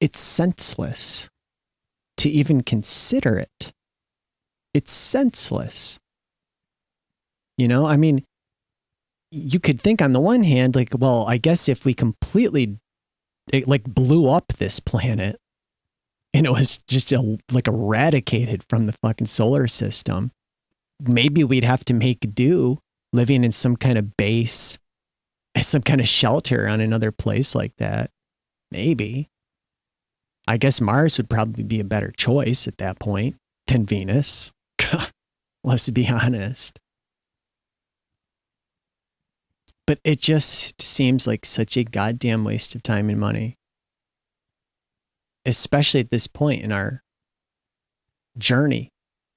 it's senseless to even consider it. It's senseless. You know, I mean, you could think on the one hand, like, well, I guess if we completely blew up this planet and it was just like eradicated from the fucking solar system, maybe we'd have to make do living in some kind of base, some kind of shelter on another place like that. Maybe. I guess Mars would probably be a better choice at that point than Venus. Let's be honest. But it just seems like such a goddamn waste of time and money. Especially at this point in our journey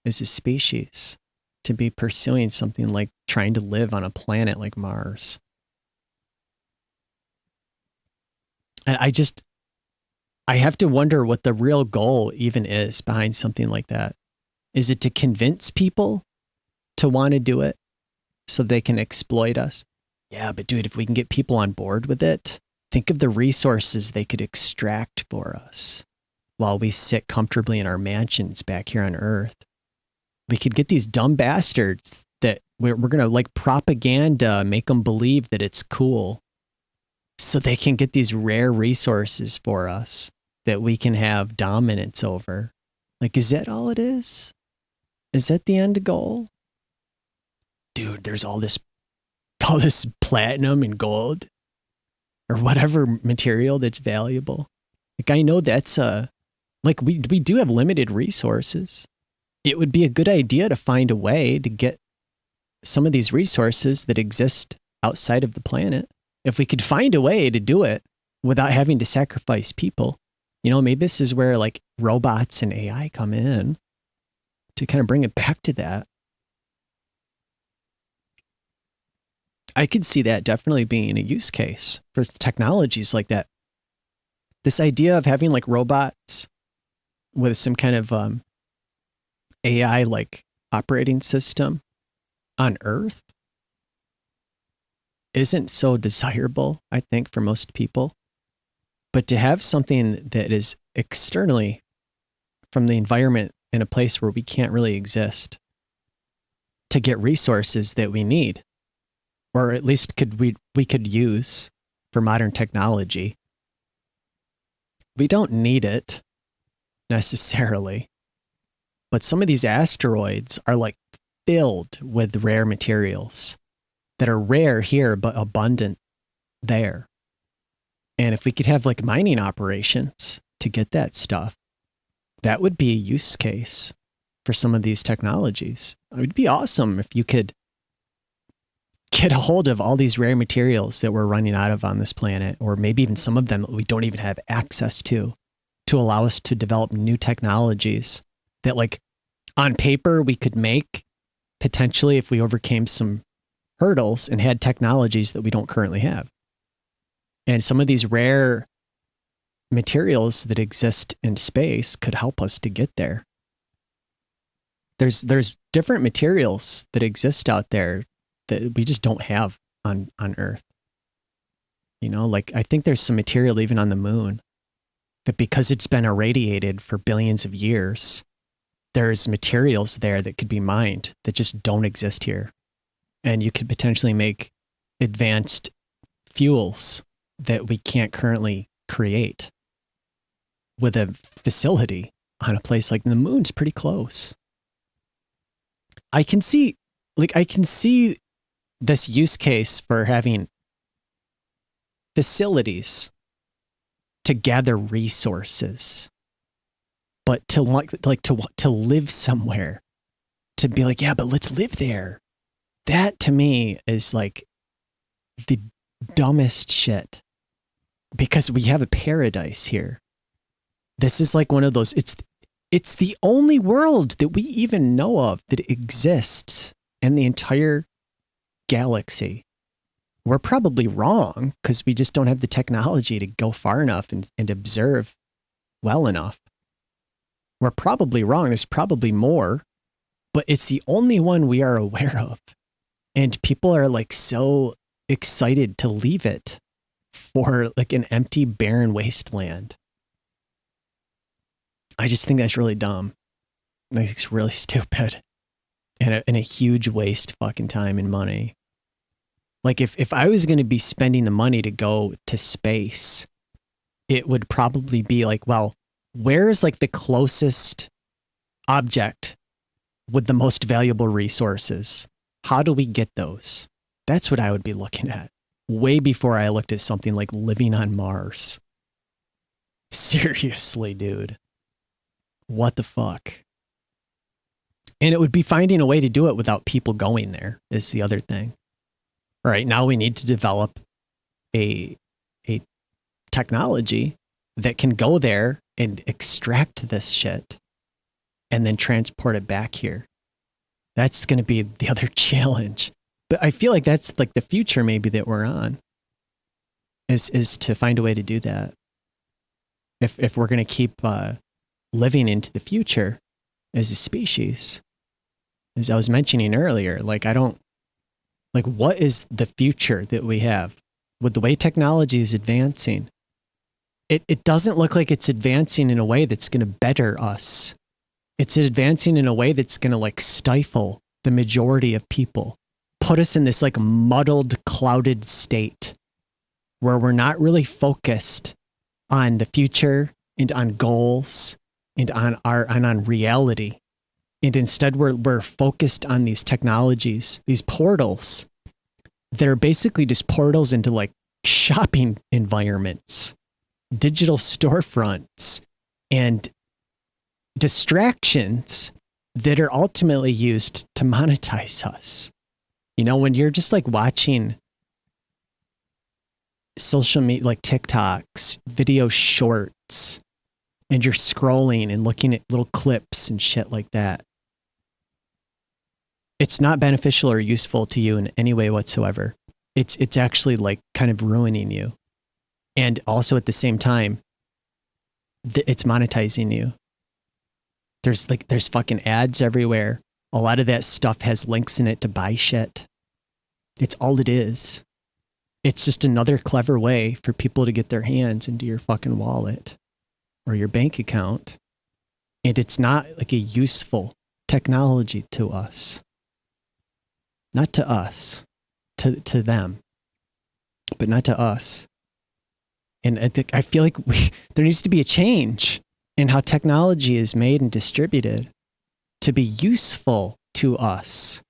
as a species to be pursuing something like trying to live on a planet like Mars. And I have to wonder what the real goal even is behind something like that. Is it to convince people to want to do it so they can exploit us? Yeah, but dude, if we can get people on board with it, think of the resources they could extract for us while we sit comfortably in our mansions back here on Earth. We could get these dumb bastards that we're going to like propaganda, make them believe that it's cool so they can get these rare resources for us that we can have dominance over. Like, is that all it is? Is that the end goal? Dude, there's all this platinum and gold or whatever material that's valuable. Like, I know that's like we do have limited resources. It would be a good idea to find a way to get some of these resources that exist outside of the planet. If we could find a way to do it without having to sacrifice people, you know, maybe this is where like robots and AI come in to kind of bring it back to that. I could see that definitely being a use case for technologies like that. This idea of having like robots with some kind of AI like operating system on Earth isn't so desirable, I think, for most people. But to have something that is externally from the environment in a place where we can't really exist to get resources that we need, or at least we could use for modern technology. We don't need it necessarily, but some of these asteroids are like filled with rare materials that are rare here but abundant there. And if we could have like mining operations to get that stuff, that would be a use case for some of these technologies. It would be awesome if you could get a hold of all these rare materials that we're running out of on this planet, or maybe even some of them that we don't even have access to allow us to develop new technologies that like on paper we could make potentially if we overcame some hurdles and had technologies that we don't currently have. And some of these rare materials that exist in space could help us to get there. There's different materials that exist out there that we just don't have on Earth. You know, like I think there's some material even on the moon that because it's been irradiated for billions of years, there's materials there that could be mined that just don't exist here. And you could potentially make advanced fuels that we can't currently create with a facility on a place like the moon's pretty close. I can see this use case for having facilities to gather resources, but to live somewhere, to be like, yeah, but let's live there. That to me is like the dumbest shit, because we have a paradise here. This is like one of those, it's the only world that we even know of that exists in the entire galaxy. We're probably wrong because we just don't have the technology to go far enough and observe well enough. We're probably wrong. There's probably more, but it's the only one we are aware of. And people are like so excited to leave it for like an empty, barren wasteland. I just think that's really dumb. Like, it's really stupid and a huge waste of fucking time and money. Like if I was going to be spending the money to go to space, it would probably be like, well, where's like the closest object with the most valuable resources? How do we get those? That's what I would be looking at way before I looked at something like living on Mars. Seriously, dude. What the fuck? And it would be finding a way to do it without people going there is the other thing. All right, now we need to develop a technology that can go there and extract this shit and then transport it back here. That's going to be the other challenge. But I feel like that's like the future maybe that we're on is to find a way to do that. If we're going to keep living into the future as a species. As I was mentioning earlier, like what is the future that we have with the way technology is advancing? It doesn't look like it's advancing in a way that's going to better us. It's advancing in a way that's going to like stifle the majority of people, put us in this like muddled, clouded state where we're not really focused on the future and on goals and on reality. And instead we're focused on these technologies, these portals that are basically just portals into like shopping environments, digital storefronts, and distractions that are ultimately used to monetize us. You know, when you're just like watching social media, like TikToks, video shorts, and you're scrolling and looking at little clips and shit like that, it's not beneficial or useful to you in any way whatsoever. It's actually like kind of ruining you. And also at the same time, it's monetizing you. There's fucking ads everywhere. A lot of that stuff has links in it to buy shit. It's all it is. It's just another clever way for people to get their hands into your fucking wallet or your bank account. And it's not like a useful technology to us. Not to us, to them, but not to us. And I feel like there needs to be a change in how technology is made and distributed to be useful to us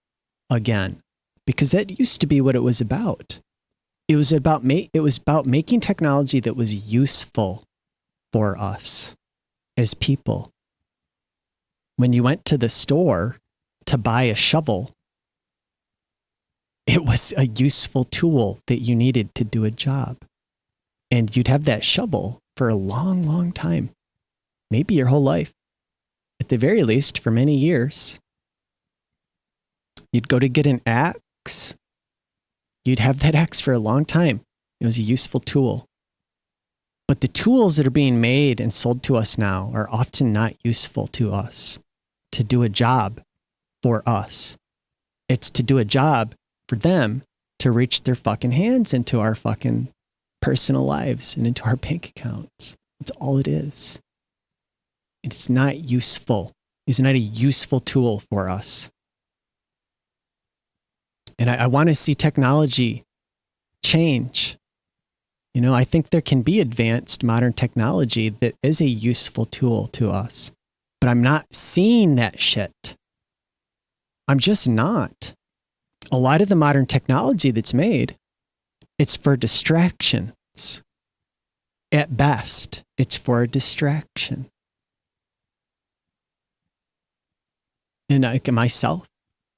again, because that used to be what it was about. It was about making technology that was useful for us as people. When you went to the store to buy a shovel, it was a useful tool that you needed to do a job. And you'd have that shovel for a long, long time. Maybe your whole life. At the very least, for many years. You'd go to get an axe. You'd have that axe for a long time. It was a useful tool. But the tools that are being made and sold to us now are often not useful to us to do a job for us. It's to do a job for them to reach their fucking hands into our fucking personal lives and into our bank accounts. It's all it is. It's not useful. It's not a useful tool for us. And I want to see technology change. You know, I think there can be advanced modern technology that is a useful tool to us, but I'm not seeing that shit. I'm just not. A lot of the modern technology that's made, it's for distractions. At best, it's for a distraction. And like myself,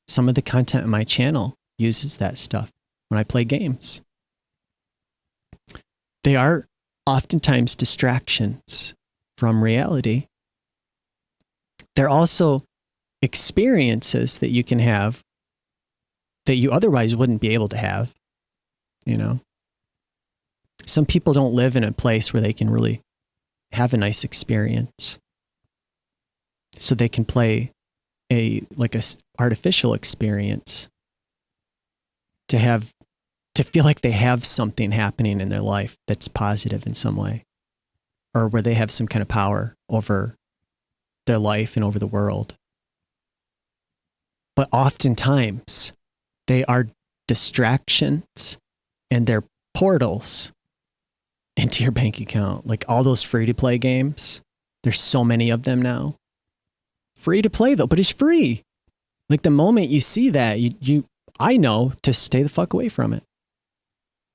some of the content on my channel uses that stuff when I play games. They are oftentimes distractions from reality. They're also experiences that you can have that you otherwise wouldn't be able to have. You know, some people don't live in a place where they can really have a nice experience. So they can play a artificial experience to feel like they have something happening in their life that's positive in some way, or where they have some kind of power over their life and over the world. But oftentimes they are distractions and they're portals into your bank account. Like all those free to play games, there's so many of them now. Free to play though, but it's free. Like the moment you see that, I know to stay the fuck away from it.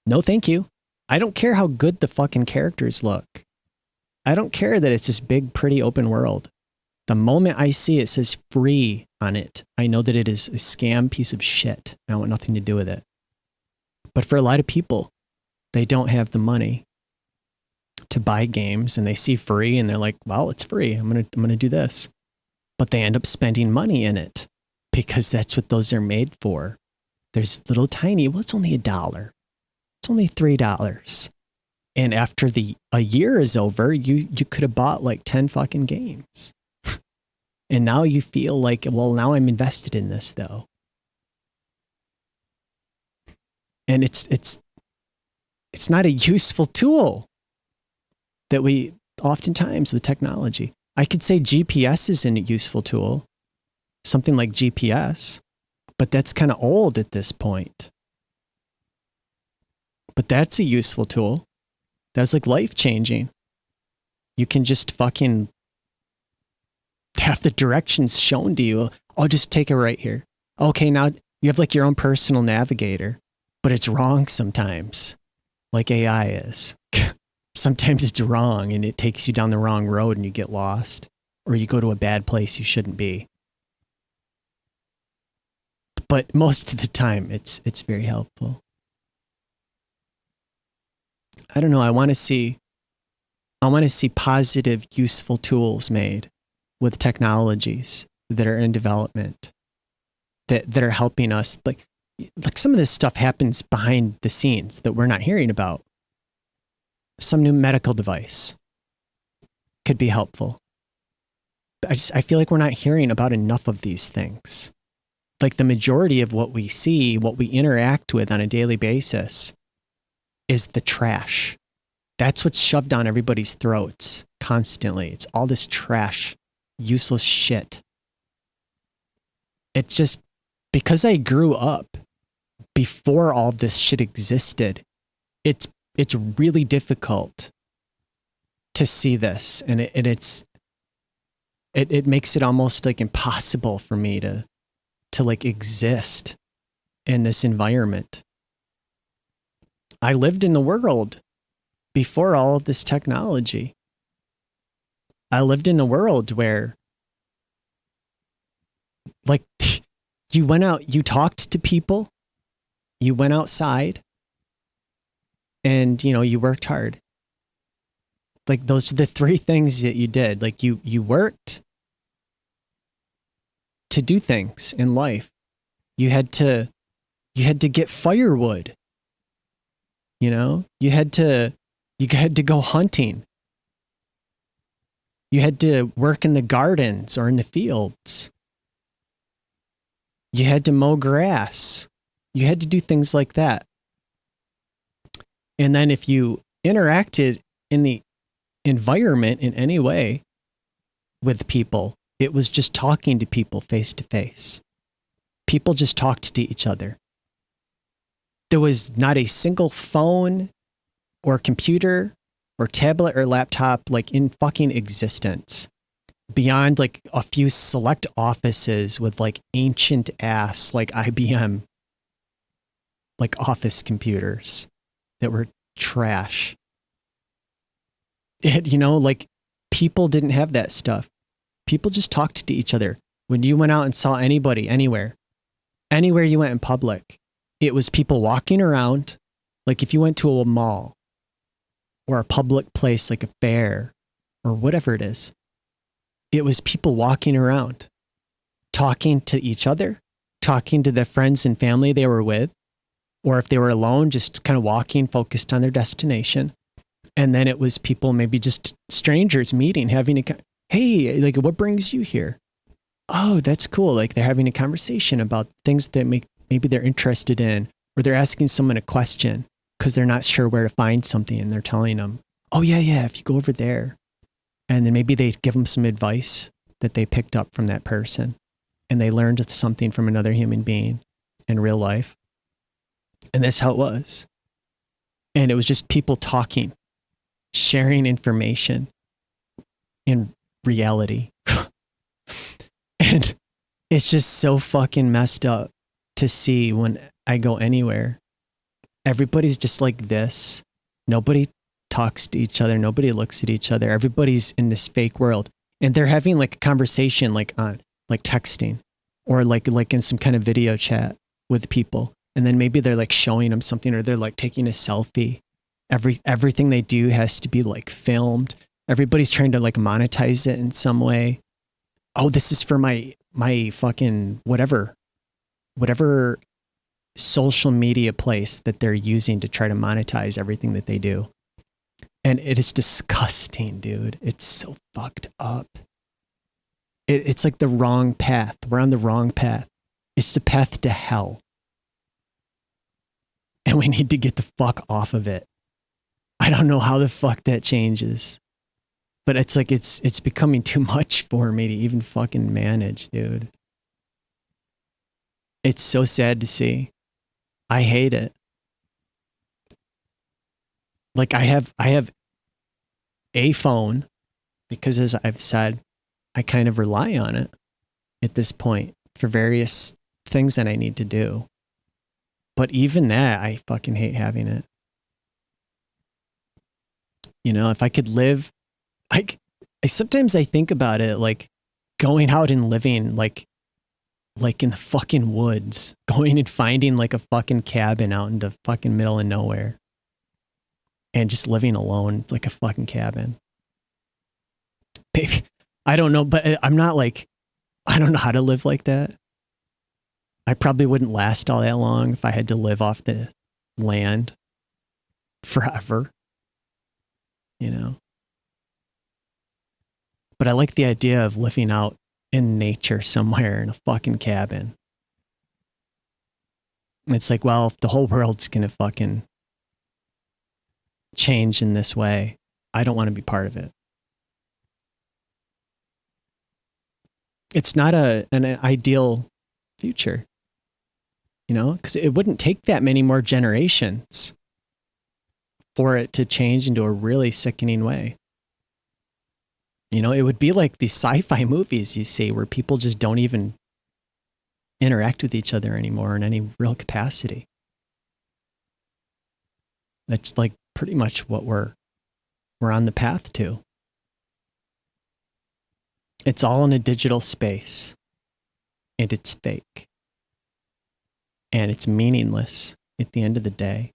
No, thank you. I don't care how good the fucking characters look. I don't care that it's this big, pretty open world. The moment I see it says free on it, I know that it is a scam piece of shit. I want nothing to do with it. But for a lot of people, they don't have the money to buy games and they see free and they're like, well, it's free. I'm going to do this. But they end up spending money in it because that's what those are made for. There's little tiny, well, it's only $1. It's only $3. And after a year is over, you could have bought like 10 fucking games. And now you feel like, well, now I'm invested in this though. And it's not a useful tool that we oftentimes with technology. I could say GPS isn't a useful tool, something like GPS, but that's kind of old at this point. But that's a useful tool. That's like life changing. You can just fucking have the directions shown to you. Oh, just take a right here. Okay, now you have like your own personal navigator, but it's wrong sometimes, like AI is. Sometimes it's wrong and it takes you down the wrong road and you get lost, or you go to a bad place you shouldn't be. But most of the time, it's very helpful. I don't know. I want to see positive, useful tools made with technologies that are in development that are helping us. Like some of this stuff happens behind the scenes that we're not hearing about. Some new medical device could be helpful. But I feel like we're not hearing about enough of these things. Like the majority of what we see, what we interact with on a daily basis is the trash. That's what's shoved down everybody's throats constantly. It's all this trash, useless shit. It's just because I grew up before all this shit existed. It's really difficult to see this, and it makes it almost like impossible for me to like exist in this environment. I lived in the world before all of this technology. I lived in a world where, like, you went out, you talked to people, you went outside, and, you know, you worked hard. Like, those are the three things that you did. Like, you worked to do things in life. You had to get firewood. You know, you had to go hunting. You had to work in the gardens or in the fields. You had to mow grass. You had to do things like that. And then if you interacted in the environment in any way with people, it was just talking to people face to face. People just talked to each other. There was not a single phone or computer or tablet or laptop like in fucking existence beyond like a few select offices with like ancient ass like IBM like office computers that were trash. You know, like people didn't have that stuff. People just talked to each other. When you went out and saw anybody anywhere you went in public, it was people walking around. Like if you went to a mall or a public place like a fair or whatever it is, it was people walking around, talking to each other, talking to the friends and family they were with, or if they were alone, just kind of walking, focused on their destination. And then it was people, maybe just strangers meeting, having a, hey, like what brings you here? Oh, that's cool. Like they're having a conversation about things that maybe they're interested in, or they're asking someone a question because they're not sure where to find something and they're telling them, oh yeah, if you go over there. And then maybe they give them some advice that they picked up from that person and they learned something from another human being in real life. And that's how it was. And it was just people talking, sharing information in reality. And it's just so fucking messed up to see when I go anywhere. Everybody's just like this. Nobody talks to each other. Nobody looks at each other. Everybody's in this fake world. And they're having like a conversation like on like texting or like in some kind of video chat with people. And then maybe they're like showing them something or they're like taking a selfie. Everything they do has to be like filmed. Everybody's trying to like monetize it in some way. Oh, this is for my fucking whatever social media place that they're using to try to monetize everything that they do. And it is disgusting, dude. It's so fucked up. It's like the wrong path. We're on the wrong path. It's the path to hell. And we need to get the fuck off of it. I don't know how the fuck that changes. But it's like it's becoming too much for me to even fucking manage, dude. It's so sad to see. I hate it. Like I have a phone because, as I've said, I kind of rely on it at this point for various things that I need to do. But even that, I fucking hate having it. You know, if I could live, I sometimes I think about it, like going out and living like in the fucking woods, going and finding like a fucking cabin out in the fucking middle of nowhere and just living alone like a fucking cabin. Baby, I don't know, but I'm not like, I don't know how to live like that. I probably wouldn't last all that long if I had to live off the land forever, you know? But I like the idea of living out in nature somewhere in a fucking cabin. It's like, well, if the whole world's going to fucking change in this way, I don't want to be part of it. It's not an ideal future, you know, because it wouldn't take that many more generations for it to change into a really sickening way. You know, it would be like these sci-fi movies you see where people just don't even interact with each other anymore in any real capacity. That's like pretty much what we're on the path to. It's all in a digital space, and it's fake, and it's meaningless at the end of the day.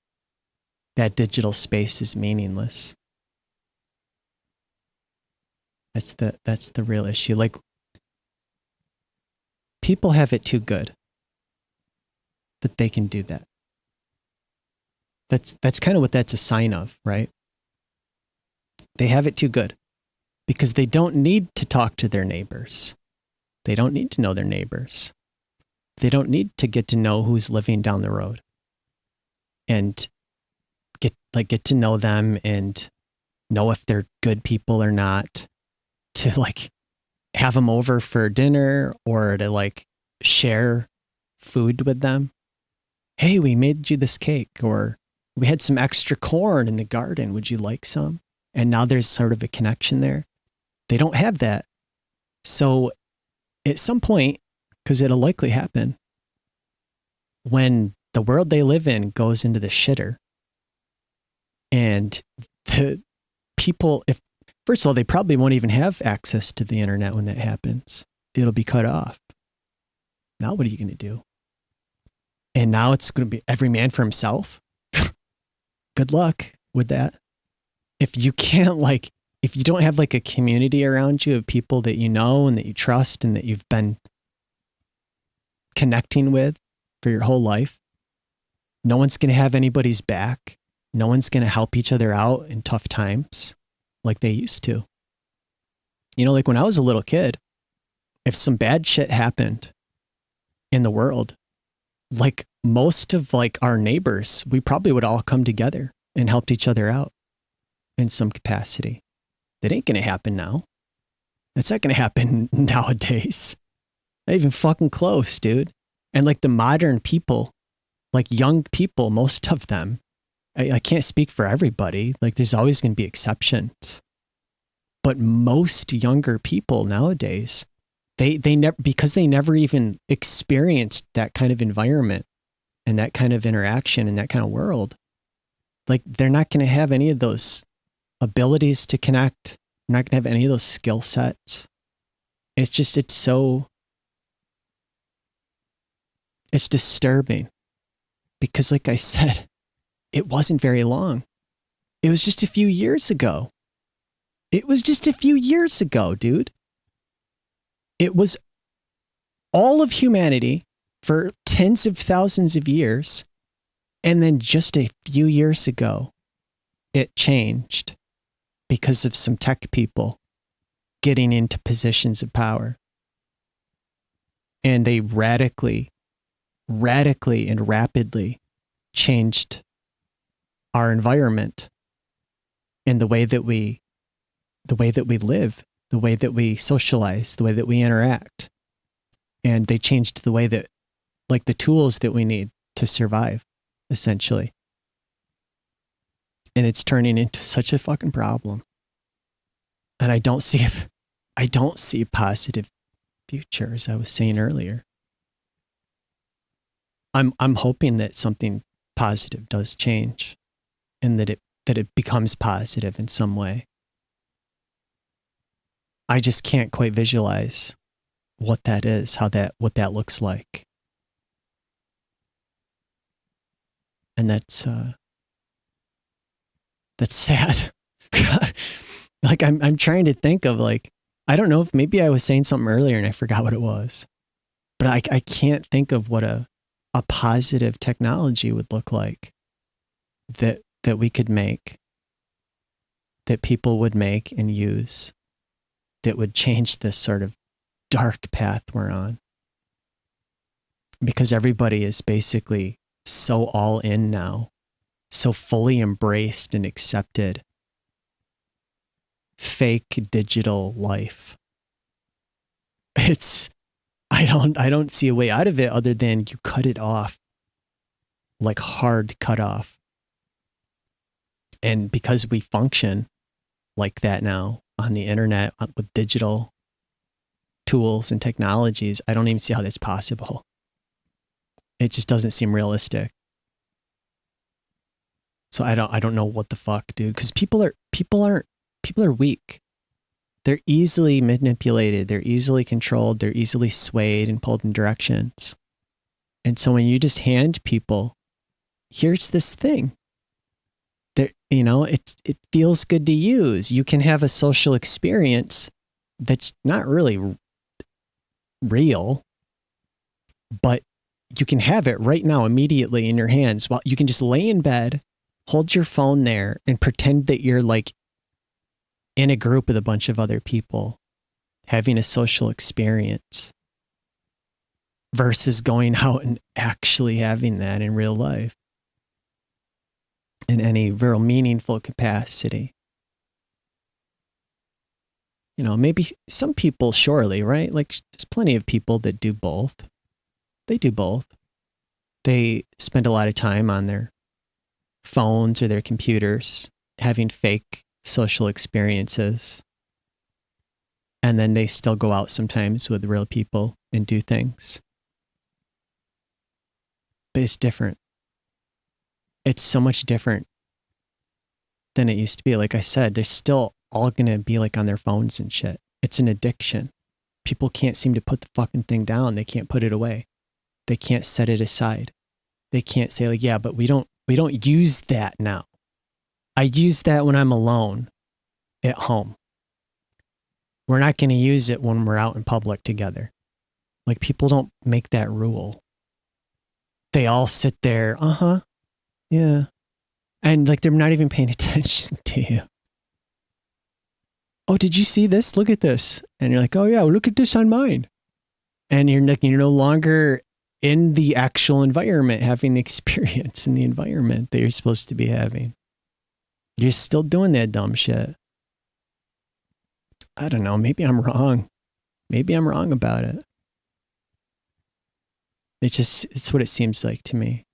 That digital space is meaningless. That's the real issue. Like, people have it too good that they can do that. That's kind of what that's a sign of, right? They have it too good because they don't need to talk to their neighbors. They don't need to know their neighbors. They don't need to get to know who's living down the road and get to know them and know if they're good people or not, to like have them over for dinner or to like share food with them. Hey, we made you this cake, or we had some extra corn in the garden. Would you like some? And now there's sort of a connection there. They don't have that. So at some point, because it'll likely happen, when the world they live in goes into the shitter and the people, if first of all, they probably won't even have access to the internet when that happens. It'll be cut off. Now what are you going to do? And now it's going to be every man for himself. Good luck with that. If you can't if you don't have like a community around you of people that you know and that you trust and that you've been connecting with for your whole life, no one's going to have anybody's back. No one's going to help each other out in tough times like they used to. You know, like when I was a little kid, if some bad shit happened in the world, like most of like our neighbors, we probably would all come together and helped each other out in some capacity. That ain't going to happen now. That's not going to happen nowadays. Not even fucking close, dude. And like the modern people, like young people, most of them, I can't speak for everybody. Like there's always going to be exceptions. But most younger people nowadays, they never, because they never even experienced that kind of environment and that kind of interaction and that kind of world. Like they're not going to have any of those abilities to connect. They're not going to have any of those skill sets. It's disturbing because like I said, it wasn't very long. It was just a few years ago. It was just a few years ago, dude. It was all of humanity for tens of thousands of years. And then just a few years ago, it changed because of some tech people getting into positions of power. And they radically and rapidly changed our environment and the way that we live, the way that we socialize, the way that we interact. And they changed the way that, like, the tools that we need to survive, essentially. And it's turning into such a fucking problem. And I don't see a positive future, as I was saying earlier. I'm hoping that something positive does change, and that it becomes positive in some way. I just can't quite visualize what that is, what that looks like. And that's sad. Like, I'm trying to think of, like, I don't know if maybe I was saying something earlier and I forgot what it was, but I can't think of what a positive technology would look like that we could make, that people would make and use, that would change this sort of dark path we're on. Because everybody is basically so all in now, so fully embraced and accepted fake digital life. I don't see a way out of it other than you cut it off, like hard cut off. And because we function like that now on the internet with digital tools and technologies, I don't even see how that's possible. It just doesn't seem realistic. So I don't know what the fuck, dude, because people are weak. They're easily manipulated, they're easily controlled, they're easily swayed and pulled in directions. And so when you just hand people, here's this thing, there, you know, it feels good to use. You can have a social experience that's not really real, but you can have it right now, immediately in your hands. While you can just lay in bed, hold your phone there, and pretend that you're like in a group with a bunch of other people having a social experience, versus going out and actually having that in real life in any real meaningful capacity. You know, maybe some people, surely, right? Like, there's plenty of people that do both. They do both. They spend a lot of time on their phones or their computers having fake social experiences. And then they still go out sometimes with real people and do things. But it's different. It's so much different than it used to be. Like I said, they're still all going to be like on their phones and shit. It's an addiction. People can't seem to put the fucking thing down. They can't put it away. They can't set it aside. They can't say, like, yeah, but we don't use that now. I use that when I'm alone at home. We're not going to use it when we're out in public together. Like, people don't make that rule. They all sit there, yeah. And like, they're not even paying attention to you. Oh, did you see this? Look at this. And you're like, oh yeah, well, look at this on mine. And you're no longer in the actual environment, having the experience in the environment that you're supposed to be having. You're still doing that dumb shit. I don't know. Maybe I'm wrong. Maybe I'm wrong about it. It's what it seems like to me.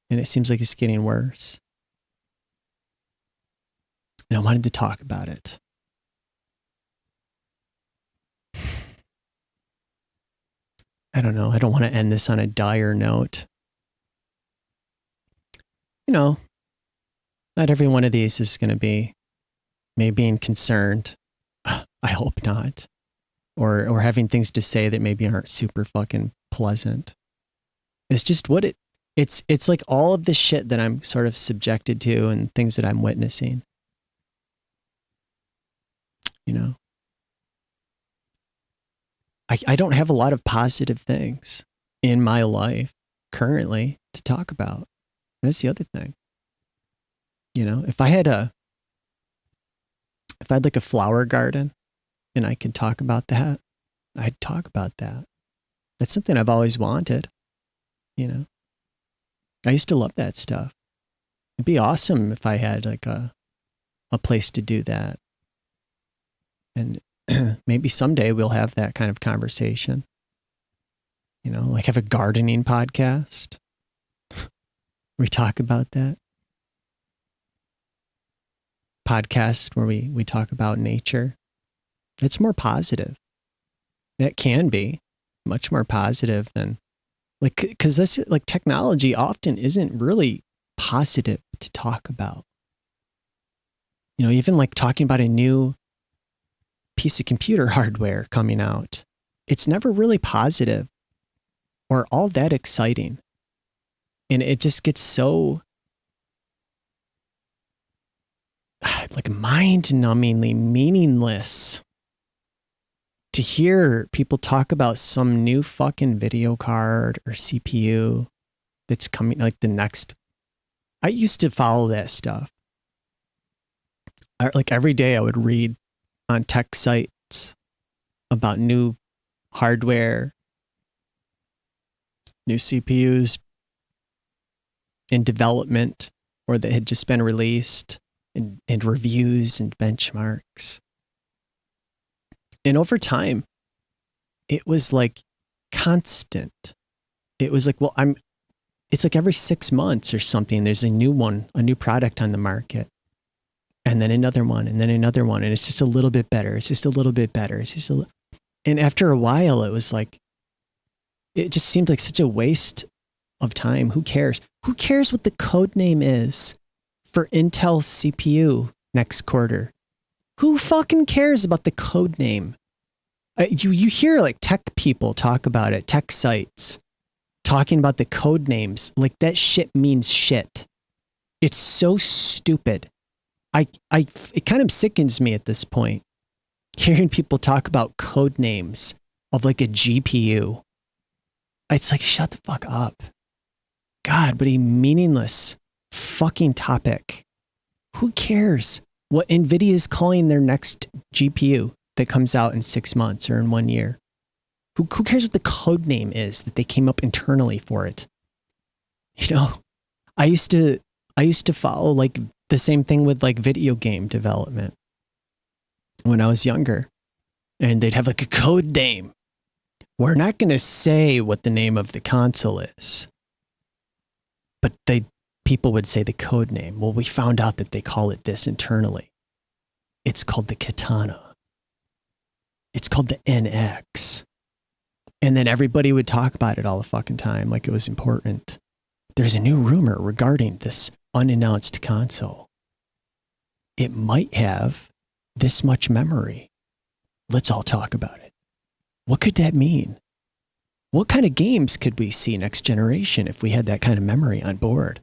And it seems like it's getting worse. And I wanted to talk about it. I don't know. I don't want to end this on a dire note. You know, not every one of these is going to be me being concerned. I hope not. Or having things to say that maybe aren't super fucking pleasant. It's just what it's like all of the shit that I'm sort of subjected to and things that I'm witnessing. You know? I don't have a lot of positive things in my life currently to talk about. That's the other thing. You know, if I had like a flower garden and I could talk about that, I'd talk about that. That's something I've always wanted, you know? I used to love that stuff. It'd be awesome if I had like a place to do that. And maybe someday we'll have that kind of conversation. You know, like have a gardening podcast. We talk about that. Podcast where we talk about nature. It's more positive. That can be much more positive than like, because this like technology often isn't really positive to talk about. You know, even like talking about a new piece of computer hardware coming out, it's never really positive or all that exciting. And it just gets so like mind-numbingly meaningless to hear people talk about some new fucking video card or CPU that's coming, like the next. I used to follow that stuff. Like every day I would read on tech sites about new hardware, new CPUs in development or that had just been released, and reviews and benchmarks. And over time, it was like constant. It was like, well, it's like every 6 months or something, there's a new one, a new product on the market. And then another one, and then another one. And it's just a little bit better. It's just a little bit better. It's just and after a while, it was like, it just seemed like such a waste of time. Who cares? Who cares what the code name is for Intel's CPU next quarter? Who fucking cares about the code name? You hear like tech people talk about it, tech sites talking about the code names. Like that shit means shit. It's so stupid. It kind of sickens me at this point, hearing people talk about code names of like a GPU. It's like, shut the fuck up. God, what a meaningless fucking topic. Who cares what NVIDIA is calling their next GPU that comes out in 6 months or in 1 year? Who cares what the code name is that they came up internally for it? You know, I used to follow like the same thing with like video game development when I was younger, and they'd have like a code name. We're not going to say what the name of the console is, but people would say the code name. Well, we found out that they call it this internally. It's called the Katana. It's called the NX. And then everybody would talk about it all the fucking time like it was important. There's a new rumor regarding this unannounced console. It might have this much memory. Let's all talk about it. What could that mean? What kind of games could we see next generation if we had that kind of memory on board?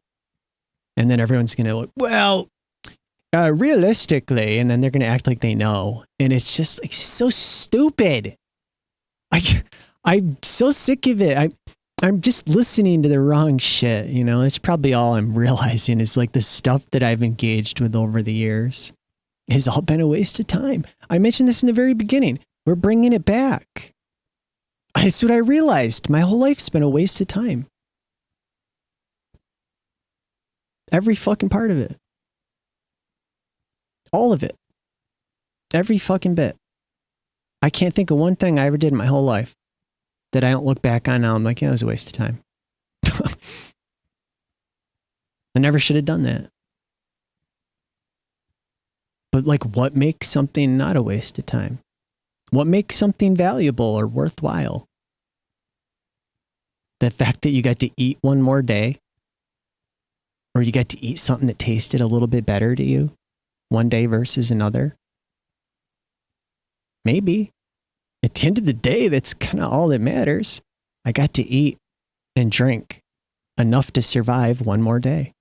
And then everyone's going to look, well, realistically, and then they're going to act like they know. And it's just like so stupid. I'm so sick of it. I'm just listening to the wrong shit. You know, that's probably all I'm realizing is like the stuff that I've engaged with over the years has all been a waste of time. I mentioned this in the very beginning. We're bringing it back. That's what I realized. My whole life's been a waste of time. Every fucking part of it. All of it. Every fucking bit. I can't think of one thing I ever did in my whole life that I don't look back on now. I'm like, yeah, it was a waste of time. I never should have done that. But like, what makes something not a waste of time? What makes something valuable or worthwhile? The fact that you got to eat one more day, or you got to eat something that tasted a little bit better to you one day versus another? Maybe. At the end of the day, that's kind of all that matters. I got to eat and drink enough to survive one more day.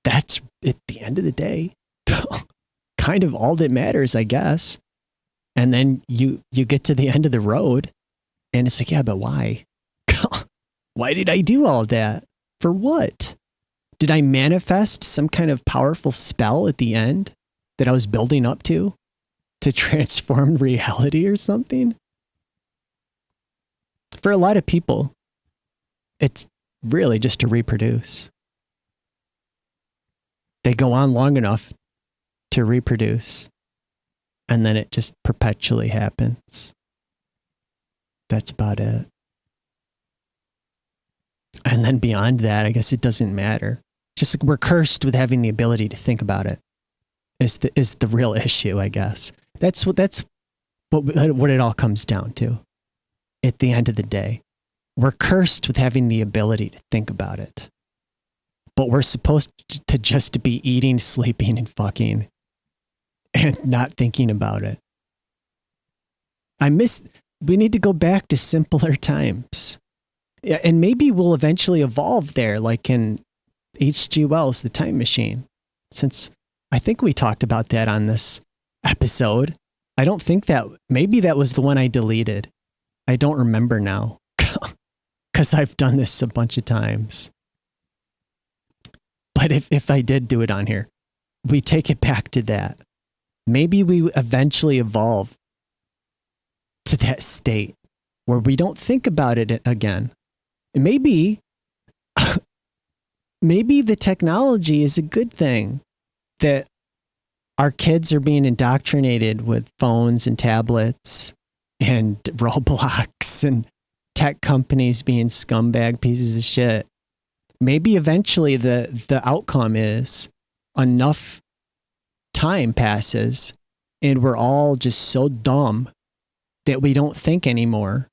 That's at the end of the day kind of all that matters, I guess. And then you get to the end of the road and it's like, yeah, but why? Why did I do all that? For what? Did I manifest some kind of powerful spell at the end that I was building up to transform reality or something? For a lot of people, it's really just to reproduce. They go on long enough to reproduce, and then it just perpetually happens. That's about it. And then beyond that, I guess it doesn't matter. Just like we're cursed with having the ability to think about it is the real issue, I guess. That's what it all comes down to. At the end of the day, we're cursed with having the ability to think about it. But we're supposed to just be eating, sleeping, and fucking and not thinking about it. We need to go back to simpler times. Yeah, and maybe we'll eventually evolve there, like in H.G. Wells' The Time Machine. Since I think we talked about that on this episode. I don't think maybe that was the one I deleted. I don't remember now because I've done this a bunch of times. But if I did do it on here, we take it back to that. Maybe we eventually evolve to that state where we don't think about it again. Maybe the technology is a good thing, that our kids are being indoctrinated with phones and tablets and Roblox and tech companies being scumbag pieces of shit. Maybe eventually the outcome is enough time passes and we're all just so dumb that we don't think anymore.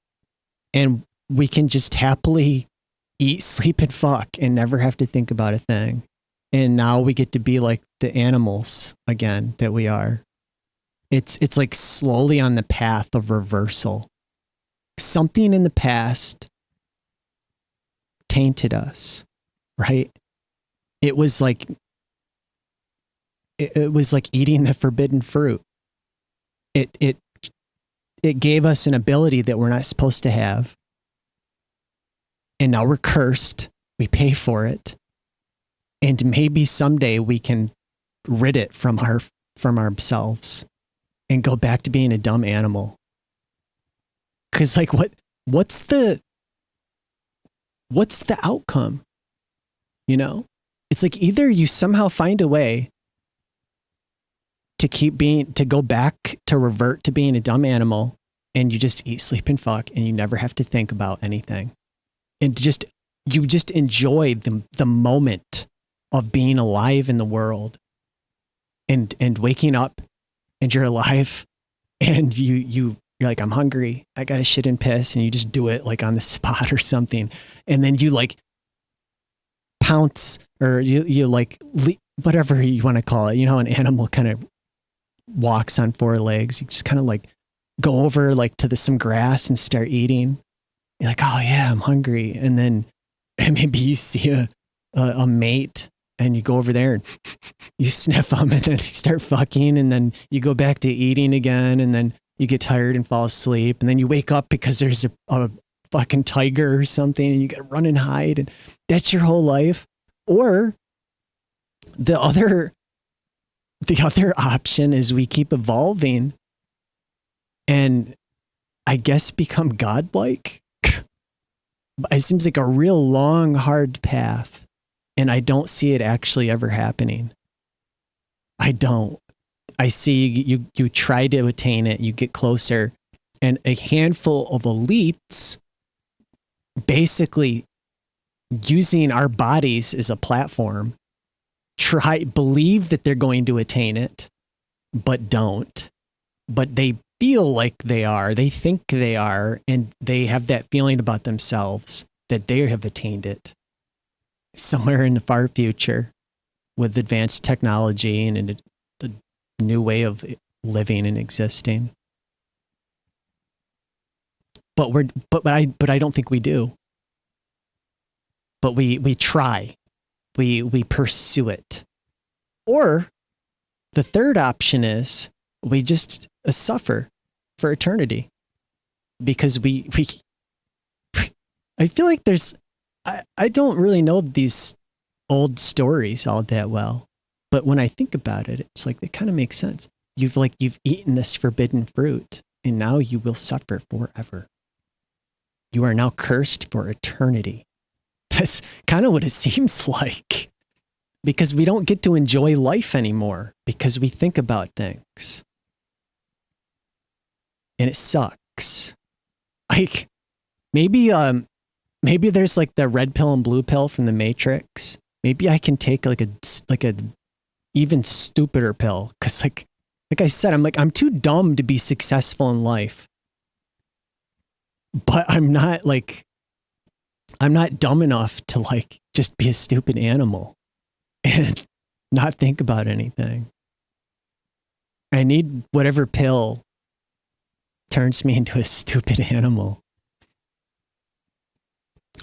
And we can just happily eat, sleep, and fuck and never have to think about a thing. And now we get to be like the animals again that we are. It's like slowly on the path of reversal. Something in the past tainted us, right? It was like eating the forbidden fruit. It gave us an ability that we're not supposed to have. And now we're cursed. We pay for it. And maybe someday we can rid it from ourselves and go back to being a dumb animal. Cause like what's the outcome? You know? It's like either you somehow find a way to go back to revert to being a dumb animal and you just eat, sleep, and fuck and you never have to think about anything. And you just enjoy the moment of being alive in the world and waking up and you're alive and you're like, I'm hungry. I got to shit and piss. And you just do it like on the spot or something. And then you like pounce or you like whatever you want to call it. You know, an animal kind of walks on four legs. You just kind of like go over like to some grass and start eating. You're like, oh yeah, I'm hungry. And then maybe you see a mate and you go over there and you sniff them and then you start fucking and then you go back to eating again and then you get tired and fall asleep and then you wake up because there's a fucking tiger or something and you got to run and hide and that's your whole life. Or the other option is we keep evolving and I guess become godlike. It seems like a real long, hard path. And I don't see it actually ever happening. I don't. I see you try to attain it, you get closer, and a handful of elites basically using our bodies as a platform believe that they're going to attain it, but don't. But they feel like they are, they think they are, and they have that feeling about themselves that they have attained it somewhere in the far future with advanced technology and a new way of living and existing. But I don't think we do. But we try. We pursue it. Or the third option is we just suffer for eternity because we I feel like I don't really know these old stories all that well, but when I think about it, it's like, it kind of makes sense. You've eaten this forbidden fruit and now you will suffer forever. You are now cursed for eternity. That's kind of what it seems like. Because we don't get to enjoy life anymore because we think about things. And it sucks. Like, maybe there's like the red pill and blue pill from the Matrix. Maybe I can take like a even stupider pill. Cause like I said, I'm too dumb to be successful in life. But I'm not dumb enough to like just be a stupid animal and not think about anything. I need whatever pill turns me into a stupid animal.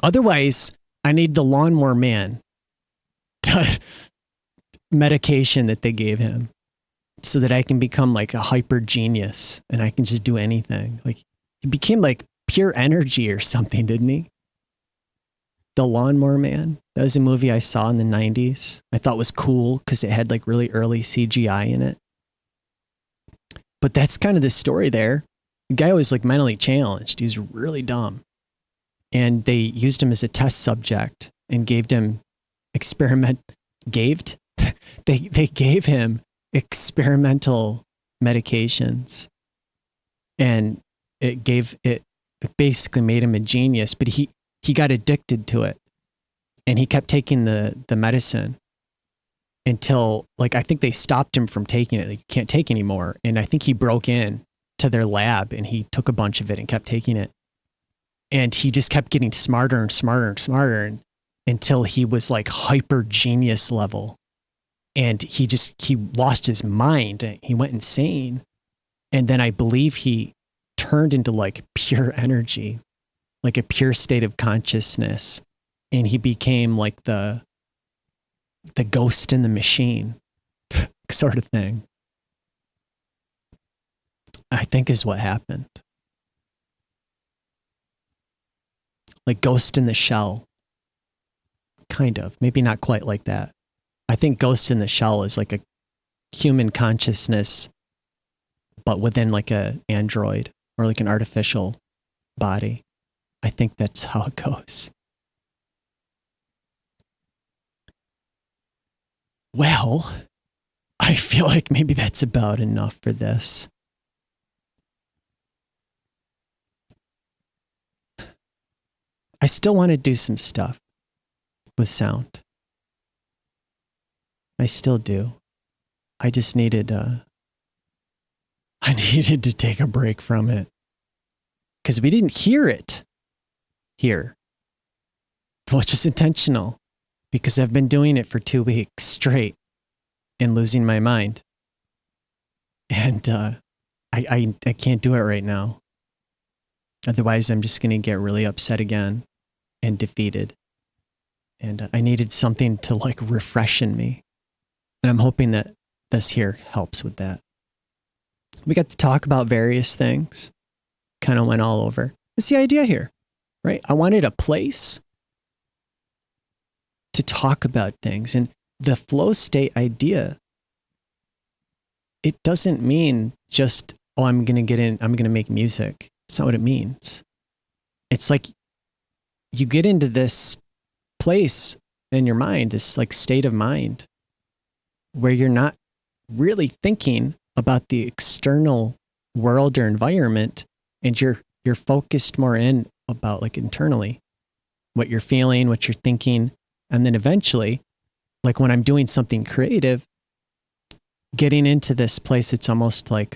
Otherwise, I need the Lawnmower Man medication that they gave him so that I can become like a hyper genius and I can just do anything. Like he became like pure energy or something, didn't he? The Lawnmower Man. That was a movie I saw in the 90s. I thought was cool because it had like really early CGI in it. But that's kind of the story there. The guy was like mentally challenged. He was really dumb. And they used him as a test subject and gave him they gave him experimental medications. And it basically made him a genius, but he got addicted to it. And he kept taking the medicine until like I think they stopped him from taking it. Like, you can't take anymore. And I think he broke in to their lab and he took a bunch of it and kept taking it. And he just kept getting smarter and smarter and smarter until he was like hyper genius level. And he lost his mind. He went insane. And then I believe he turned into like pure energy, like a pure state of consciousness. And he became like the ghost in the machine sort of thing. I think is what happened. Like Ghost in the Shell. Kind of. Maybe not quite like that. I think Ghost in the Shell is like a human consciousness, but within like a android or like an artificial body. I think that's how it goes. Well, I feel like maybe that's about enough for this. I still want to do some stuff with sound. I still do. I just needed to take a break from it. Because we didn't hear it here. Which is intentional. Because I've been doing it for 2 weeks straight and losing my mind. And I can't do it right now. Otherwise, I'm just going to get really upset again and defeated. And I needed something to like refreshen me. And I'm hoping that this here helps with that. We got to talk about various things. Kind of went all over. That's the idea here, right? I wanted a place to talk about things. And the flow state idea, it doesn't mean just, oh, I'm going to make music. That's not what it means. It's like you get into this place in your mind, this like state of mind where you're not really thinking about the external world or environment, and you're focused more in about like internally what you're feeling, what you're thinking. And then eventually, like when I'm doing something creative, getting into this place, it's almost like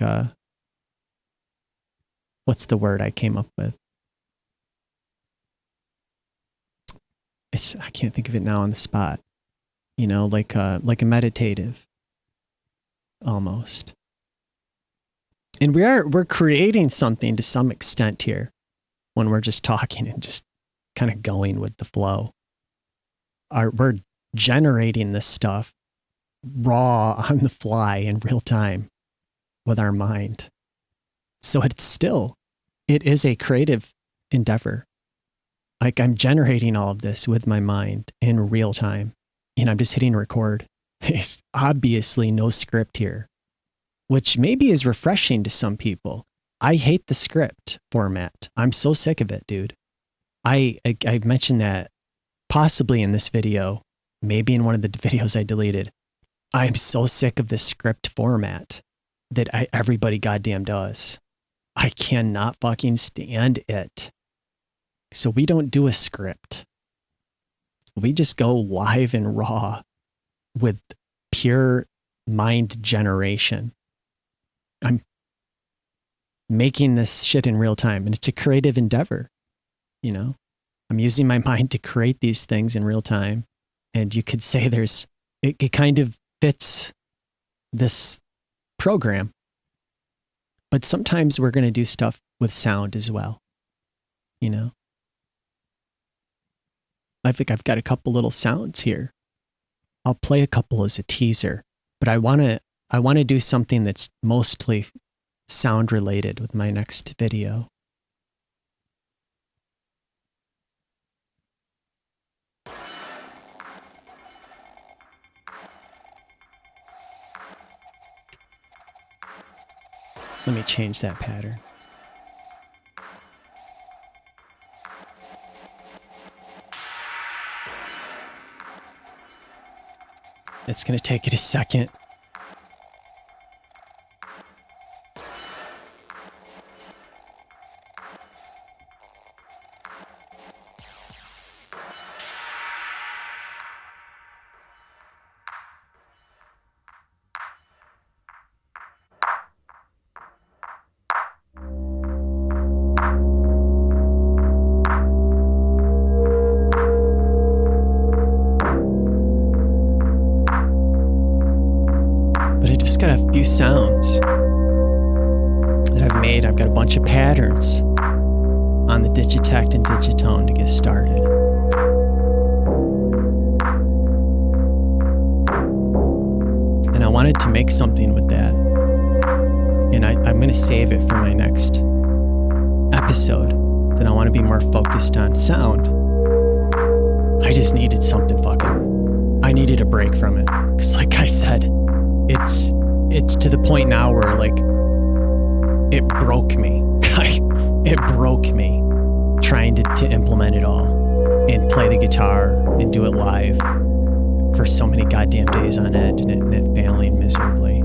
what's the word I came up with? I can't think of it now on the spot. You know, like a meditative almost. And we're creating something to some extent here when we're just talking and just kind of going with the flow. We're generating this stuff raw on the fly in real time with our mind. So it is a creative endeavor. Like I'm generating all of this with my mind in real time. And I'm just hitting record. There's obviously no script here, which maybe is refreshing to some people. I hate the script format. I'm so sick of it, dude. I mentioned that possibly in this video, maybe in one of the videos I deleted. I'm so sick of this script format that everybody goddamn does. I cannot fucking stand it. So we don't do a script. We just go live and raw with pure mind generation. I'm making this shit in real time, and it's a creative endeavor. You know, I'm using my mind to create these things in real time. And you could say it kind of fits this program. But sometimes we're going to do stuff with sound as well. You know, I think I've got a couple little sounds here. I'll play a couple as a teaser, but I want to do something that's mostly sound related with my next video. Let me change that pattern. It's going to take it a second. Got a few sounds that I've made. I've got a bunch of patterns on the Digitakt and Digitone to get started. And I wanted to make something with that. And I'm going to save it for my next episode. Then I want to be more focused on sound. I just needed something I needed a break from it. Because like I said, it's to the point now where like it broke me. It broke me trying to implement it all and play the guitar and do it live for so many goddamn days on end and it failing miserably.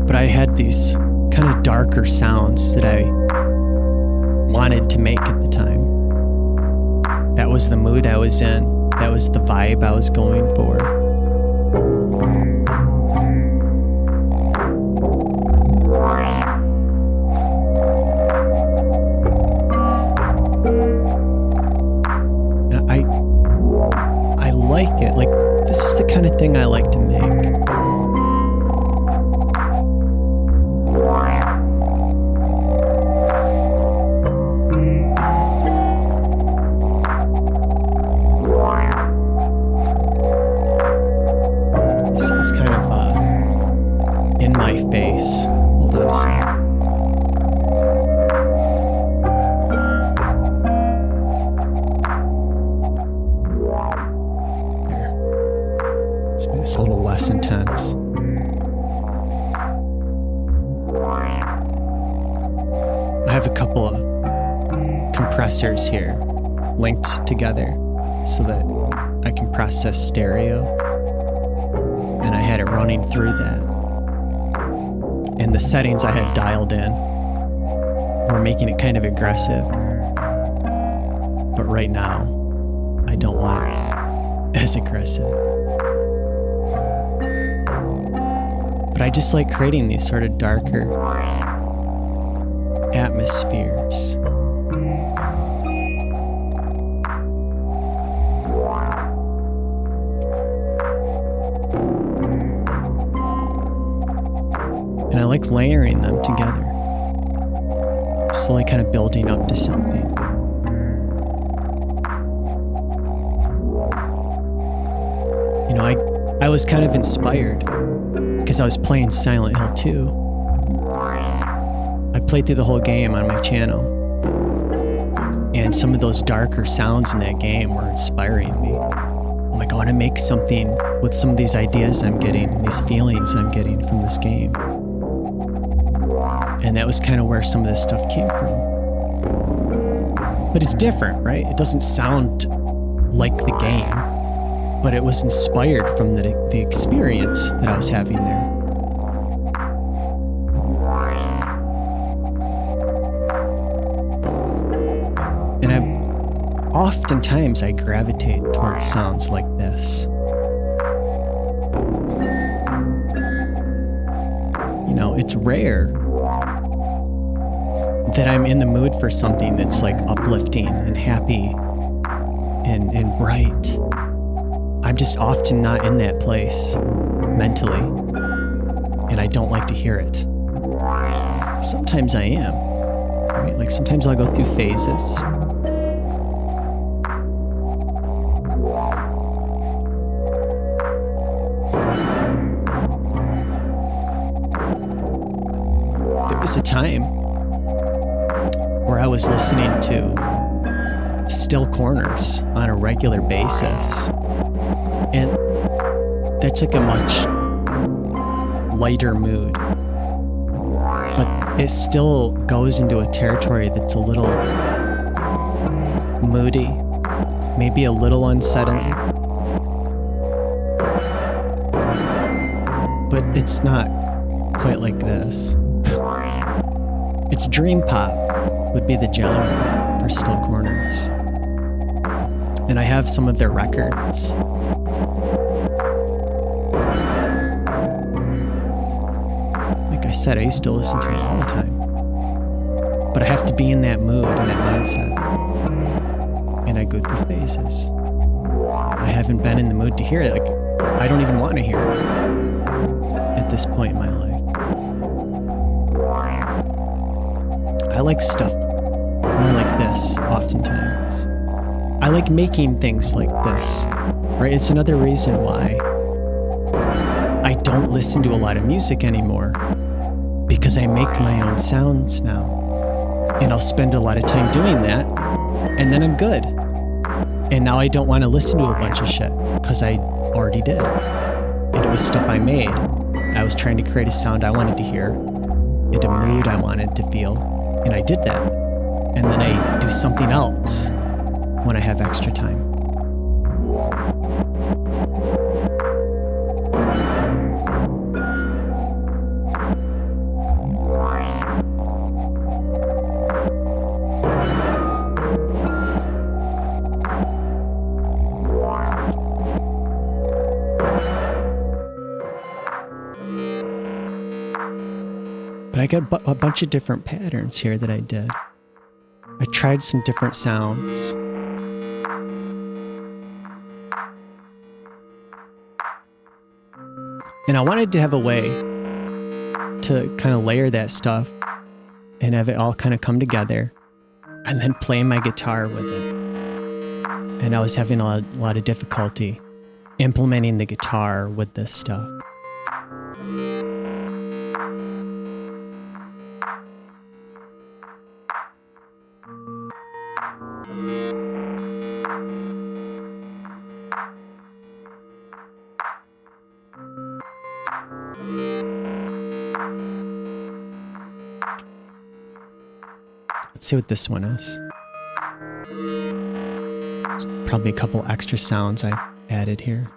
But I had these kind of darker sounds that I wanted to make at the time. That was the mood I was in. That was the vibe I was going for. And I like it. Like, this is the kind of thing I like to make. It's a little less intense. I have a couple of compressors here linked together so that I can process stereo, and I had it running through that. And the settings I had dialed in were making it kind of aggressive, but right now I don't want it as aggressive. But I just like creating these sort of darker atmospheres. And I like layering them together, slowly kind of building up to something. You know, I was kind of inspired because I was playing Silent Hill 2. I played through the whole game on my channel, and some of those darker sounds in that game were inspiring me. like, I want to make something with some of these ideas I'm getting, these feelings I'm getting from this game. And that was kind of where some of this stuff came from. But it's different, right? It doesn't sound like the game, but it was inspired from the experience that I was having there. And oftentimes I gravitate towards sounds like this. You know, it's rare that I'm in the mood for something that's like uplifting and happy and bright. I'm just often not in that place mentally, and I don't like to hear it. Sometimes I am, right? Like sometimes I'll go through phases. There was a time where I was listening to Still Corners on a regular basis. And that took a much lighter mood. But it still goes into a territory that's a little moody, maybe a little unsettling. But it's not quite like this. It's dream pop would be the genre for Still Corners. And I have some of their records. Like I said, I used to listen to it all the time. But I have to be in that mood and that mindset. And I go througphases. I haven't been in the mood to hear it. Like, I don't even want to hear it at this point in my life. I like stuff more like this, oftentimes. I like making things like this, right? It's another reason why I don't listen to a lot of music anymore, because I make my own sounds now. And I'll spend a lot of time doing that, and then I'm good. And now I don't want to listen to a bunch of shit, because I already did. And it was stuff I made. I was trying to create a sound I wanted to hear, and a mood I wanted to feel. And I did that. And then I do something else when I have extra time. But I got a bunch of different patterns here that I did. I tried some different sounds. And I wanted to have a way to kind of layer that stuff and have it all kind of come together and then play my guitar with it. And I was having a lot of difficulty implementing the guitar with this stuff. Let's see what this one is. There's probably a couple extra sounds I added here.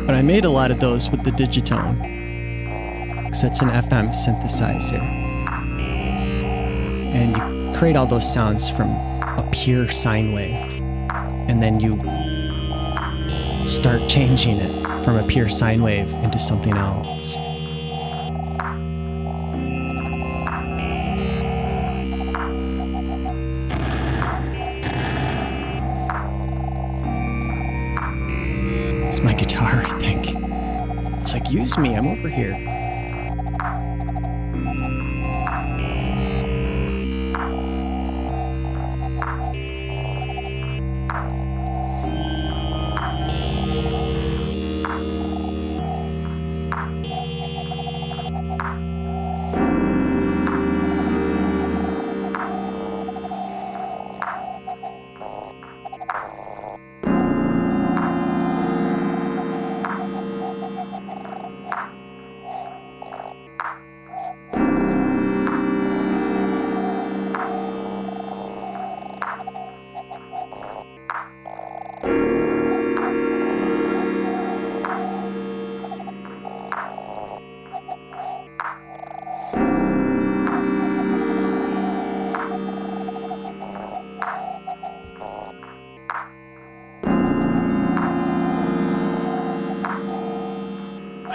But I made a lot of those with the Digitone, because it's an FM synthesizer. And you create all those sounds from a pure sine wave. And then you start changing it from a pure sine wave into something else. It's my guitar, I think. It's like, use me, I'm over here.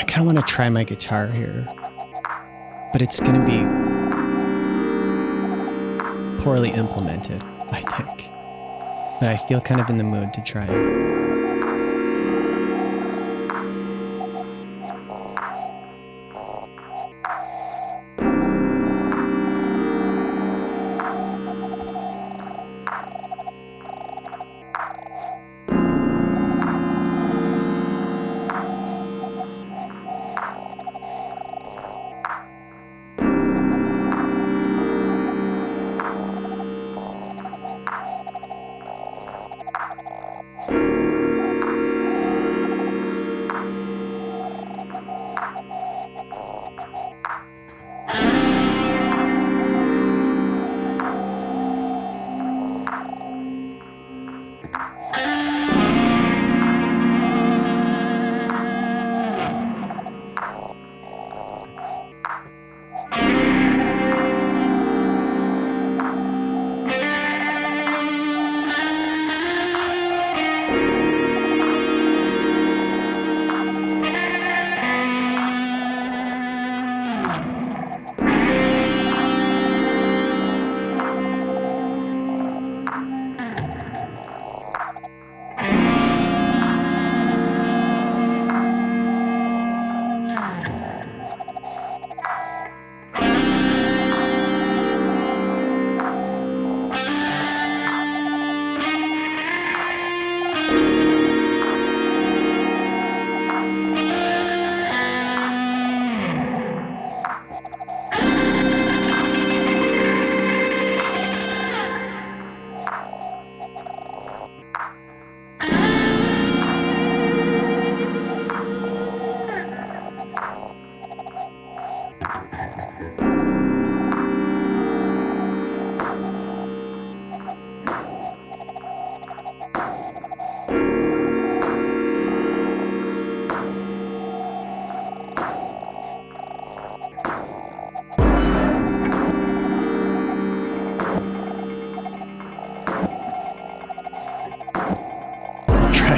kind of want to try my guitar here, but it's going to be poorly implemented, I think. But I feel kind of in the mood to try it.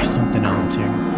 Something else here.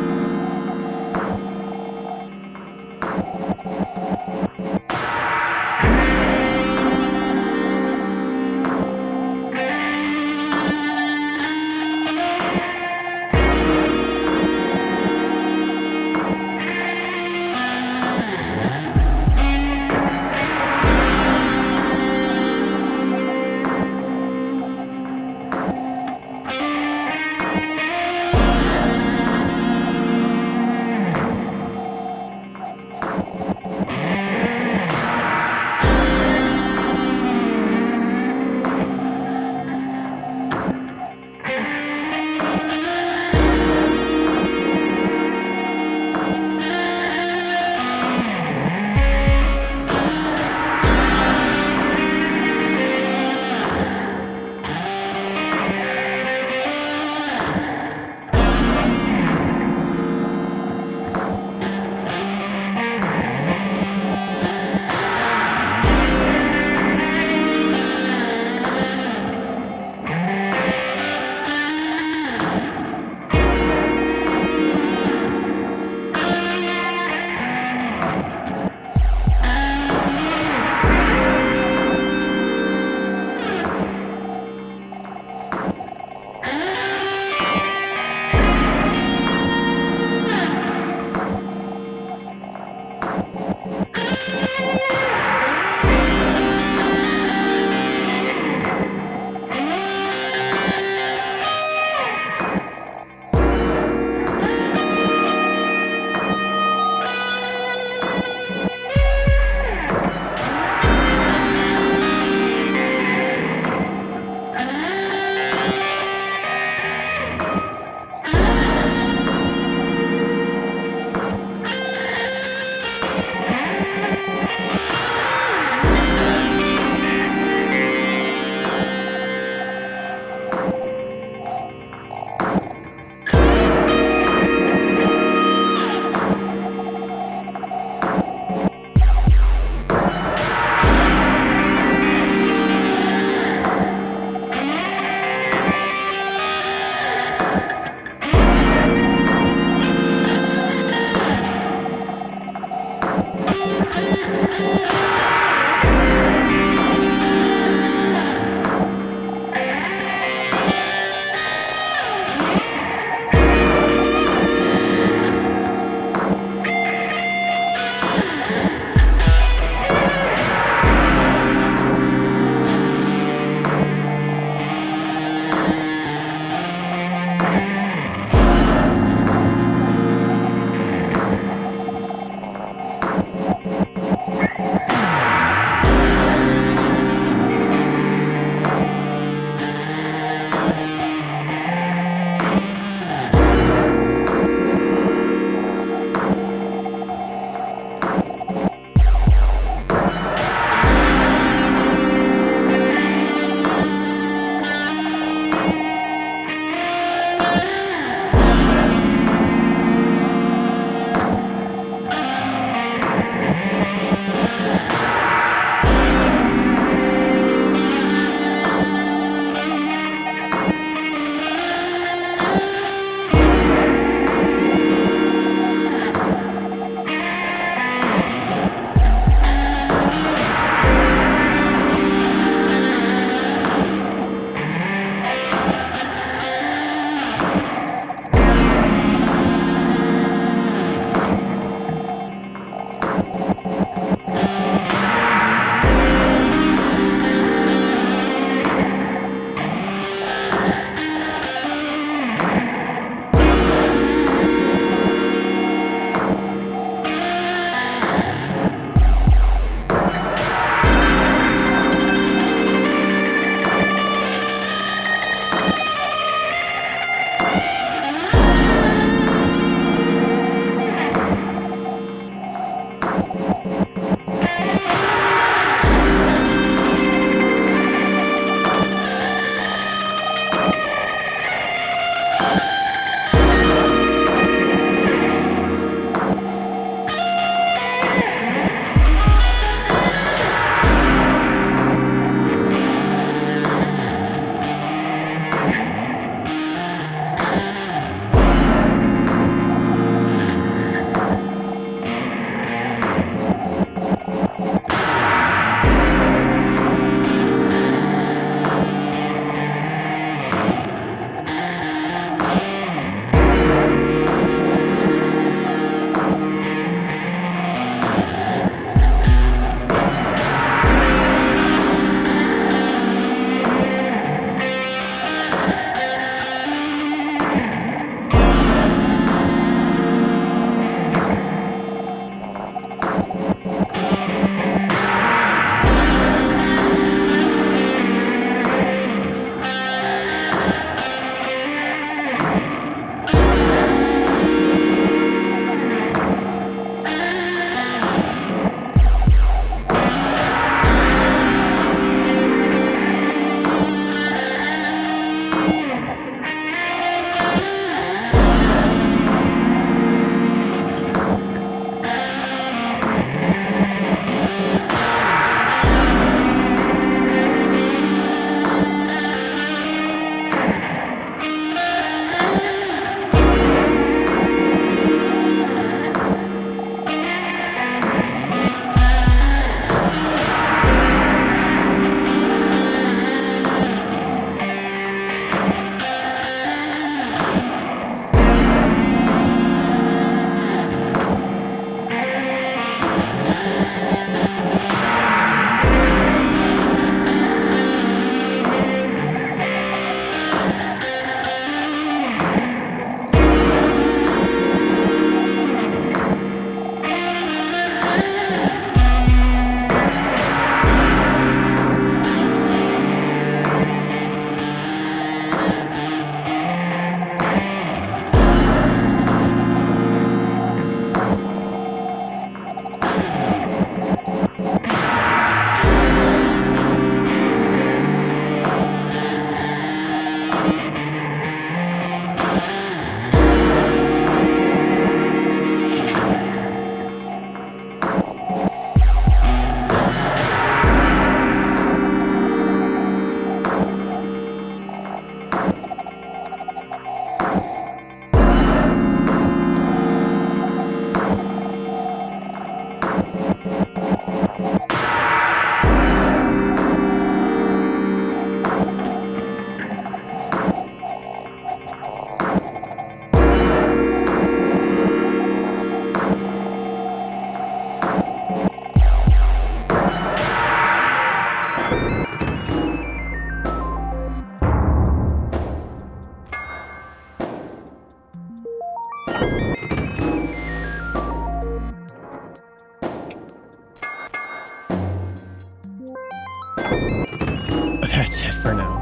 That's it for now.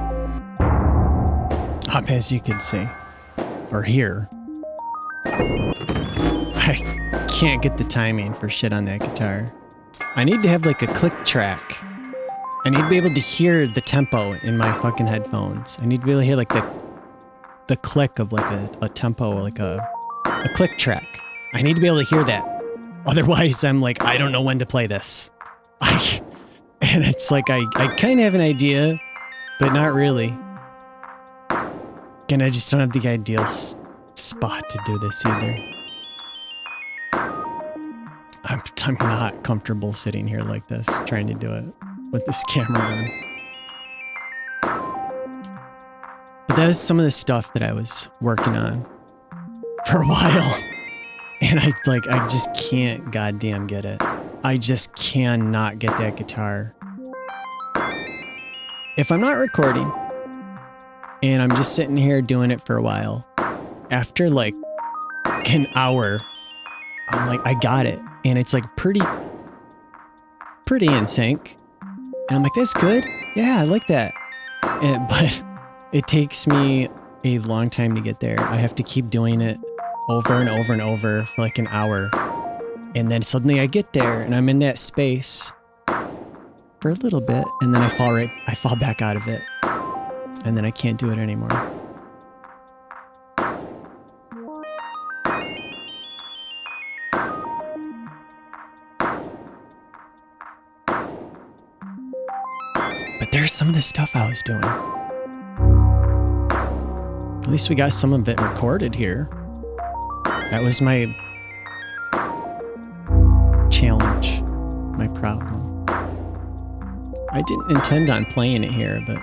As you can see, or hear, I can't get the timing for shit on that guitar. I need to have like a click track. I need to be able to hear the tempo in my fucking headphones. I need to be able to hear like the click of like a tempo, like a click track. I need to be able to hear that. Otherwise, I'm like, I don't know when to play this. And it's like, I kind of have an idea, but not really. And I just don't have the ideal spot to do this either. I'm not comfortable sitting here like this, trying to do it with this camera on. But that was some of the stuff that I was working on for a while. And I just can't goddamn get it. I just cannot get that guitar. If I'm not recording, and I'm just sitting here doing it for a while, after like an hour, I'm like, I got it. And it's like pretty in sync. And I'm like, that's good. Yeah, I like that. But it takes me a long time to get there. I have to keep doing it over and over and over for like an hour. And then suddenly I get there and I'm in that space for a little bit. And then I fall back out of it. And then I can't do it anymore. But there's some of the stuff I was doing. At least we got some of it recorded here. That was my challenge, my problem. I didn't intend on playing it here, but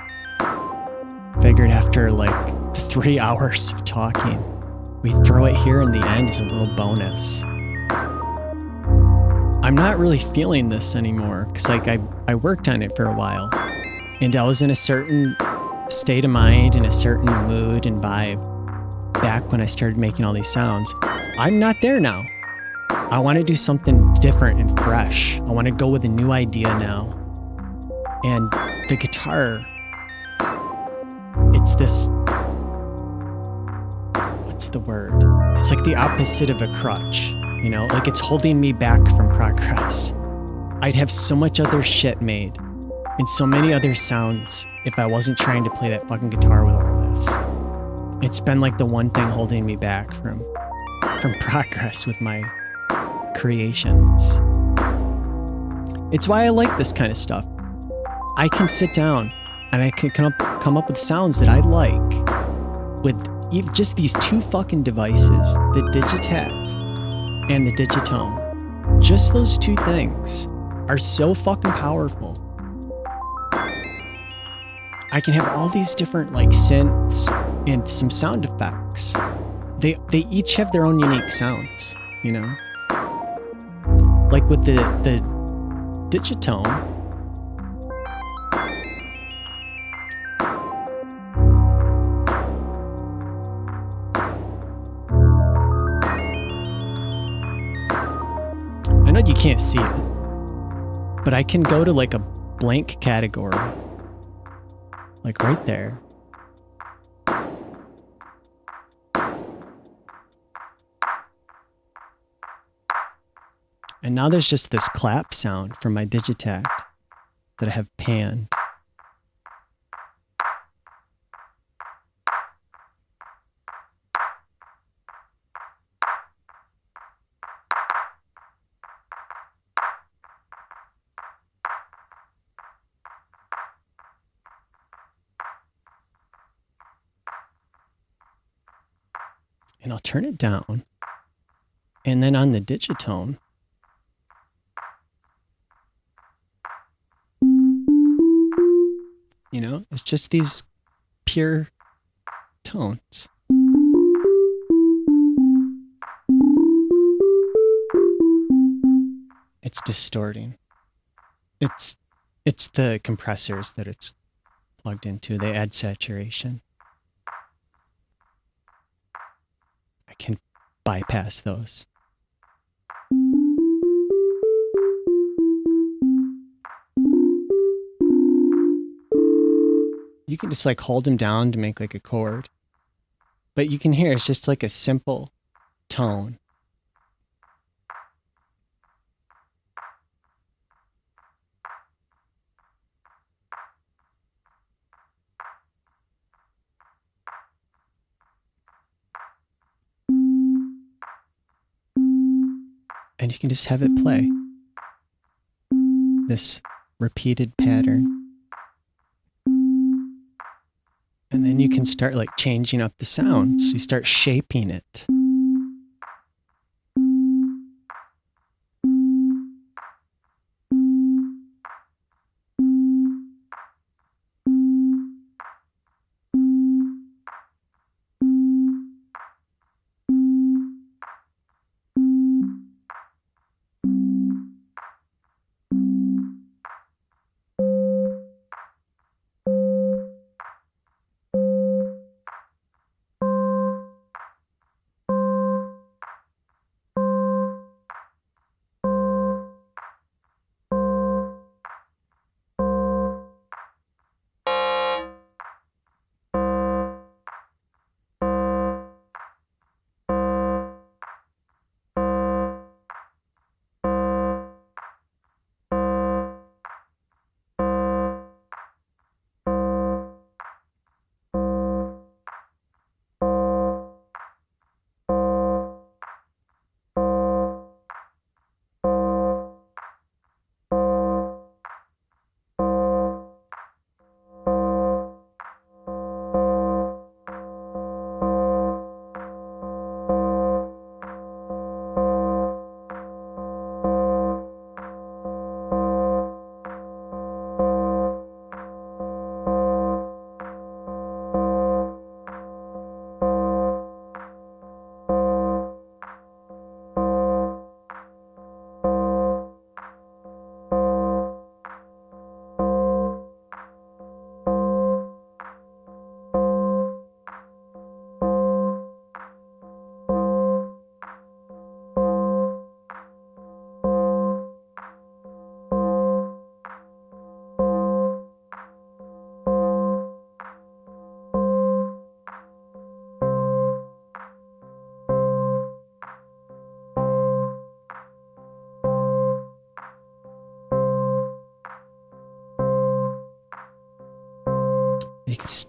figured after like 3 hours of talking, we throw it here in the end as a little bonus. I'm not really feeling this anymore because like I worked on it for a while and I was in a certain state of mind and a certain mood and vibe back when I started making all these sounds. I'm not there now. I want to do something different and fresh. I want to go with a new idea now. And the guitar, it's this, what's the word? It's like the opposite of a crutch, you know? Like it's holding me back from progress. I'd have so much other shit made and so many other sounds if I wasn't trying to play that fucking guitar with all this. It's been like the one thing holding me back from progress with my creations. It's why I like this kind of stuff. I can sit down and I can come up with sounds that I like with just these two fucking devices, the Digitact and the Digitone. Just those two things are so fucking powerful. I can have all these different like synths and some sound effects. They each have their own unique sounds, you know? Like with the Digitone, I know you can't see it, but I can go to like a blank category, like right there. And now there's just this clap sound from my Digitact that I have panned. And I'll turn it down. And then on the Digitone, you know, it's just these pure tones. It's distorting. It's the compressors that it's plugged into. They add saturation. I can bypass those. You can just like hold them down to make like a chord. But you can hear it's just like a simple tone. And you can just have it play. This repeated pattern. And then you can start like changing up the sounds. You start shaping it.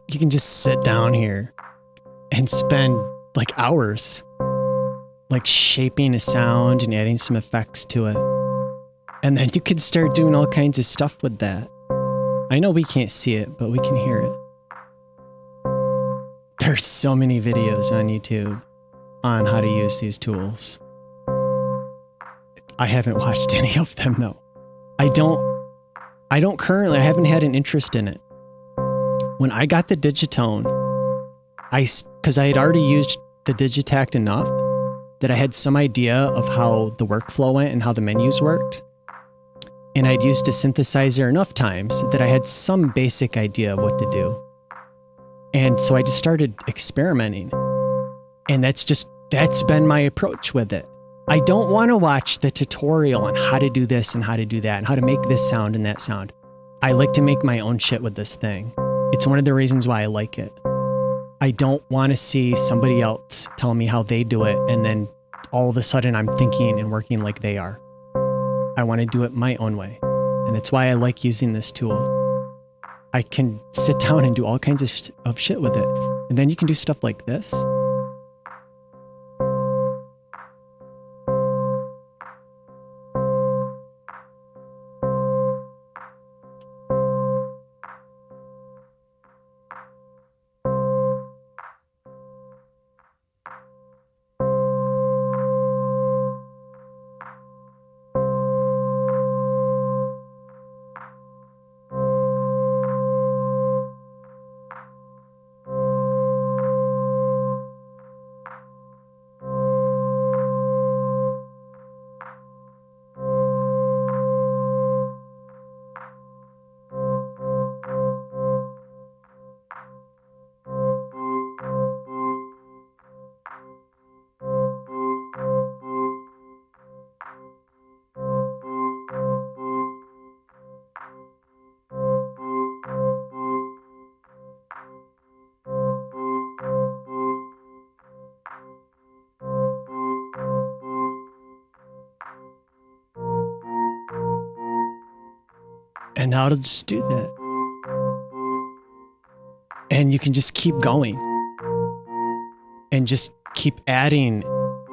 You can just sit down here and spend like hours like shaping a sound and adding some effects to it. And then you can start doing all kinds of stuff with that. I know we can't see it, but we can hear it. There's so many videos on YouTube on how to use these tools. I haven't watched any of them though. I haven't had an interest in it. When I got the Digitone, because I had already used the Digitakt enough that I had some idea of how the workflow went and how the menus worked. And I'd used a synthesizer enough times that I had some basic idea of what to do. And so I just started experimenting. And that's been my approach with it. I don't want to watch the tutorial on how to do this and how to do that and how to make this sound and that sound. I like to make my own shit with this thing. It's one of the reasons why I like it. I don't want to see somebody else tell me how they do it and then all of a sudden I'm thinking and working like they are. I want to do it my own way. And that's why I like using this tool. I can sit down and do all kinds of shit with it. And then you can do stuff like this. And now it'll just do that. And you can just keep going and just keep adding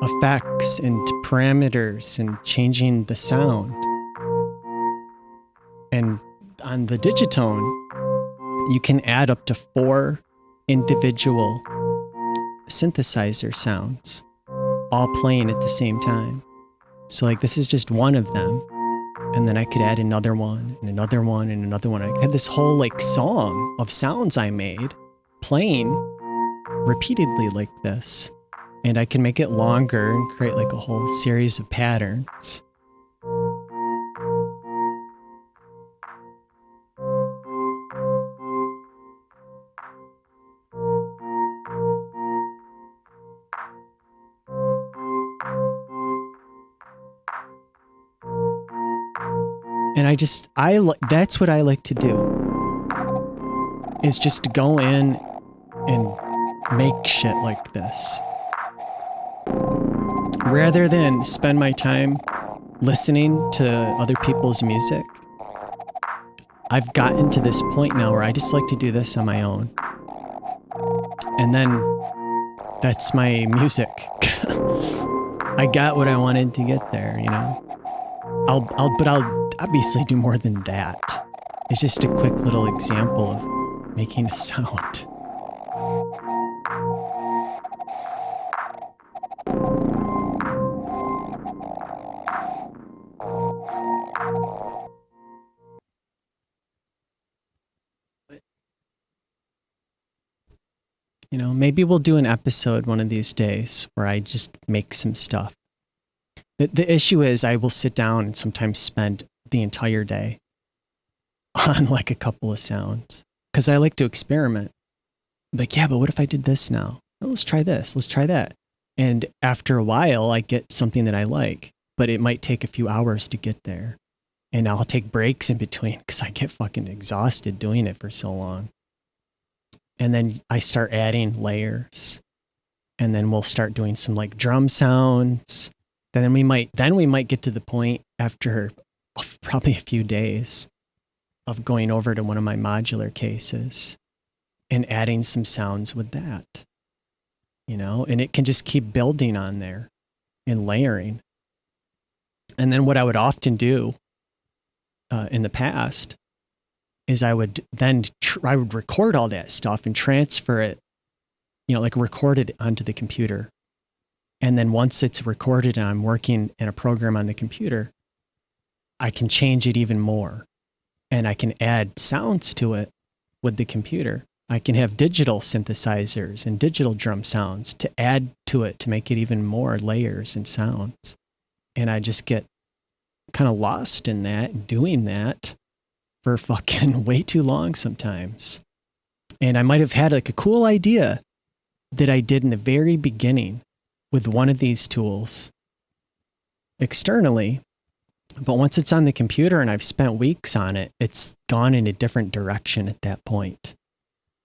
effects and parameters and changing the sound. And on the Digitone, you can add up to 4 individual synthesizer sounds all playing at the same time. So like this is just one of them. And then I could add another one and another one and another one. I had this whole like song of sounds I made playing repeatedly like this. And I can make it longer and create like a whole series of patterns. And that's what I like to do, is just to go in and make shit like this. Rather than spend my time listening to other people's music, I've gotten to this point now where I just like to do this on my own. And then that's my music. I got what I wanted to get there, you know? I'll obviously do more than that. It's just a quick little example of making a sound. You know, maybe we'll do an episode one of these days where I just make some stuff. The issue is I will sit down and sometimes spend the entire day on like a couple of sounds because I like to experiment. Like, yeah, but what if I did this now? Well, let's try this. Let's try that. And after a while, I get something that I like, but it might take a few hours to get there. And I'll take breaks in between because I get fucking exhausted doing it for so long. And then I start adding layers. And then we'll start doing some like drum sounds. Then we might get to the point after probably a few days of going over to one of my modular cases and adding some sounds with that, you know, and it can just keep building on there and layering. And then what I would often do in the past is I would record all that stuff and transfer it, you know, like record it onto the computer. And then once it's recorded and I'm working in a program on the computer, I can change it even more. And I can add sounds to it with the computer. I can have digital synthesizers and digital drum sounds to add to it to make it even more layers and sounds. And I just get kind of lost in that, doing that for fucking way too long sometimes. And I might have had like a cool idea that I did in the very beginning with one of these tools externally, but once it's on the computer and I've spent weeks on it, it's gone in a different direction at that point.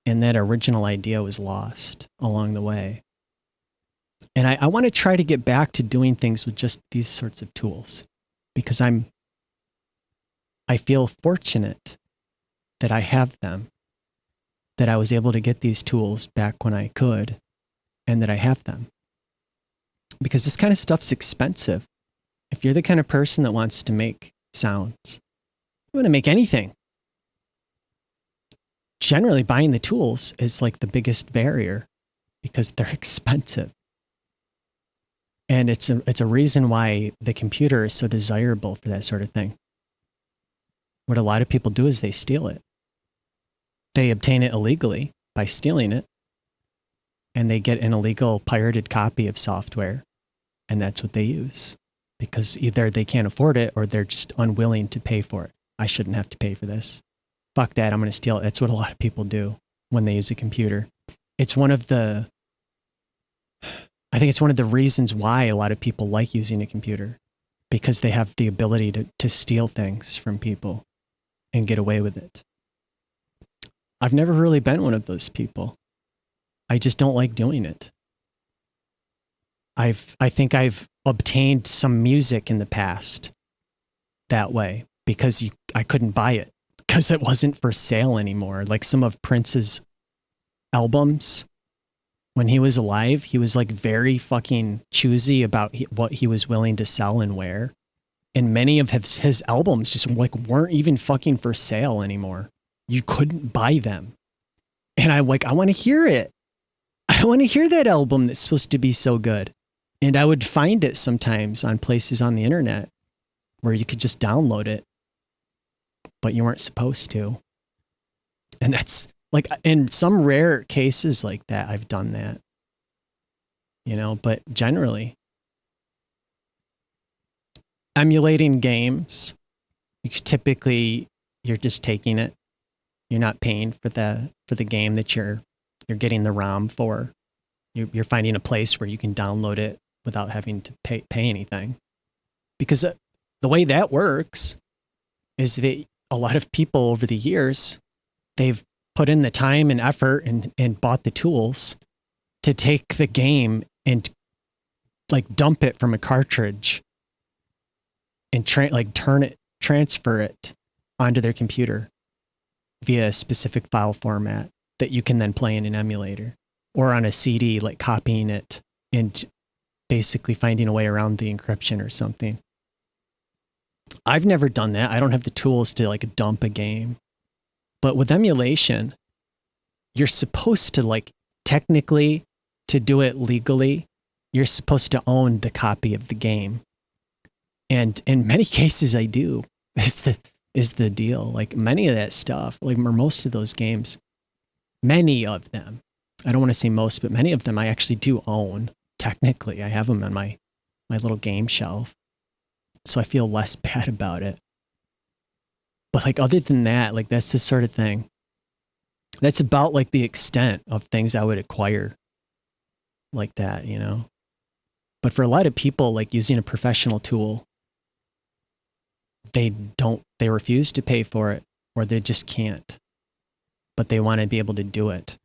And that original idea was lost along the way. And I want to try to get back to doing things with just these sorts of tools because I feel fortunate that I have them, that I was able to get these tools back when I could, and that I have them. Because this kind of stuff's expensive. If you're the kind of person that wants to make sounds, you want to make anything. Generally, buying the tools is like the biggest barrier because they're expensive. And it's a reason why the computer is so desirable for that sort of thing. What a lot of people do is they steal it. They obtain it illegally by stealing it. And they get an illegal pirated copy of software. And that's what they use. Because either they can't afford it or they're just unwilling to pay for it. I shouldn't have to pay for this. Fuck that, I'm going to steal it. That's what a lot of people do when they use a computer. I think it's one of the reasons why a lot of people like using a computer. Because they have the ability to steal things from people and get away with it. I've never really been one of those people. I just don't like doing it. I think I've obtained some music in the past that way because I couldn't buy it. because it wasn't for sale anymore. Like some of Prince's albums, when he was alive, he was like very fucking choosy about what he was willing to sell and where. And many of his albums just like weren't even fucking for sale anymore. You couldn't buy them. And I want to hear it. I want to hear that album that's supposed to be so good. And I would find it sometimes on places on the internet where you could just download it, but you weren't supposed to. And that's like, in some rare cases like that, I've done that, you know, but generally emulating games, typically you're just taking it. You're not paying for the game that you're getting the ROM for. You're finding a place where you can download it without having to pay anything. Because the way that works is that a lot of people over the years, they've put in the time and effort and bought the tools to take the game and like dump it from a cartridge and transfer it onto their computer via a specific file format that you can then play in an emulator or on a CD, like copying it and basically finding a way around the encryption or something. I've never done that. I don't have the tools to like dump a game. But with emulation, you're supposed to like technically, to do it legally, you're supposed to own the copy of the game. And in many cases I do, is the deal. Like many of that stuff, like most of those games, many of them, I don't want to say most, but many of them I actually do own. Technically, I have them on my little game shelf. So I feel less bad about it. But like other than that, like that's the sort of thing. That's about like the extent of things I would acquire like that, you know? But for a lot of people, like using a professional tool, they refuse to pay for it, or they just can't, but they want to be able to do it.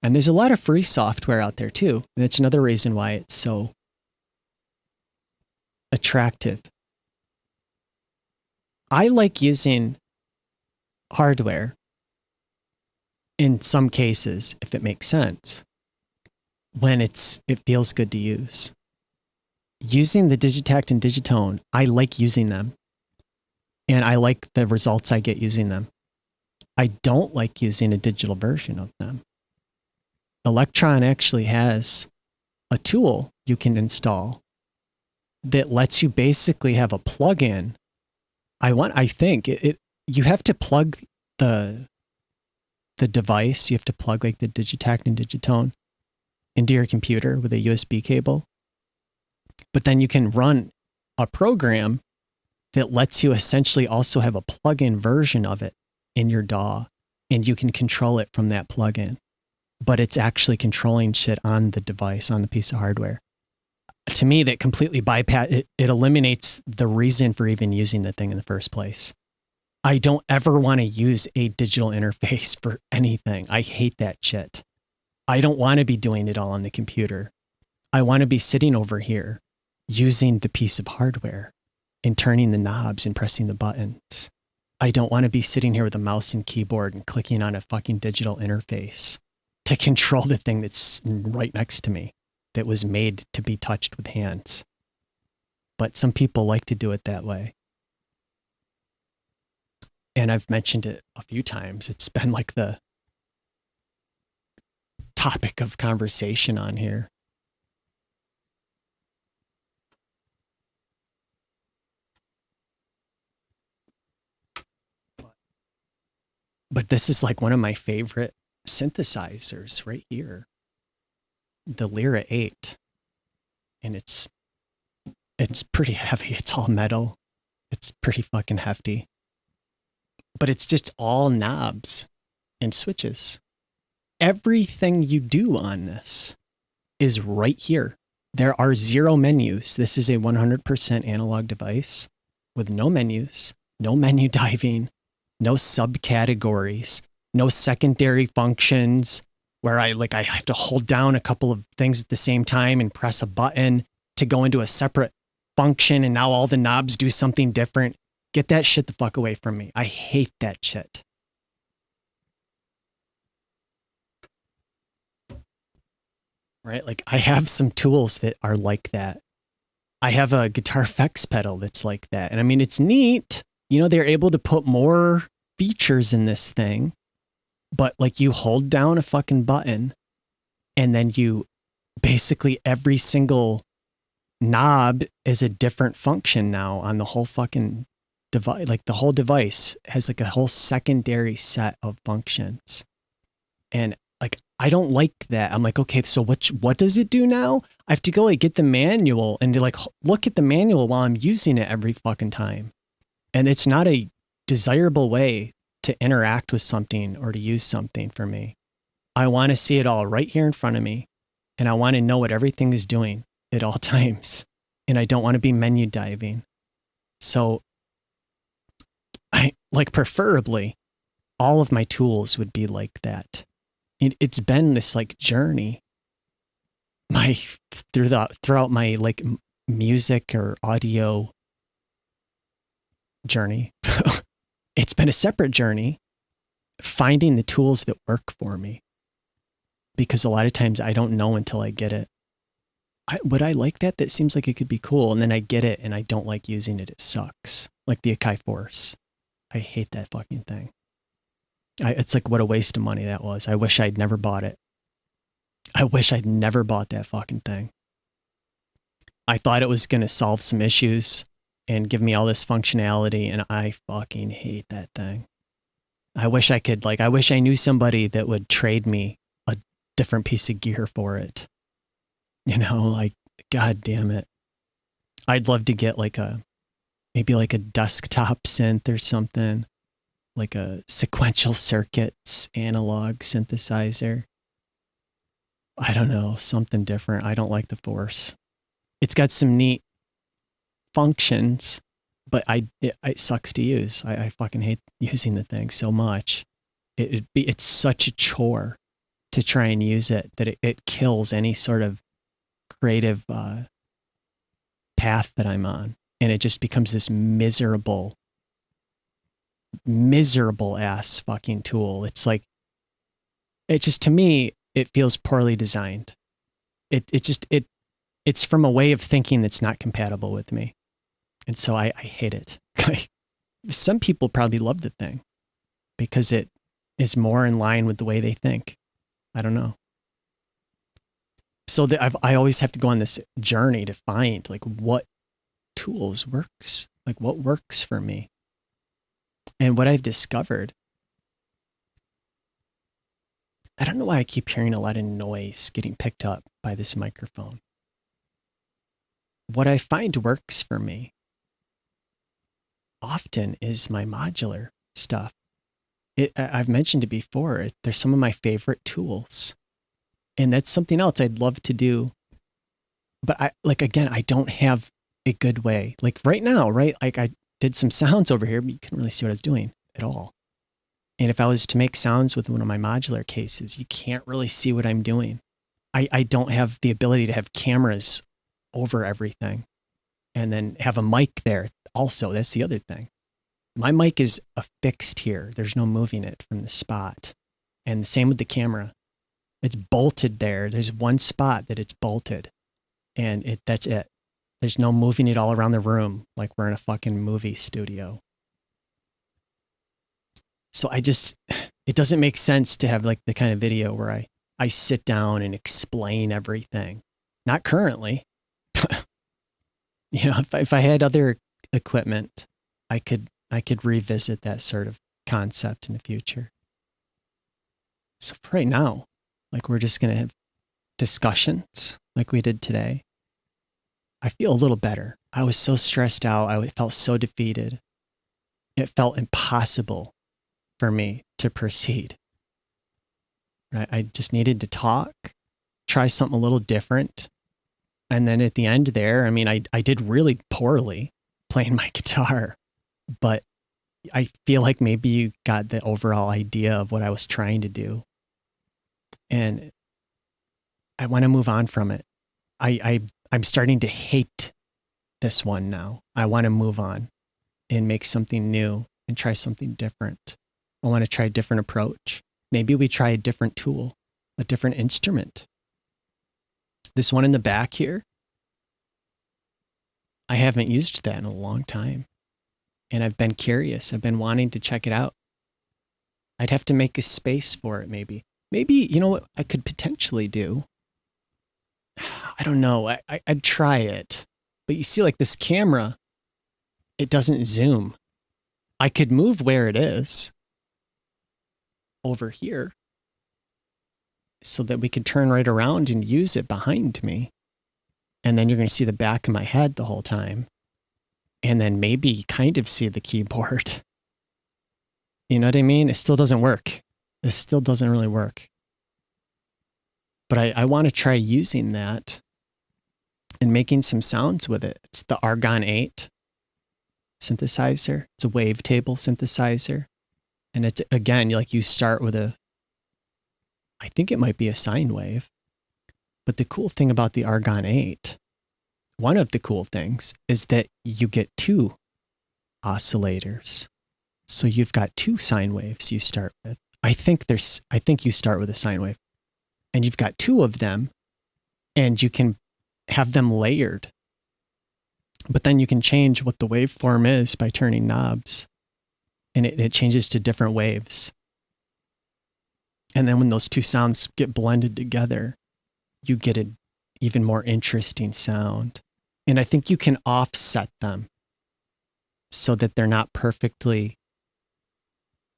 And there's a lot of free software out there too. And that's another reason why it's so attractive. I like using hardware in some cases, if it makes sense, when it feels good to use. Using the Digitakt and Digitone, I like using them. And I like the results I get using them. I don't like using a digital version of them. Electron actually has a tool you can install that lets you basically have a plug-in. I think you have to plug the device. You have to plug like the Digitakt and Digitone into your computer with a USB cable. But then you can run a program that lets you essentially also have a plug-in version of it in your DAW, and you can control it from that plug-in. But it's actually controlling shit on the device, on the piece of hardware. To me, that completely it eliminates the reason for even using the thing in the first place. I don't ever want to use a digital interface for anything. I hate that shit. I don't want to be doing it all on the computer. I want to be sitting over here using the piece of hardware and turning the knobs and pressing the buttons. I don't want to be sitting here with a mouse and keyboard and clicking on a fucking digital interface to control the thing that's right next to me that was made to be touched with hands. But some people like to do it that way. And I've mentioned it a few times. It's been like the topic of conversation on here. But this is like one of my favorite synthesizers right here. The Lyra 8. And it's pretty heavy. It's all metal. It's pretty fucking hefty. But it's just all knobs and switches. Everything you do on this is right here. There are 0 menus. This is a 100% analog device with no menus, no menu diving, no subcategories, no secondary functions where I have to hold down a couple of things at the same time and press a button to go into a separate function, and now all the knobs do something different. Get that shit the fuck away from me. I hate that shit. right? Like I have some tools that are like that. I have a guitar effects pedal that's like that. And I mean, it's neat. You know, they're able to put more features in this thing, but like you hold down a fucking button and then you basically every single knob is a different function now on the whole fucking device. Like the whole device has like a whole secondary set of functions. And like, I don't like that. I'm like, okay, so what does it do now? I have to go like get the manual and to like look at the manual while I'm using it every fucking time. And it's not a desirable way to interact with something or to use something for me. I want to see it all right here in front of me. And I want to know what everything is doing at all times. And I don't want to be menu diving. So I like preferably all of my tools would be like that. It's been this like journey throughout my like music or audio journey. It's been a separate journey finding the tools that work for me, because a lot of times I don't know until I get it. Would I like that? That seems like it could be cool. And then I get it and I don't like using it. It sucks. Like the Akai Force. I hate that fucking thing. It's like what a waste of money that was. I wish I'd never bought it. I wish I'd never bought that fucking thing. I thought it was going to solve some issues and give me all this functionality, and I fucking hate that thing. I wish I knew somebody that would trade me a different piece of gear for it. You know, like, God damn it. I'd love to get maybe like a desktop synth or something, like a sequential circuits analog synthesizer. I don't know, something different. I don't like the Force. It's got some neat functions, but it sucks to use. I fucking hate using the thing so much. It's such a chore to try and use it that it kills any sort of creative path that I'm on. And it just becomes this miserable ass fucking tool. It's like, to me, it feels poorly designed. It's from a way of thinking that's not compatible with me. And so I hate it. Some people probably love the thing because it is more in line with the way they think. I don't know. So I always have to go on this journey to find like what tools works, like what works for me. And what I've discovered, I don't know why I keep hearing a lot of noise getting picked up by this microphone. What I find works for me often is my modular stuff. I've mentioned it before. They're some of my favorite tools. And that's something else I'd love to do. But I don't have a good way. Like right now, right? Like I did some sounds over here, but you couldn't really see what I was doing at all. And if I was to make sounds with one of my modular cases, you can't really see what I'm doing. I don't have the ability to have cameras over everything and then have a mic there. Also, that's the other thing. My mic is affixed here. There's no moving it from the spot. And the same with the camera. It's bolted there. There's one spot that it's bolted and that's it. There's no moving it all around the room like we're in a fucking movie studio. So it doesn't make sense to have like the kind of video where I sit down and explain everything. Not currently. You know, if I had other equipment, I could revisit that sort of concept in the future. So for right now, like we're just going to have discussions like we did today. I feel a little better. I was so stressed out. I felt so defeated. It felt impossible for me to proceed. Right? I just needed to talk, try something a little different. And then at the end there, I mean, I did really poorly playing my guitar, but I feel like maybe you got the overall idea of what I was trying to do. And I want to move on from it. I'm starting to hate this one now. I want to move on and make something new and try something different. I want to try a different approach. Maybe we try a different tool, a different instrument. This one in the back here, I haven't used that in a long time. And I've been curious. I've been wanting to check it out. I'd have to make a space for it, maybe. Maybe, you know what I could potentially do? I don't know. I'd try it. But you see, like this camera, it doesn't zoom. I could move where it is over here so that we could turn right around and use it behind me. And then you're going to see the back of my head the whole time. And then maybe kind of see the keyboard. You know what I mean? It still doesn't work. It still doesn't really work. But I want to try using that and making some sounds with it. It's the Argon 8 synthesizer. It's a wavetable synthesizer. And it's, again, you start with I think it might be a sine wave. But the cool thing about the Argon 8, one of the cool things, is that you get 2 oscillators. So you've got 2 sine waves you start with. I think you start with a sine wave. And you've got 2 of them, and you can have them layered. But then you can change what the waveform is by turning knobs. And it changes to different waves. And then when those 2 sounds get blended together, you get an even more interesting sound. And I think you can offset them so that they're not perfectly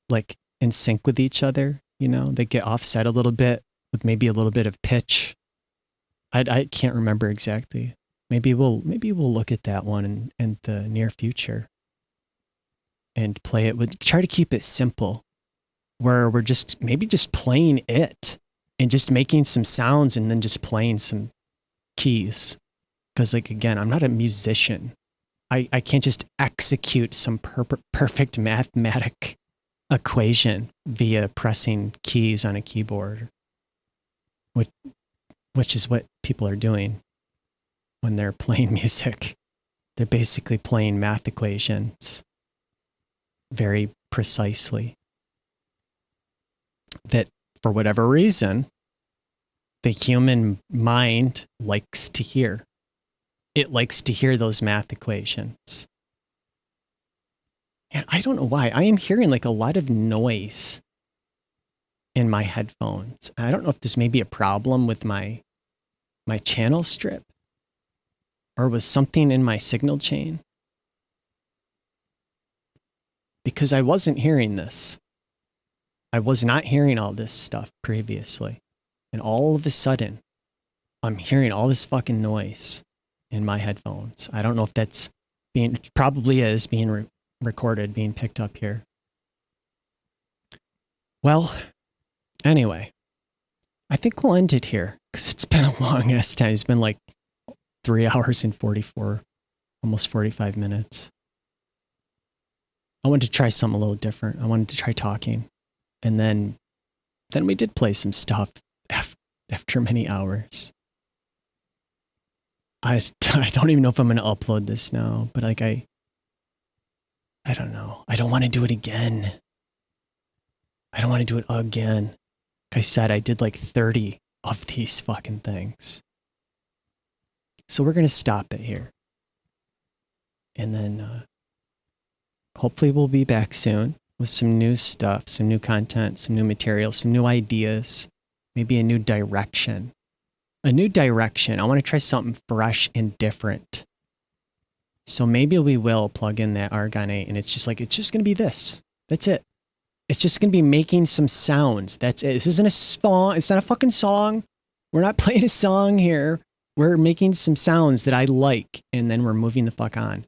like in sync with each other. You know, they get offset a little bit with maybe a little bit of pitch. I can't remember exactly. Maybe we'll look at that one in the near future and play it with, try to keep it simple where we're just playing it and just making some sounds and then just playing some keys. Because like, again, I'm not a musician. I can't just execute some perfect mathematic equation via pressing keys on a keyboard, which is what people are doing when they're playing music. They're basically playing math equations very precisely that, for whatever reason, the human mind likes to hear. It likes to hear those math equations. And I don't know why. I am hearing like a lot of noise in my headphones. I don't know if this may be a problem with my channel strip or with something in my signal chain. Because I wasn't hearing this. I was not hearing all this stuff previously. And all of a sudden, I'm hearing all this fucking noise in my headphones. I don't know if that's probably is being recorded, being picked up here. Well, anyway, I think we'll end it here because it's been a long ass time. It's been like 3 hours and 44, almost 45 minutes. I wanted to try something a little different. I wanted to try talking. And then we did play some stuff after many hours. I don't even know if I'm going to upload this now, but like I don't know. I don't want to do it again. I don't want to do it again. Like I said, I did like 30 of these fucking things. So we're going to stop it here. And then hopefully we'll be back soon with some new stuff, some new content, some new material, some new ideas, maybe a new direction. I want to try something fresh and different. So maybe we will plug in that Argon 8 and it's just going to be this. That's it. It's just going to be making some sounds. That's it. This isn't a song. It's not a fucking song. We're not playing a song here. We're making some sounds that I like and then we're moving the fuck on.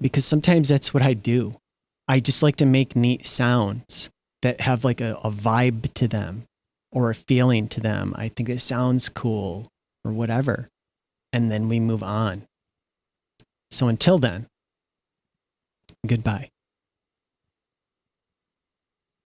Because sometimes that's what I do. I just like to make neat sounds that have like a vibe to them or a feeling to them. I think it sounds cool or whatever. And then we move on. So until then, goodbye.